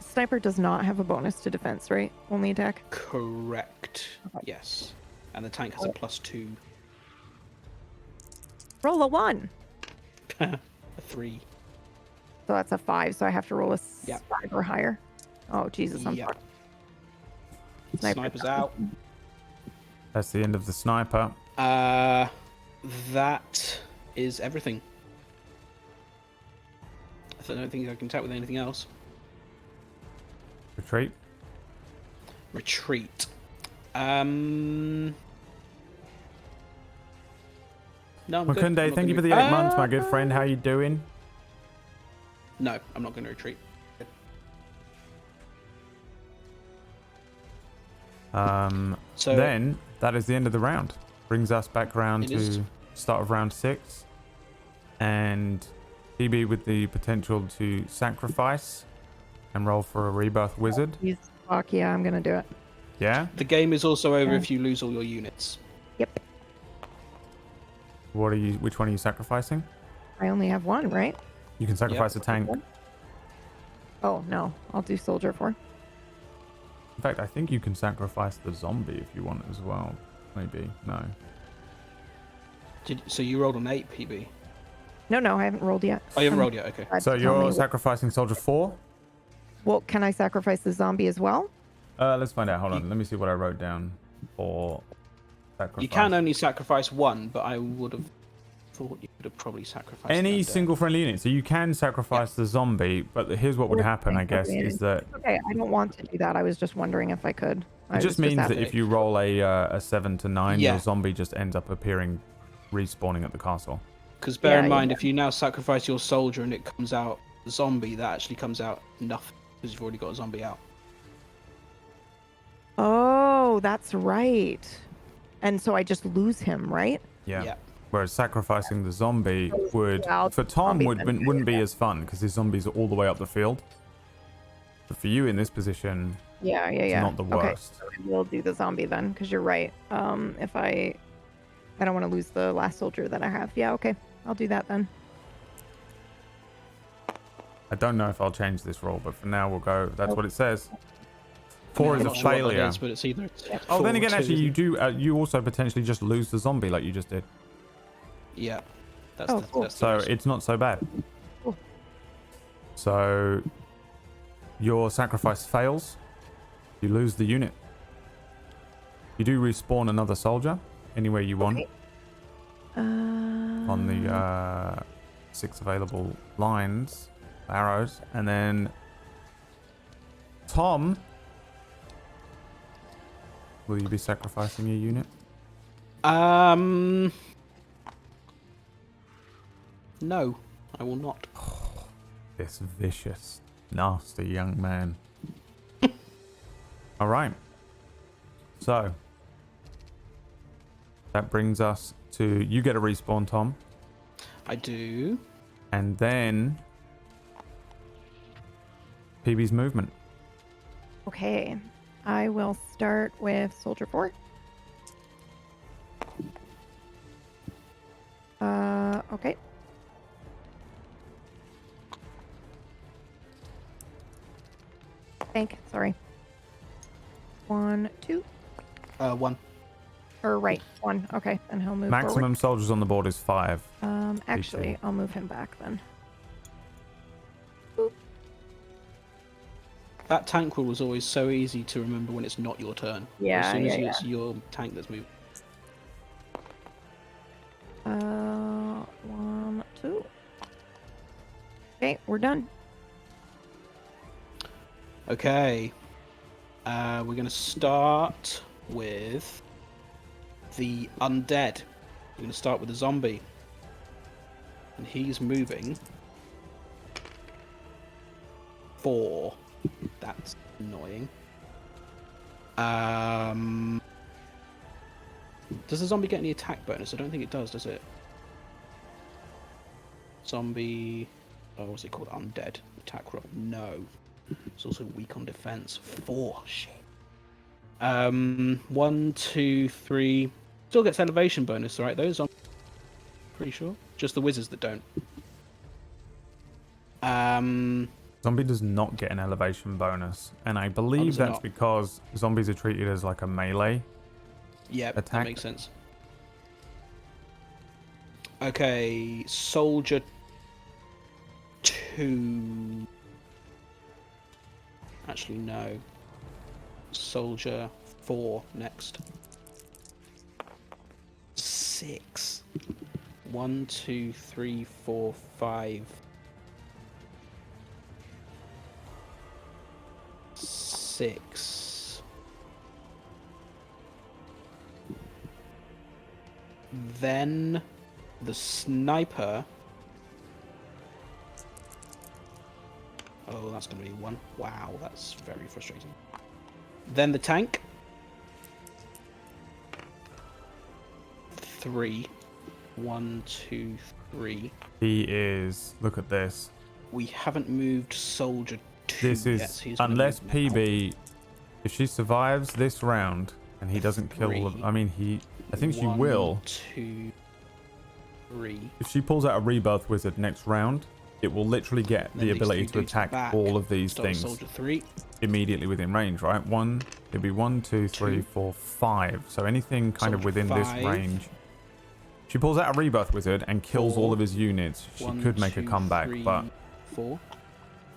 Sniper does not have a bonus to defense, right? Only attack. Correct. Okay. Yes. And the tank has a +2. Roll a 1. A 3. So that's a 5. So I have to roll a Yep. 5 or higher. Oh, Jesus. I'm Yep. fucked. Sniper's out. That's the end of the sniper. That is everything. I don't think I can attack with anything else. Retreat. Retreat. No, I'm good. I'm Makunde, not thank you for gonna- the 8 months, my good friend. How you doing? No, I'm not going to retreat. So Then that is the end of the round. Brings us back round It is. to start of round 6. And PB with the potential to sacrifice and roll for a rebirth wizard. Jeez. Fuck yeah, I'm gonna do it. Yeah? the game is also over Yeah. if you lose all your units. Yep. Which one are you sacrificing? I only have 1, right? You can sacrifice a tank. Oh no, I'll do soldier 4. In fact, I think you can sacrifice the zombie if you want as well. Maybe. No. So you rolled an 8, PB. No, I haven't rolled yet. Oh, you haven't rolled yet. Okay. Glad So to tell me you're what- sacrificing soldier 4? Well, can I sacrifice the zombie as well? Let's find out. Hold on. Let me see what I wrote down for sacrifice. You can only sacrifice 1, but I would have thought you could have probably sacrificed Any them single friendly unit. So you can sacrifice the zombie, but here's what would happen, I guess, is that Okay, I don't want to do that. I was just wondering if I could. it just means that if you roll a 7 to 9, Yeah. your zombie just ends up appearing, respawning at the castle. Because bear in Yeah, mind, yeah. if you now sacrifice your soldier and it comes out zombie, that actually comes out nothing because you've already got a zombie out. Oh, that's right. And so I just lose him, right? Yeah. Yeah. Whereas sacrificing the zombie would, Yeah, I'll for do Tom, zombie wouldn't then. be as fun because his zombies are all the way up the field. But for you in this position, Yeah. it's not the Okay, worst. so I will do the zombie then, because you're right. If I don't want to lose the last soldier that I have. Yeah, okay, I'll do that then. I don't know if I'll change this roll, but for now we'll go. That's what it says. 4 I'm is a not sure what that failure. is, but it's either Oh, 4 then or again, 2, actually, isn't you it? do. You also potentially just lose the zombie like you just did. Yeah. That's Oh, the, cool. that's the So risk. it's not so bad. Cool. So your sacrifice fails. You lose the unit. You do respawn another soldier anywhere you want Okay. on the 6 available lines, arrows, and then Tom. Will you be sacrificing your unit? No, I will not. This vicious, nasty young man. All right. So that brings us to you get a respawn, Tom, I do. and then PB's movement. Okay, I will start with soldier 4. Okay. Sorry. 1, 2, 1. or right, 1. Okay, and he'll move Maximum soldiers on the board is 5. forward. Actually, I'll move him back then. That tank rule was always so easy to remember when it's not your turn. Yeah, As soon as yeah, it's your tank that's moving. 1, 2. Okay, we're done. Okay. We're going to start with the undead. We're going to start with the zombie. And he's moving 4. That's annoying. Does the zombie get any attack bonus? I don't think it does it? Zombie... Oh, what's it called? Undead. Attack roll. No. It's also weak on defense. 4. Shit. 1, 2, 3. Still gets elevation bonus, right? Those, I'm pretty sure. Just the wizards that don't. Zombie does not get an elevation bonus, and I believe that's not? because zombies are treated as like a melee. Yeah, attack. that makes sense. Okay, soldier 2. Actually, no. Soldier 4 next. 6. 1, 2, 3, 4, 5. 6. Then the sniper. Oh, that's going to be 1. Wow, that's very frustrating. Then the tank. 3. 1, 2, 3. He is. Look at this. We haven't moved soldier 2 This yet, is so he's gonna unless move now. PB, if she survives this round and he doesn't kill. 3. I mean, I think she 1, will. 2, 3. If she pulls out a rebirth wizard next round, it will literally get Then the these ability 3 to dudes attack back. all of these Start with things Soldier 3. immediately within range, right? It'd be 1, 2, 3, 2. 4, 5. So anything kind of Soldier within this 5. range. She pulls out a rebirth wizard and kills 4. all of his units. She 1, could make a 2, comeback, 3, but 4.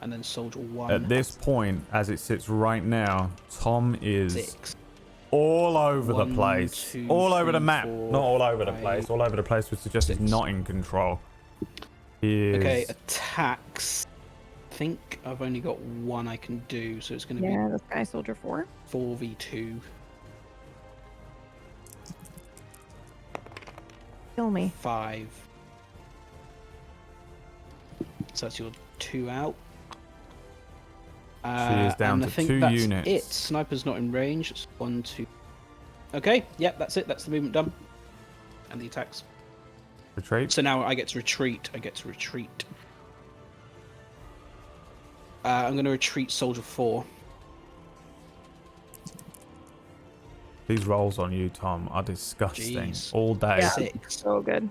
And then soldier 1. at this point, as it sits right now, Tom is 6. all over 1, the place. 2, All over the 3, map. 4, Not all over the 5, place. All over the place would suggest he's 6. not in control. He is... Okay, attacks. I think I've only got 1 I can do, so it's going to Yeah, this guy soldier 4. be 4v2. Kill me. 5. So that's your 2 out. She is down and to I think 2 that's units. It. Sniper's not in range. It's 1, 2. Okay, yep, that's it. That's the movement done. And the attacks. Retreat. So now I get to retreat. I'm going to retreat soldier 4. These rolls on you, Tom, are disgusting. Jeez. All day. Yeah. 6. So good.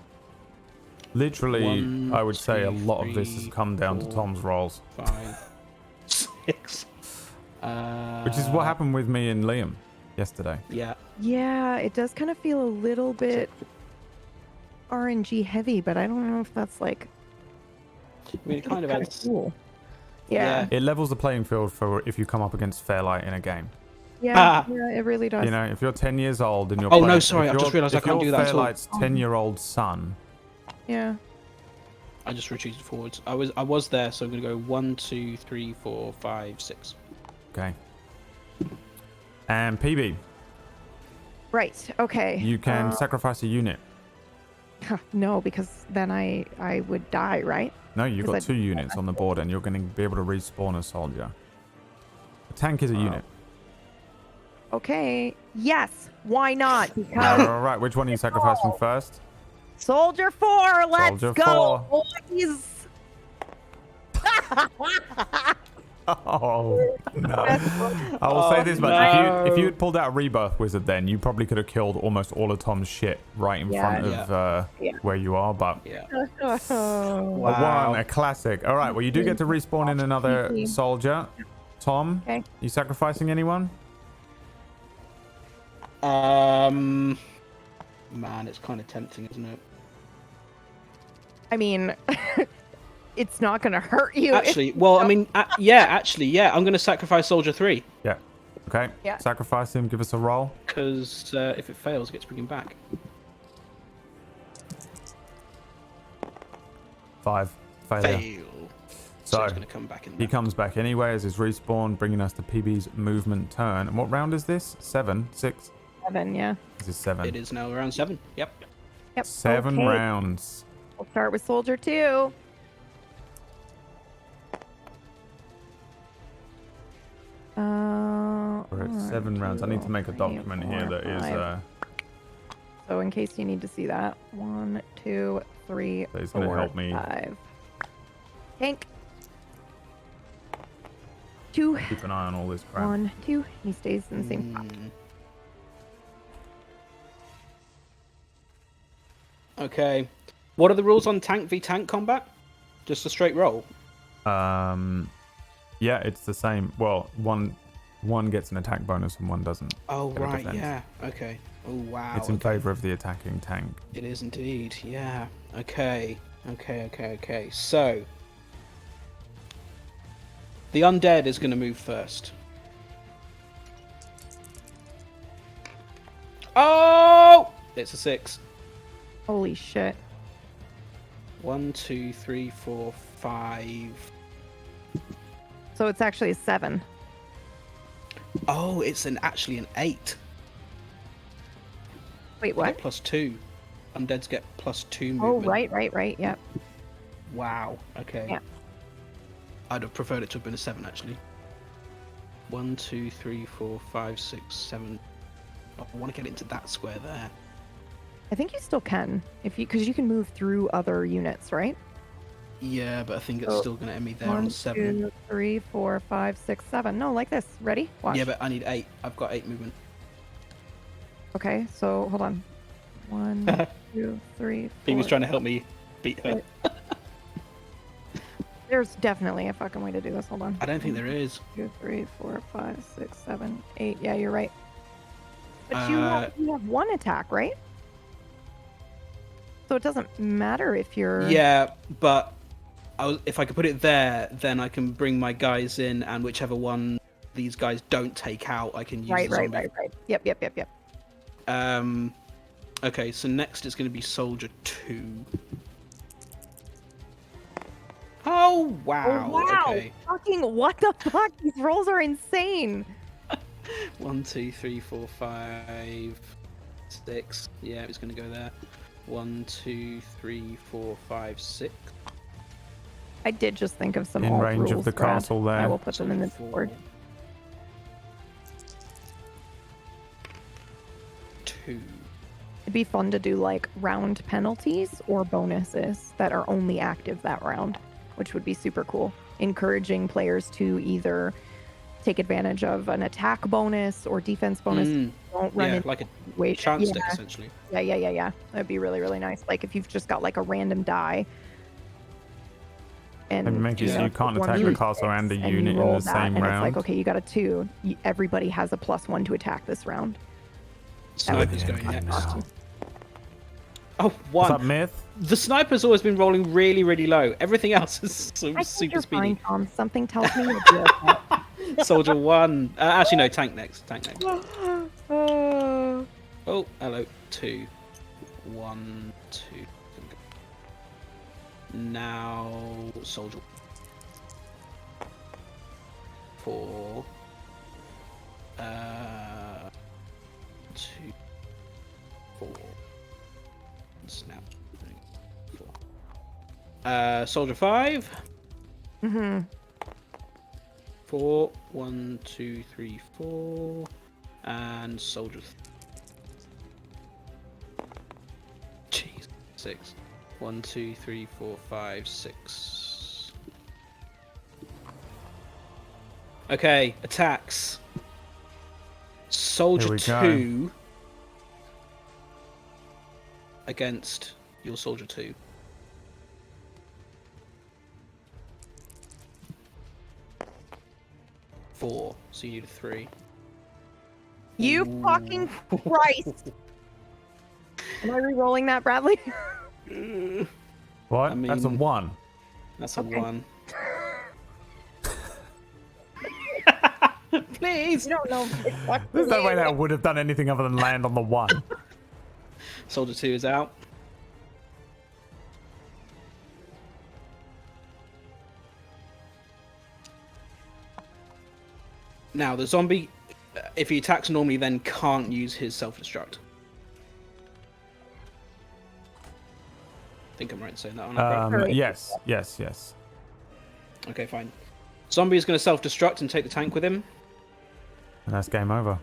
Literally, 1, I would say a 2, lot of this has 3, come down to 4, Tom's rolls. 5, 6. Which is what happened with me and Liam yesterday. Yeah. Yeah, it does kind of feel a little bit RNG heavy, but I don't know if that's like I mean, it kind of kinda adds. cool. Yeah. It levels the playing field for if you come up against Fairlight in a game. Yeah, yeah, it really does. You know, if you're 10 years old and you're Oh, playing... no, sorry, if I've just you're- realised I if can't you're do that at all. Fairlight's 10-year-old son... Yeah. I just retreated forwards. I was there, so I'm going to go 1, 2, 3, 4, 5, 6. Okay. And PB, Right. Okay. you can sacrifice a unit. No, because then I would die, right? No, you've got Because 2 units on the board and you're going to be able to respawn a soldier. A tank is a unit. Okay. Yes. Why not? Because All right, which one are you sacrificing first? soldier 4. Let's Soldier go, 4. boys. Oh, no. I will say this much. no. If you had pulled out a rebirth wizard then, you probably could have killed almost all of Tom's shit right in front of Yeah. where you are, but... Yeah. Oh. A 1, a classic. All right, well, you do get to respawn in another soldier. Tom, Okay. you sacrificing anyone? Man, it's kind of tempting, isn't it? I mean, it's not going to hurt you. Actually, well, I mean, yeah, I'm going to sacrifice soldier 3 Yeah. Okay. Yeah. Sacrifice him. Give us a roll. because if it fails, it gets bring him back. 5. Failure. Fail. So, So it's going to come back in. He there. comes back anyway as his respawn, bringing us to PB's movement turn. And what round is this? 7? 6? 7, yeah. This is 7. It is now round 7. Yep. Yep. 7 okay. rounds. We'll start with Soldier 2. We're at 7 rounds. I need to make a 3, document here 4, that is 5. So in case you need to see that, 1, 2, 3, So he's gonna 4, help me. 5. Tank. 2, keep an eye on all this crap. 1, 2. He stays in the same spot. Okay. What are the rules on tank v tank combat? Just a straight roll? Yeah, it's the same. Well, one gets an attack bonus and one doesn't. Oh, get a right, defense. yeah. Okay. Oh, wow. It's in okay. favor of the attacking tank. It is indeed, yeah. Okay. So, the undead is going to move first. Oh! It's a 6. Holy shit. 1, 2, 3, 4, 5. So it's actually a 7. Oh, it's actually an 8. Wait, They what? get +2. Undeads get +2 Oh, movement. right. Yep. Wow. Okay. Yeah. I'd have preferred it to have been a 7, actually. 1, 2, 3, 4, 5, 6, 7. Oh, I want to get into that square there. I think you still can, because you can move through other units, right? Yeah, but I think it's Oh, still going to end me there on 1, 7. 2, 3, 4, 5, 6, 7. No, like this. Ready? Watch. Yeah, but I need 8. I've got 8 movement. Okay, so hold on. 1, 2, 3, 4. Phoebe's trying to help me beat her. There's definitely a fucking way to do this. Hold on. I don't think there is. 2, 3, 4, 5, 6, 7, 8. Yeah, you're right. But you have one attack, right? So it doesn't matter if you're. Yeah, but if I could put it there, then I can bring my guys in, and whichever one these guys don't take out, I can use Right. the zombie. Yep. Okay, so next it's going to be Soldier 2. Oh, wow. Oh, wow. Okay. Fucking what the fuck? These rolls are insane. 1, 2, 3, 4, 5, 6. Yeah, it's going to go there. 1, 2, 3, 4, 5, 6. I did just think of some In alt range of rules, the Brad. castle there. I will put them in the Four. board. 2. It'd be fun to do like round penalties or bonuses that are only active that round, which would be super cool. Encouraging players to either take advantage of an attack bonus or defense bonus. Don't run Yeah, into like a situation. chance stick, essentially. Yeah. That'd be really, really nice. Like if you've just got like a random die. And make it so you can't one attack the through castle six, and a you unit in roll the that, same and round. It's like, okay, you got a 2. Everybody has a +1 to attack this round. Sniper's Yeah, going God, next. no. Oh, What's 1. up, Myth? The sniper's always been rolling really, really low. Everything else is I think super you're fine, speedy. Tom. Something tells me you'll be okay. Soldier 1. Actually, no, tank next. Tank next. Oh. Oh, hello. 2. 1, 2. Now, Soldier 4. 2, 4. Snap. 3, 4. Soldier 5. Mm-hmm. 4. 1, 2, 3, 4. And Soldier. Jeez. 6. 1, 2, 3, 4, 5, 6. Okay, attacks. Soldier Here we 2 against your Soldier 2. Four, so you need a 3. You fucking Christ. Am I re-rolling that, Bradley? What? I That's a mean- 1. That's a Okay. 1. Please! You don't know. It's fucking There's no way that would have done anything other than land on the 1. Soldier 2 is out. Now, the zombie if he attacks normally, then can't use his self-destruct. I think I'm right in saying that. Aren't I? Yes. Okay, fine. Zombie is going to self-destruct and take the tank with him. And that's game over.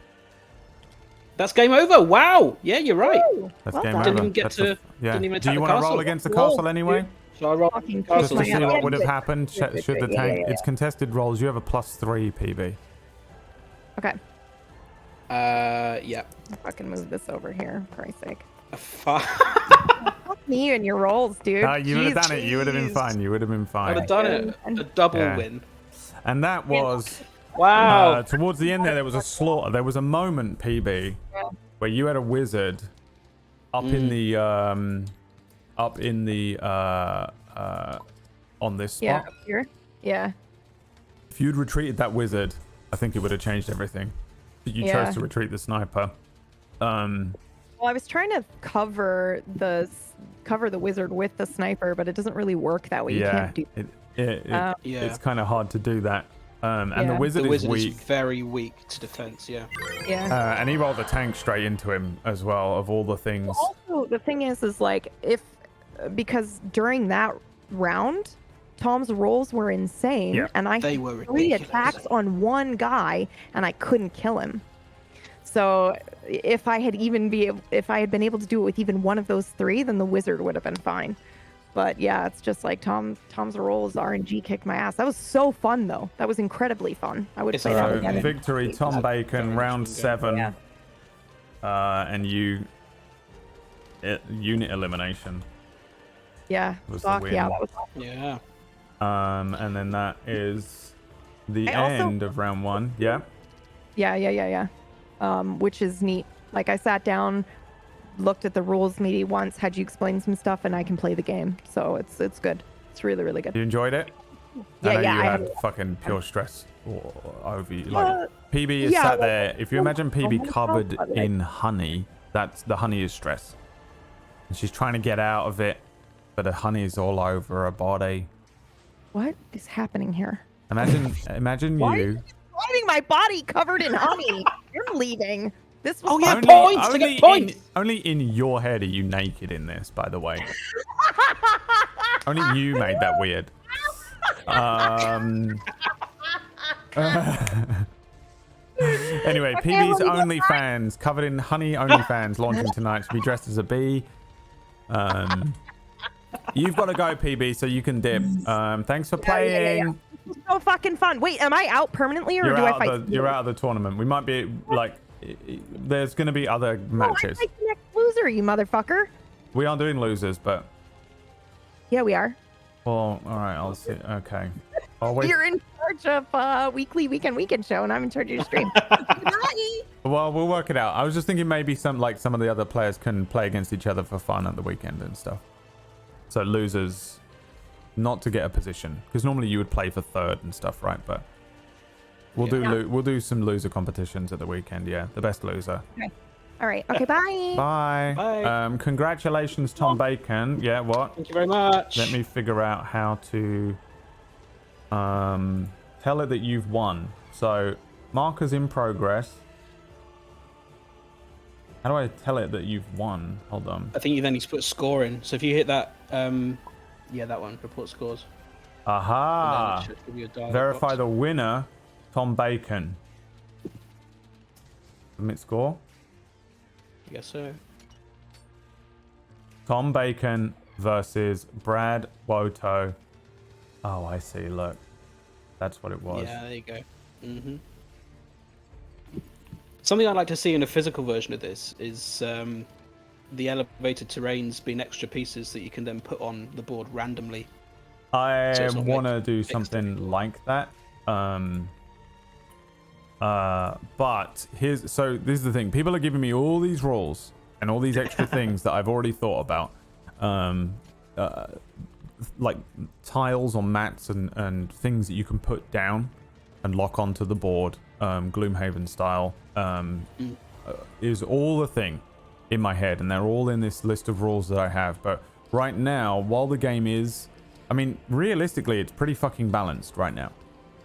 That's game over. Wow. Yeah, you're right. That's Well game done. over. Didn't even get That's to. yeah. Didn't even Do attack you the want to castle. roll against the castle anyway? Shall I roll Fucking Just castle? to see Yeah. what would have happened Good, should the good, yeah, tank. yeah. It's contested rolls. You have a +3 PB. Okay. Yeah. Fucking move this over here, for Christ's sake. Fuck. Fuck me and your rolls, dude. You would have Jeez. done it. You would have been fine. You would have been I'd fine. have done it. A double Yeah. win. And that was Wow. towards the end there. There was a slaughter. There was a moment, PB, where you had a wizard up in the on this spot. Yeah, up here. Yeah. If you'd retreated that wizard, I think it would have changed everything. But you Yeah. chose to retreat the sniper. Well, I was trying to cover the wizard with the sniper, but it doesn't really work that way. You Yeah, can't do. Yeah. it's kind of hard to do that. And the Yeah. wizard, The wizard is is weak. very weak to defense. Yeah. Yeah. And he rolled the tank straight into him as well, of all the things. Also, the thing is like because during that round, Tom's rolls were insane, Yeah. and I They had were 3 ridiculous. attacks on one guy, and I couldn't kill him. So if I had been able to do it with even one of those 3, then the wizard would have been fine. But yeah, it's just like Tom's rolls RNG kicked my ass. That was so fun though. That was incredibly fun. I would It's play that So again. victory, Tom Bacon, round 7, Yeah. and unit elimination. Yeah. was the Fuck win. yeah, that was Yeah. And then that is the I also- end of round 1. Yeah. Yeah. Which is neat. Like I sat down, looked at the rules maybe once, had you explain some stuff, and I can play the game. So it's good. It's really, really good. You enjoyed it? Yeah, I know yeah, you I had have- fucking pure stress over you. Like PB is yeah, sat like, there. If you imagine PB myself, covered but, like- in honey, that's the honey is stress, and she's trying to get out of it, but the honey is all over her body. What is happening here? Imagine Why you. Driving my body covered in honey. You're leaving. This was Oh, yeah, fun. points, to get points. Only in your head are you naked in this, by the way. Only you made that weird. Anyway, PB's OnlyFans, covered in honey OnlyFans, launching tonight to be dressed as a bee. You've got to go, PB, so you can dip. Thanks for playing. Yeah. This was so fucking fun. Wait, am I out permanently or You're do I out fight? of the, you're out of the tournament. We might be like, there's going to be other No, I matches. fight the next loser, you motherfucker. We aren't doing losers, but Yeah, we are. well, all right, I'll see. Okay. I'll wait. You're in charge of weekend show, and I'm in charge of your stream. Bye. Well, we'll work it out. I was just thinking maybe some of the other players can play against each other for fun at the weekend and stuff. So losers, not to get a position, because normally you would play for third and stuff, right? But we'll do some loser competitions at the weekend. Yeah, the best loser. All right. Okay. Bye. Bye. Bye. Congratulations, Tom Bacon. Yeah, what? Thank you very much. Let me figure out how to tell it that you've won. So markers in progress. How do I tell it that you've won? Hold on. I think you then need to put a score in. So if you hit that, yeah, that one, report scores. And then Aha! it should give you a dialog Verify box. the winner, Tom Bacon. Submit score. I guess so. Tom Bacon versus Brad Woto. Oh, I see. Look, that's what it was. Yeah, there you go. hmm Something I'd like to see in a physical version of this is the elevated terrains being extra pieces that you can then put on the board randomly. I So it's not want to like do fixed something like that. But this is the thing. People are giving me all these rules and all these extra things that I've already thought about. Like tiles or mats and things that you can put down and lock onto the board, Gloomhaven style, is all a thing in my head, and they're all in this list of rules that I have. But right now, while the game is, I mean, realistically, it's pretty fucking balanced right now.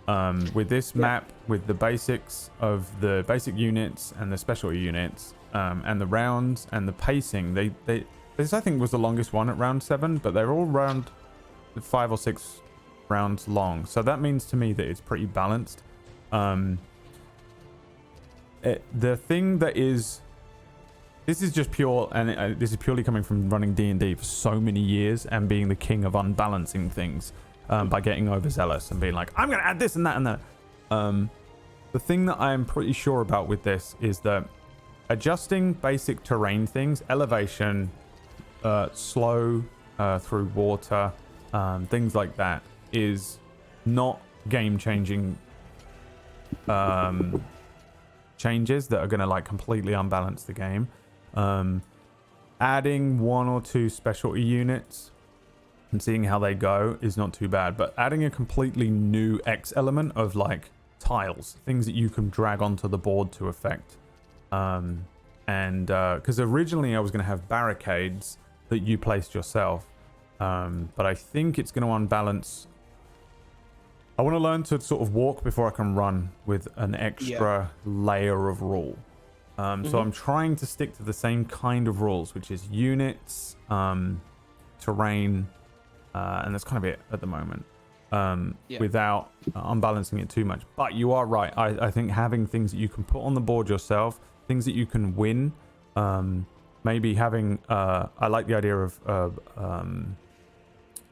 With this map, with the basics of the basic units and the specialty units, and the rounds and the pacing, this I think was the longest one at round 7, but they're all around 5 or 6 rounds long. So that means to me that it's pretty balanced. The thing that is, this is just pure, and this is purely coming from running D&D for so many years and being the king of unbalancing things, by getting overzealous and being like, I'm going to add this and that and that. The thing that I'm pretty sure about with this is that adjusting basic terrain things, elevation, slow through water, things like that, is not game-changing changes that are going to like completely unbalance the game. Adding 1 or 2 specialty units and seeing how they go is not too bad, but adding a completely new X element of like tiles, things that you can drag onto the board to affect, and because originally I was going to have barricades that you placed yourself, but I think it's going to unbalance. I want to learn to sort of walk before I can run with an extra layer of rule. So I'm trying to stick to the same kind of rules, which is units, terrain, and that's kind of it at the moment, without unbalancing it too much. But you are right. I think having things that you can put on the board yourself, things that you can win, maybe having, I like the idea of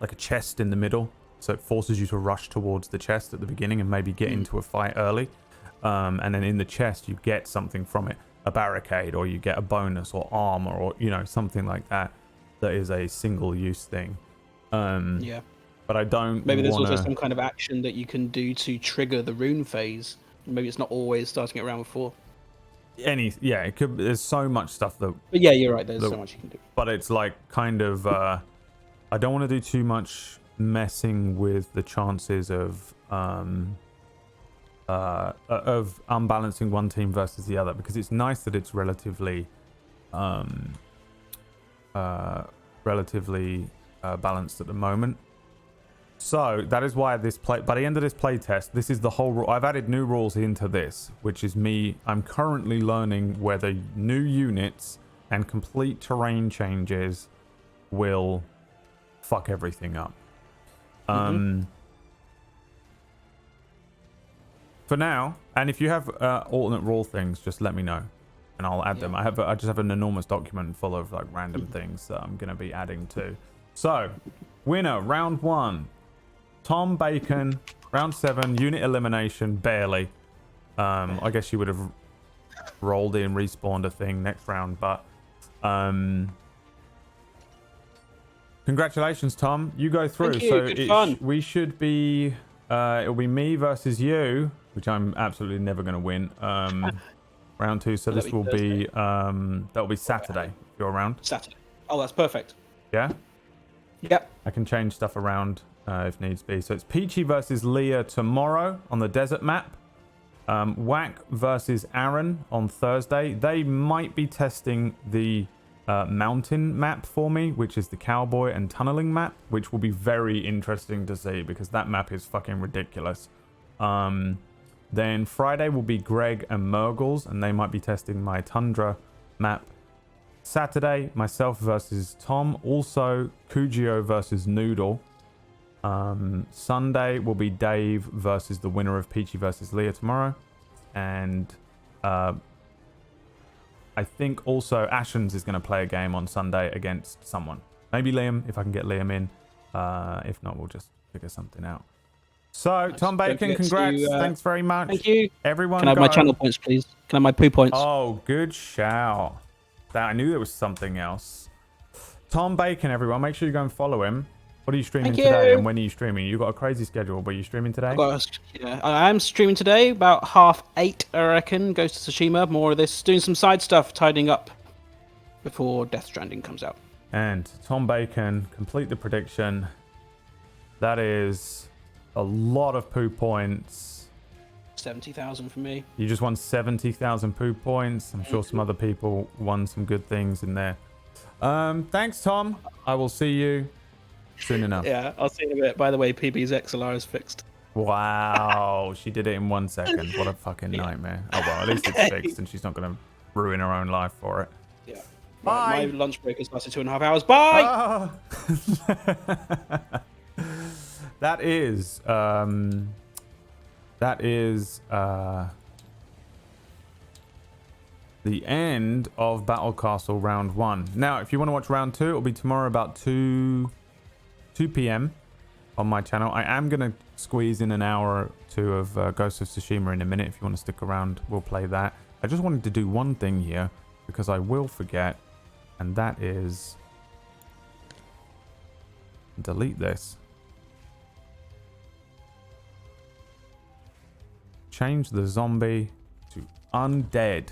like a chest in the middle. So it forces you to rush towards the chest at the beginning and maybe get into a fight early. And then in the chest, you get something from it, a barricade, or you get a bonus or armor, or, you know, something like that. That is a single use thing. But I don't. Maybe there's also some kind of action that you can do to trigger the rune phase. Maybe it's not always starting at round 4. It could. There's so much stuff that. But yeah, you're right. There's so much you can do. But it's like kind of. I don't want to do too much messing with the chances of unbalancing one team versus the other, because it's nice that it's relatively balanced at the moment. So that is why by the end of this playtest, this is the whole rule. I've added new rules into this, which is I'm currently learning whether new units and complete terrain changes will fuck everything up. For now, and if you have alternate rule things, just let me know and I'll add them. I just have an enormous document full of like random things that I'm going to be adding to. So, winner, round 1, Tom Bacon. Round 7, unit elimination, barely. I guess you would have rolled in, respawned a thing next round, but congratulations, Tom. You go through. Thank you. Good fun. We should be. It'll be me versus you, which I'm absolutely never going to win. Round 2. So this will be that'll be Saturday. If you're around. Saturday. Oh, that's perfect. Yeah. Yep. I can change stuff around if needs be. So it's Peachy versus Leah tomorrow on the desert map. Whack versus Aaron on Thursday. They might be testing the mountain map for me, which is the cowboy and tunneling map, which will be very interesting to see because that map is fucking ridiculous. Then Friday will be Greg and Murgles, and they might be testing my tundra map. Saturday, myself versus Tom. Also, Kujio versus Noodle. Sunday will be Dave versus the winner of Peachy versus Leah tomorrow. And I think also Ashens is going to play a game on Sunday against someone. Maybe Liam, if I can get Liam in. If not, we'll just figure something out. So, nice. Tom Bacon, congrats. Thanks very much. Thank you. Everyone, can I have my channel points, please? Can I have my poo points? Oh, good shout. I knew there was something else. Tom Bacon, everyone. Make sure you go and follow him. What are you streaming today, and when are you streaming? You've got a crazy schedule, but are you streaming today? I am streaming today, about 8:30, I reckon. Ghost of Tsushima, more of this. Doing some side stuff, tidying up before Death Stranding comes out. And Tom Bacon, complete the prediction. That is a lot of poo points. 70,000 for me. You just won 70,000 poo points. I'm sure some other people won some good things in there. Thanks, Tom. I will see you soon enough. Yeah, I'll see you in a bit. By the way, PB's XLR is fixed. Wow, she did it in 1 second. What a fucking Yeah. nightmare. Oh well, at least it's fixed and she's not going to ruin her own life for it. Yeah. Bye. Right, my lunch break has lasted 2.5 hours. Bye. Ah! that is the end of Battle Castle round 1. Now, if you want to watch round 2, it'll be tomorrow about 2 p.m. on my channel. I am going to squeeze in an hour or two of Ghost of Tsushima in a minute. If you want to stick around, we'll play that. I just wanted to do one thing here because I will forget, and that is delete this. Change the zombie to undead,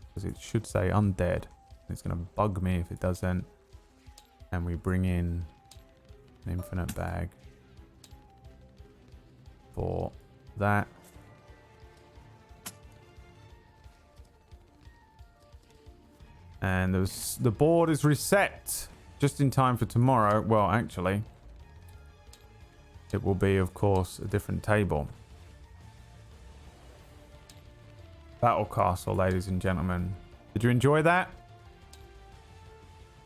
because it should say undead. It's going to bug me if it doesn't. And we bring in an infinite bag for that. And the board is reset just in time for tomorrow. Well, actually, it will be, of course, a different table. Battle Castle, ladies and gentlemen. Did you enjoy that?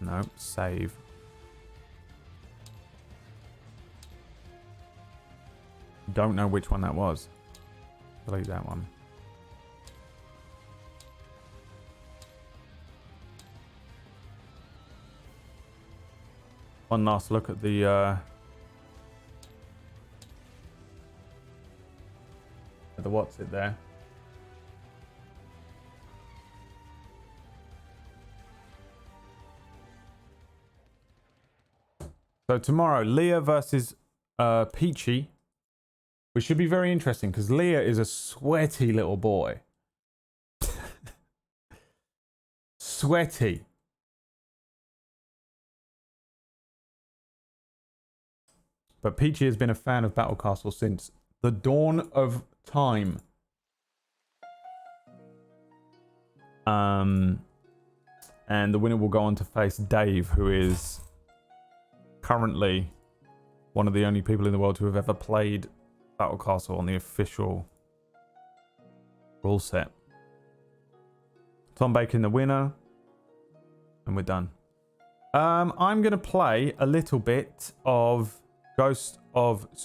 No, save. Don't know which one that was. Delete that one. One last look at the what's it there. So tomorrow, Leah versus Peachy, which should be very interesting because Leah is a sweaty little boy. Sweaty. But Peachy has been a fan of Battle Castle since the dawn of time. And the winner will go on to face Dave, who is currently one of the only people in the world to have ever played Battle Castle on the official rule set. Tom Bacon, the winner. And we're done. I'm going to play a little bit of Ghost of